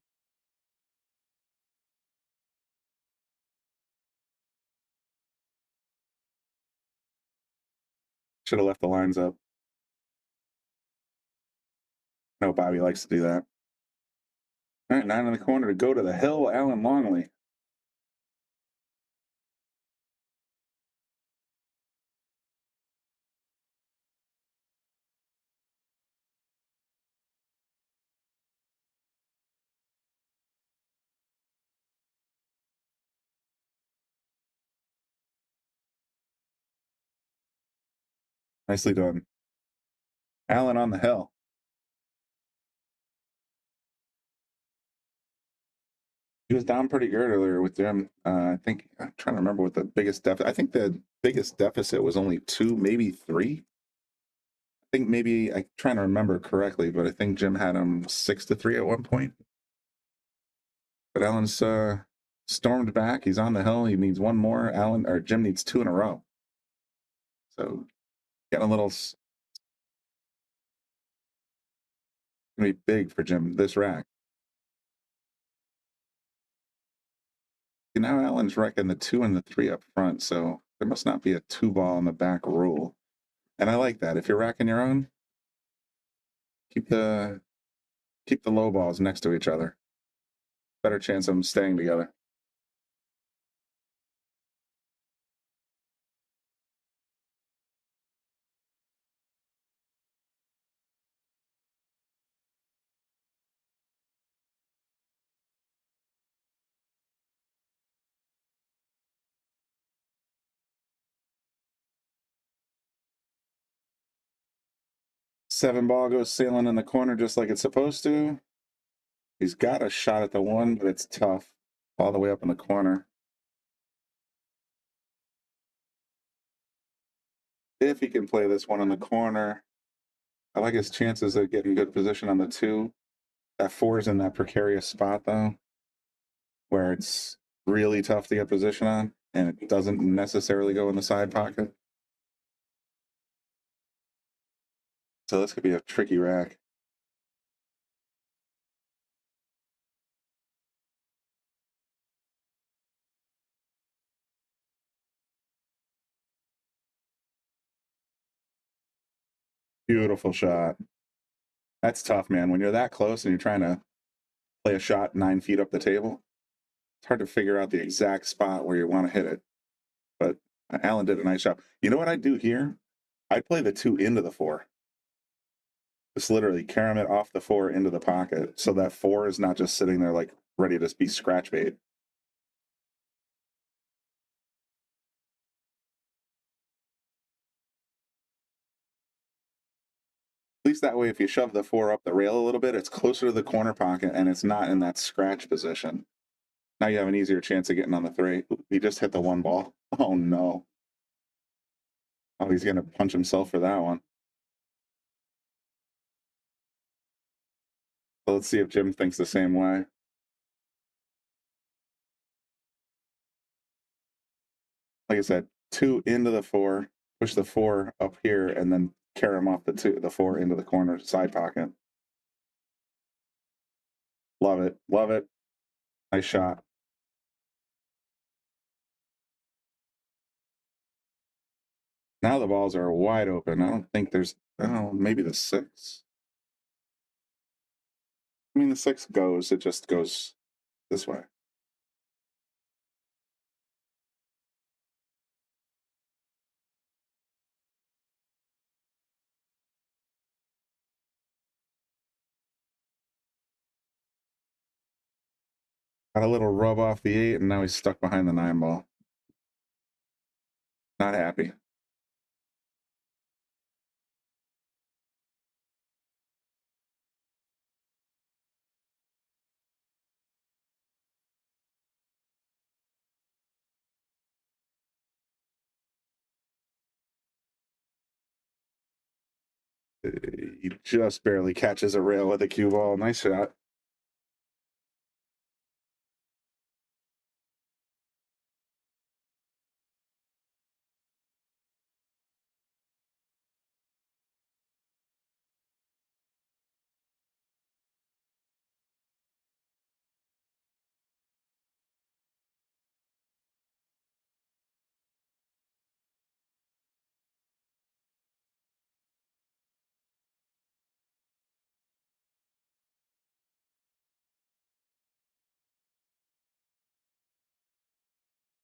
Should have left the lines up. No, Bobby likes to do that. All right, 9 in the corner to go to the hill, Alan Longley. Nicely done. Alan on the hill. He was down pretty good earlier with them. I think I'm trying to remember what the biggest deficit. I think the biggest deficit was only 2, maybe 3. I think maybe I'm trying to remember correctly, but I think Jim had him 6-3 at one point. But Alan's stormed back. He's on the hill. He needs one more. Jim needs 2 in a row. So getting a little. It's gonna be big for Jim this rack. Now Alan's wrecking the 2 and the 3 up front, so there must not be a 2 ball in the back rule. And I like that. If you're racking your own, keep the low balls next to each other. Better chance of them staying together. Seven ball goes sailing in the corner just like it's supposed to. He's got a shot at the 1, but it's tough. All the way up in the corner. If he can play this one in the corner, I like his chances of getting good position on the 2. That 4 is in that precarious spot, though, where it's really tough to get position on, and it doesn't necessarily go in the side pocket. So this could be a tricky rack. Beautiful shot. That's tough, man. When you're that close and you're trying to play a shot 9 feet up the table, it's hard to figure out the exact spot where you want to hit it. But Alan did a nice job. You know what I'd do here? I'd play the 2 into the 4. Just literally carom it off the 4 into the pocket, so that 4 is not just sitting there like ready to be scratch bait. At least that way, if you shove the 4 up the rail a little bit, it's closer to the corner pocket and it's not in that scratch position. Now you have an easier chance of getting on the 3. He just hit the 1 ball. Oh no. Oh, he's going to punch himself for that one. So let's see if Jim thinks the same way. Like I said, 2 into the 4, push the 4 up here, and then carom off the 4 into the corner side pocket. Love it. Love it. Nice shot. Now the balls are wide open. I don't think there's, maybe the 6. I mean, the 6 goes, it just goes this way. Got a little rub off the 8, and now he's stuck behind the 9 ball. Not happy. He just barely catches a rail with a cue ball. Nice shot.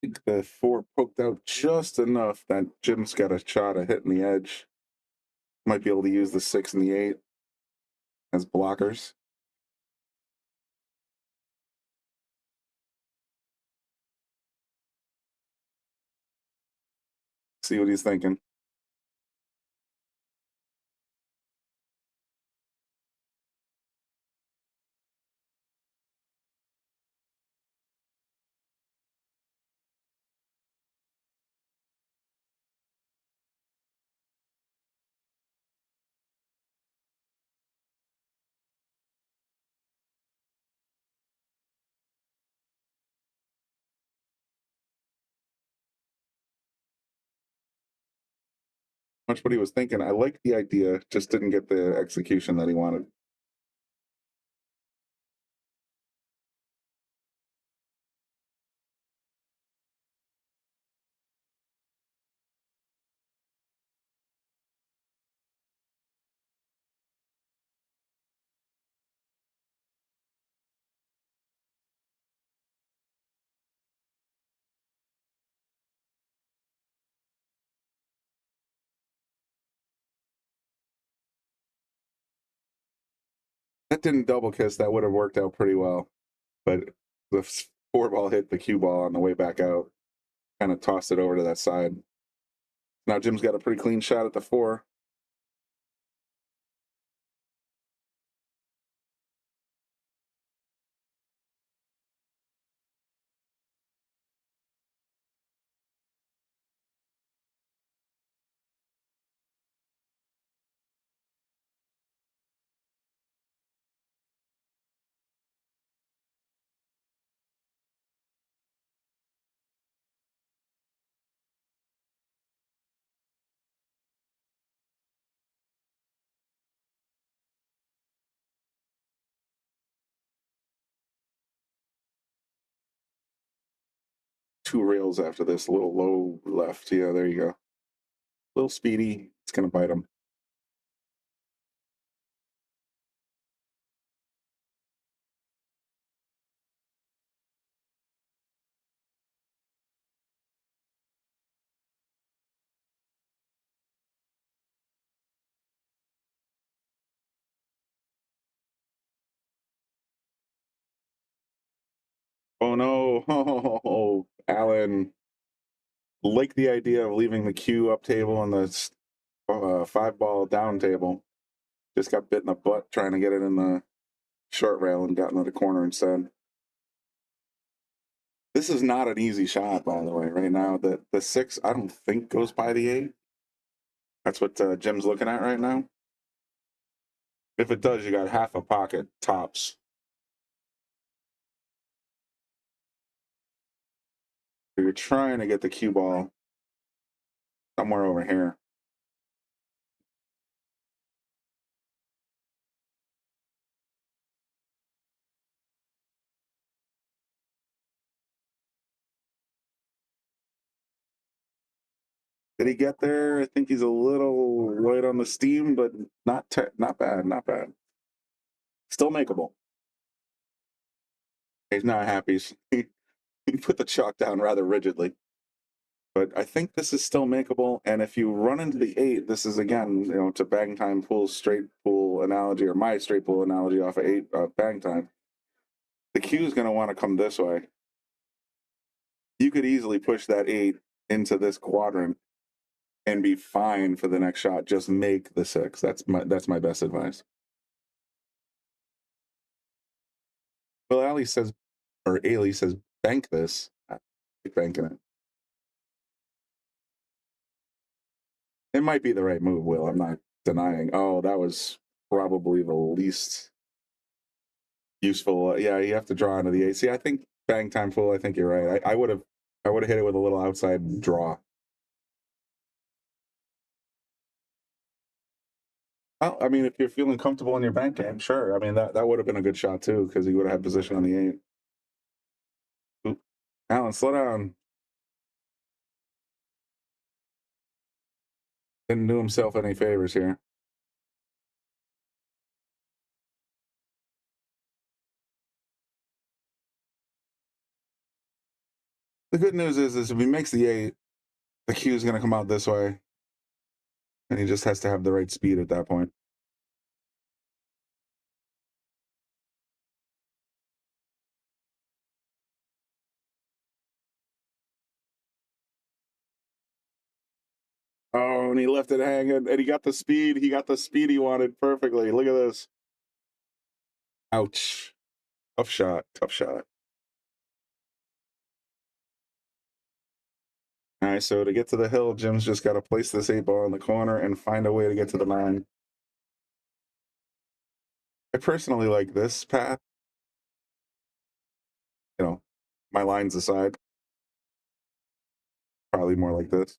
I think the 4 poked out just enough that Jim's got a shot at hitting the edge. Might be able to use the 6 and the 8 as blockers. See what he's thinking. Much what he was thinking. I like the idea, just didn't get the execution that he wanted. That didn't double kiss. That would have worked out pretty well. But the 4 ball hit the cue ball on the way back out. Kind of tossed it over to that side. Now Jim's got a pretty clean shot at the 4. Two rails after this, a little low left. Yeah, there you go. A little speedy. It's going to bite him. Oh no. Oh, Alan. Like the idea of leaving the cue up table and the 5 ball down table. Just got bit in the butt trying to get it in the short rail and got into the corner instead. This is not an easy shot, by the way, right now. The 6, I don't think, goes by the 8. That's what Jim's looking at right now. If it does, you got half a pocket tops. You're trying to get the cue ball somewhere over here. Did he get there? I think he's a little light on the steam, but not bad, not bad. Still makeable. He's not happy. He put the chalk down rather rigidly. But I think this is still makeable. And if you run into the 8, this is, again, to bang time pool, straight pool analogy, or my straight pool analogy off of 8 bang time. The cue is going to want to come this way. You could easily push that 8 into this quadrant and be fine for the next shot. Just make the 6. That's my best advice. Well, Ali says, or Ali says, bank this. I like banking it. It might be the right move, Will. I'm not denying. Oh, that was probably the least useful. Yeah, you have to draw into the 8. See, I think bang time full. I think you're right. I would have hit it with a little outside draw. Well, I mean, if you're feeling comfortable in your bank game, sure. I mean, that would have been a good shot too, because he would have had position on the 8. Oop. Alan, slow down. Didn't do himself any favors here. The good news is if he makes the 8, the cue is going to come out this way, and he just has to have the right speed at that point. Oh, and he left it hanging, and he got the speed. He got the speed he wanted perfectly. Look at this. Ouch. Tough shot. Tough shot. All right, so to get to the hill, Jim's just got to place this 8 ball in the corner and find a way to get to the 9. I personally like this path. You know, my lines aside. Probably more like this.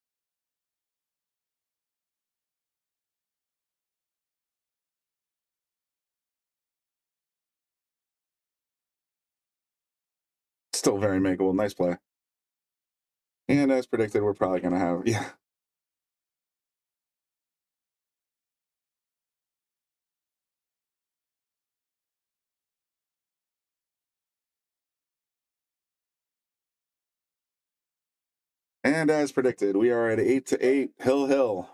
Still very makeable. Nice play. And as predicted, we're probably going to have, yeah. And as predicted, we are at 8-8, Hill.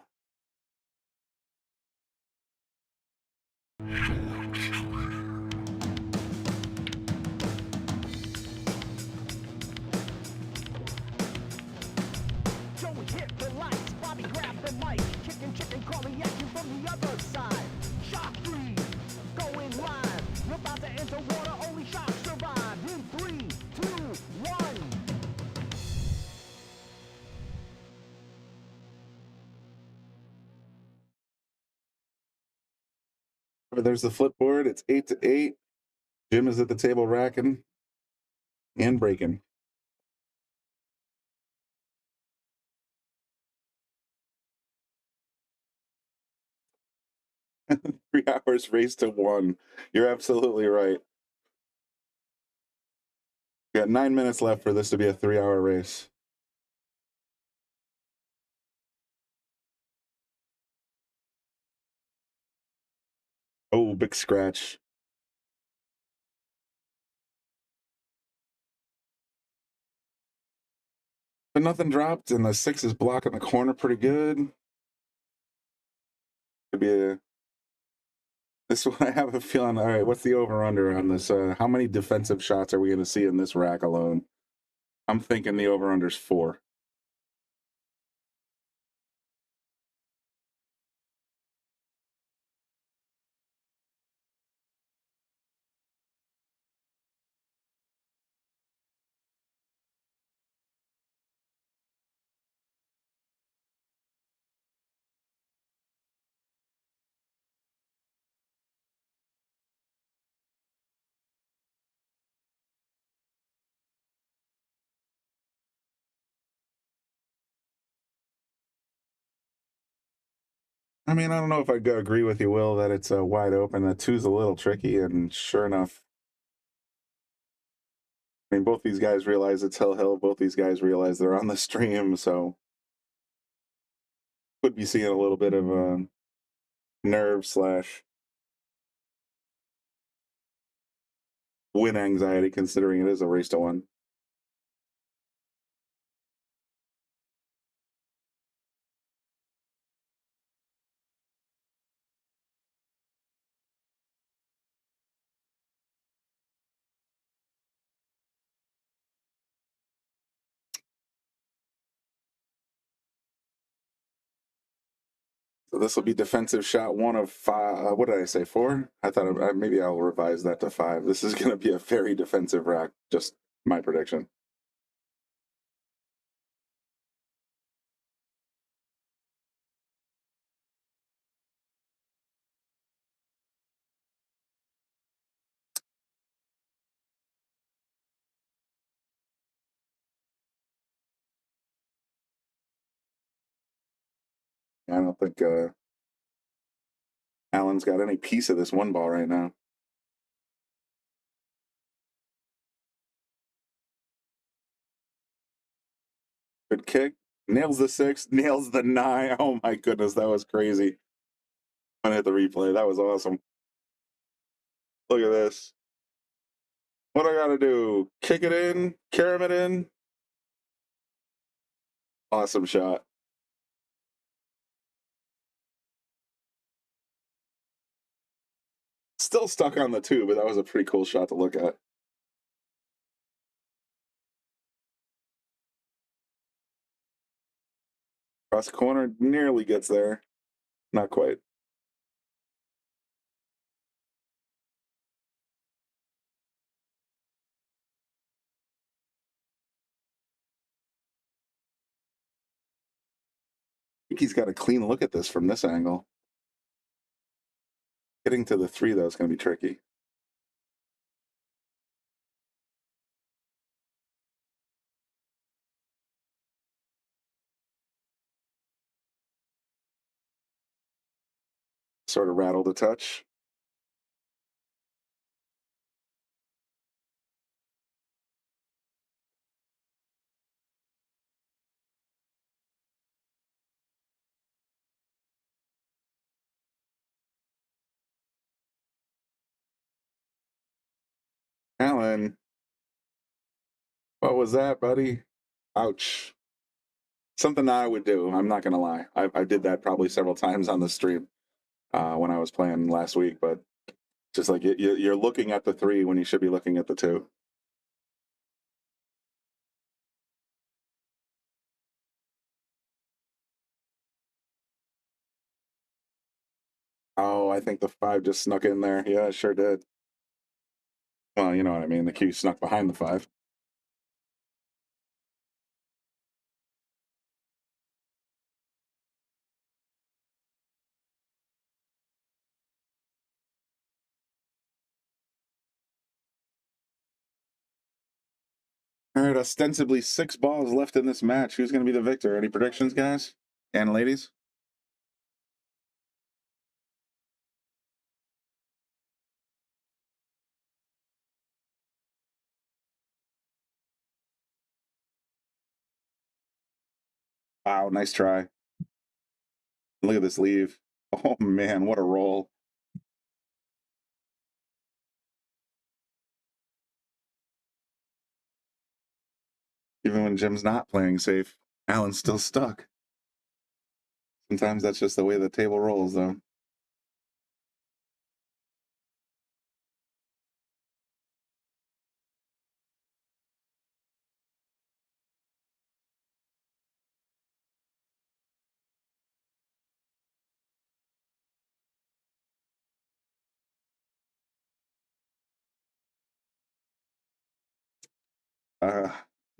Joey hit the lights, Bobby grabbed the mic, chicken calling at you from the other side. Shock 3, going live. We're about to enter water, only shock survive. In 3, 2, 1. There's the flip board. It's 8-8. Jim is at the table racking and breaking. Three hours race to 1. You're absolutely right. We got 9 minutes left for this to be a 3-hour race. Oh, big scratch. But nothing dropped, and the 6 is blocking the corner pretty good. Could be a... This one, I have a feeling. All right, what's the over-under on this? How many defensive shots are we going to see in this rack alone? I'm thinking the over-under's 4. I mean, I don't know if I agree with you, Will, that it's wide open. The 2's a little tricky, and sure enough, I mean, both these guys realize it's Hill. Both these guys realize they're on the stream, so could be seeing a little bit of nerve / win anxiety, considering it is a race to 1. So this will be defensive shot 1 of 5. What did I say, 4? I thought maybe I'll revise that to 5. This is going to be a very defensive rack, just my prediction. I don't think Alan's got any piece of this one ball right now. Good kick. Nails the 6. Nails the 9. Oh my goodness, that was crazy. I'm going to hit the replay. That was awesome. Look at this. What I got to do? Kick it in? Carom it in? Awesome shot. Still stuck on the 2, but that was a pretty cool shot to look at. Cross the corner, nearly gets there. Not quite. I think he's got a clean look at this from this angle. Getting to the 3, though, is going to be tricky. Sort of rattled a touch. Alan, what was that, buddy? Ouch. Something I would do. I'm not going to lie. I did that probably several times on the stream when I was playing last week, but just like you're looking at the 3 when you should be looking at the 2. Oh, I think the 5 just snuck in there. Yeah, it sure did. Well, you know what I mean. The cue snuck behind the 5. All right, ostensibly 6 balls left in this match. Who's going to be the victor? Any predictions, guys and ladies? Wow, nice try. Look at this leave. Oh, man, what a roll. Even when Jim's not playing safe, Alan's still stuck. Sometimes that's just the way the table rolls, though.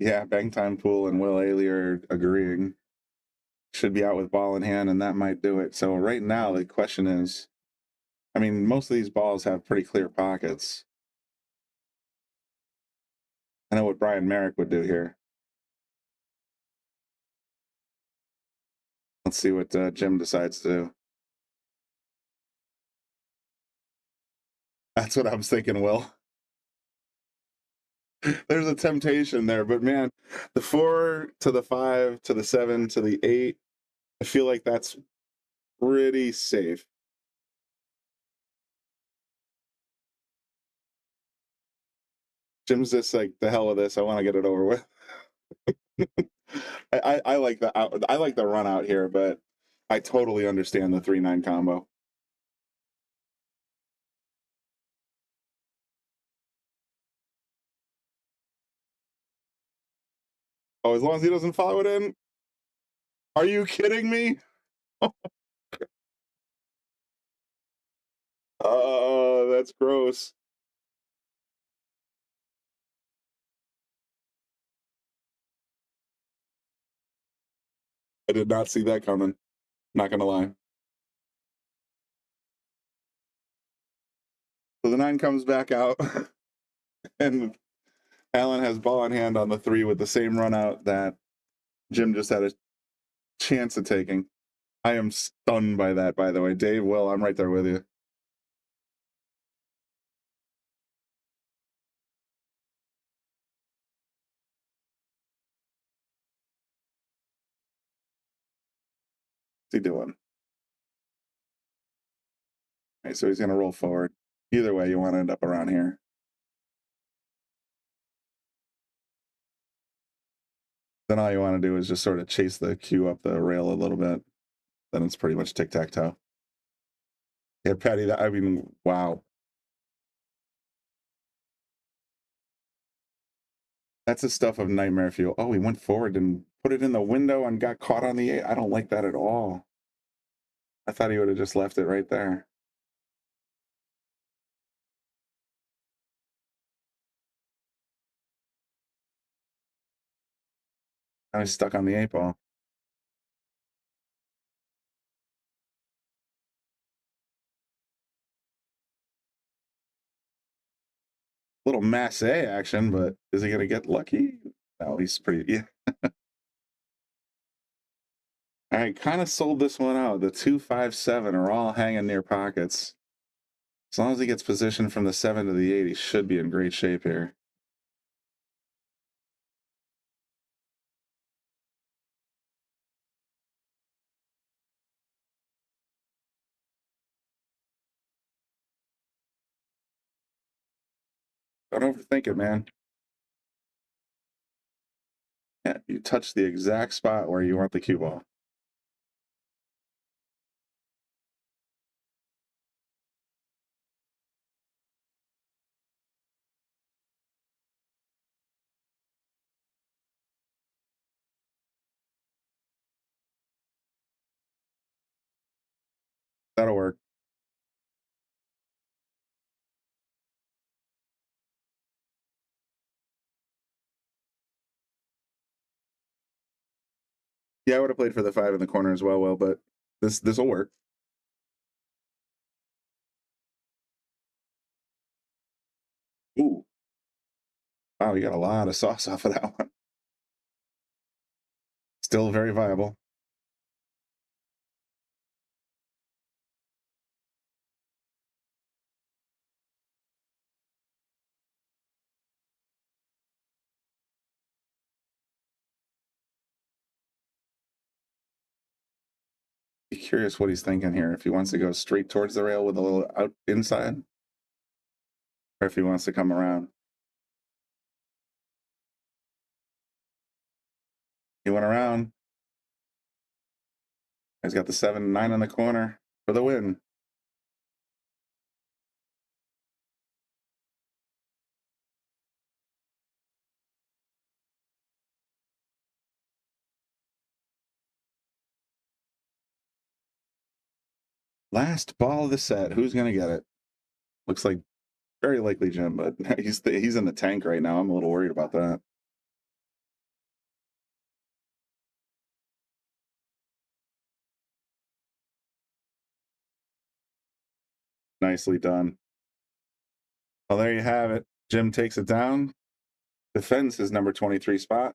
Yeah, Bang Time Pool and Will Ailey are agreeing. Should be out with ball in hand, and that might do it. So right now, the question is, I mean, most of these balls have pretty clear pockets. I know what Brian Merrick would do here. Let's see what Jim decides to do. That's what I was thinking, Will. There's a temptation there, but man, the 4 to the 5 to the 7 to the 8, I feel like that's pretty safe. Jim's just like, the hell with this. I want to get it over with. I like the run out here, but I totally understand the 3-9 combo. Oh, as long as he doesn't follow it in? Are you kidding me? Oh, that's gross. I did not see that coming. Not gonna lie. So the 9 comes back out, and Alan has ball in hand on the 3 with the same run out that Jim just had a chance of taking. I am stunned by that, by the way. Dave, Will, I'm right there with you. What's he doing? All right, so he's going to roll forward. Either way, you want to end up around here. Then all you want to do is just sort of chase the cue up the rail a little bit. Then it's pretty much tic-tac-toe. Yeah, Patty, that, I mean, wow. That's the stuff of nightmare fuel. Oh, he went forward and put it in the window and got caught on the 8. I don't like that at all. I thought he would have just left it right there. I was stuck on the 8 ball. Little masse action, but is he going to get lucky? No, he's pretty, yeah. I kind of sold this one out. The 2, 5, 7 are all hanging near pockets. As long as he gets positioned from the 7 to the 8, he should be in great shape here. Don't overthink it, man. Yeah, you touch the exact spot where you want the cue ball. That'll work. Yeah, I would have played for the 5 in the corner as well, but this will work. Ooh. Wow, you got a lot of sauce off of that one. Still very viable. Be curious what he's thinking here. If he wants to go straight towards the rail with a little out inside, or if he wants to come around. He went around. He's got the 7, 9 in the corner for the win. Last ball of the set. Who's going to get it? Looks like very likely Jim, but he's in the tank right now. I'm a little worried about that. Nicely done. Well, there you have it. Jim takes it down, defends his number 23 spot.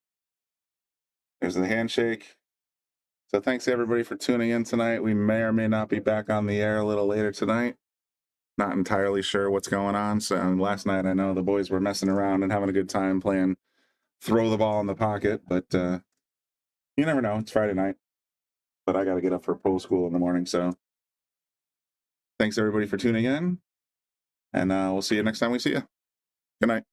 There's the handshake. So thanks everybody for tuning in tonight. We may or may not be back on the air a little later tonight. Not entirely sure what's going on. So last night, I know the boys were messing around and having a good time playing throw the ball in the pocket, but you never know. It's Friday night, but I got to get up for pool school in the morning. So thanks everybody for tuning in, and we'll see you next time we see you. Good night.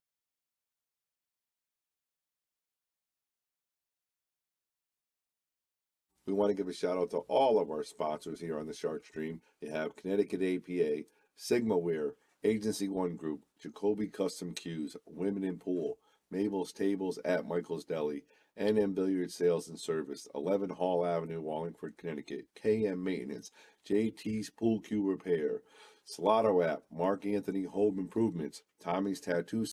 We want to give a shout out to all of our sponsors here on the Shark Stream. You have Connecticut APA, Sigma Wear, Agency One Group, Jacoby Custom Cues, Women in Pool, Mabel's Tables at Michael's Deli, NM Billiard Sales and Service, 11 Hall Avenue, Wallingford, Connecticut, KM Maintenance, JT's Pool Cue Repair, Salotto app, Mark Anthony Home Improvements, Tommy's Tattoo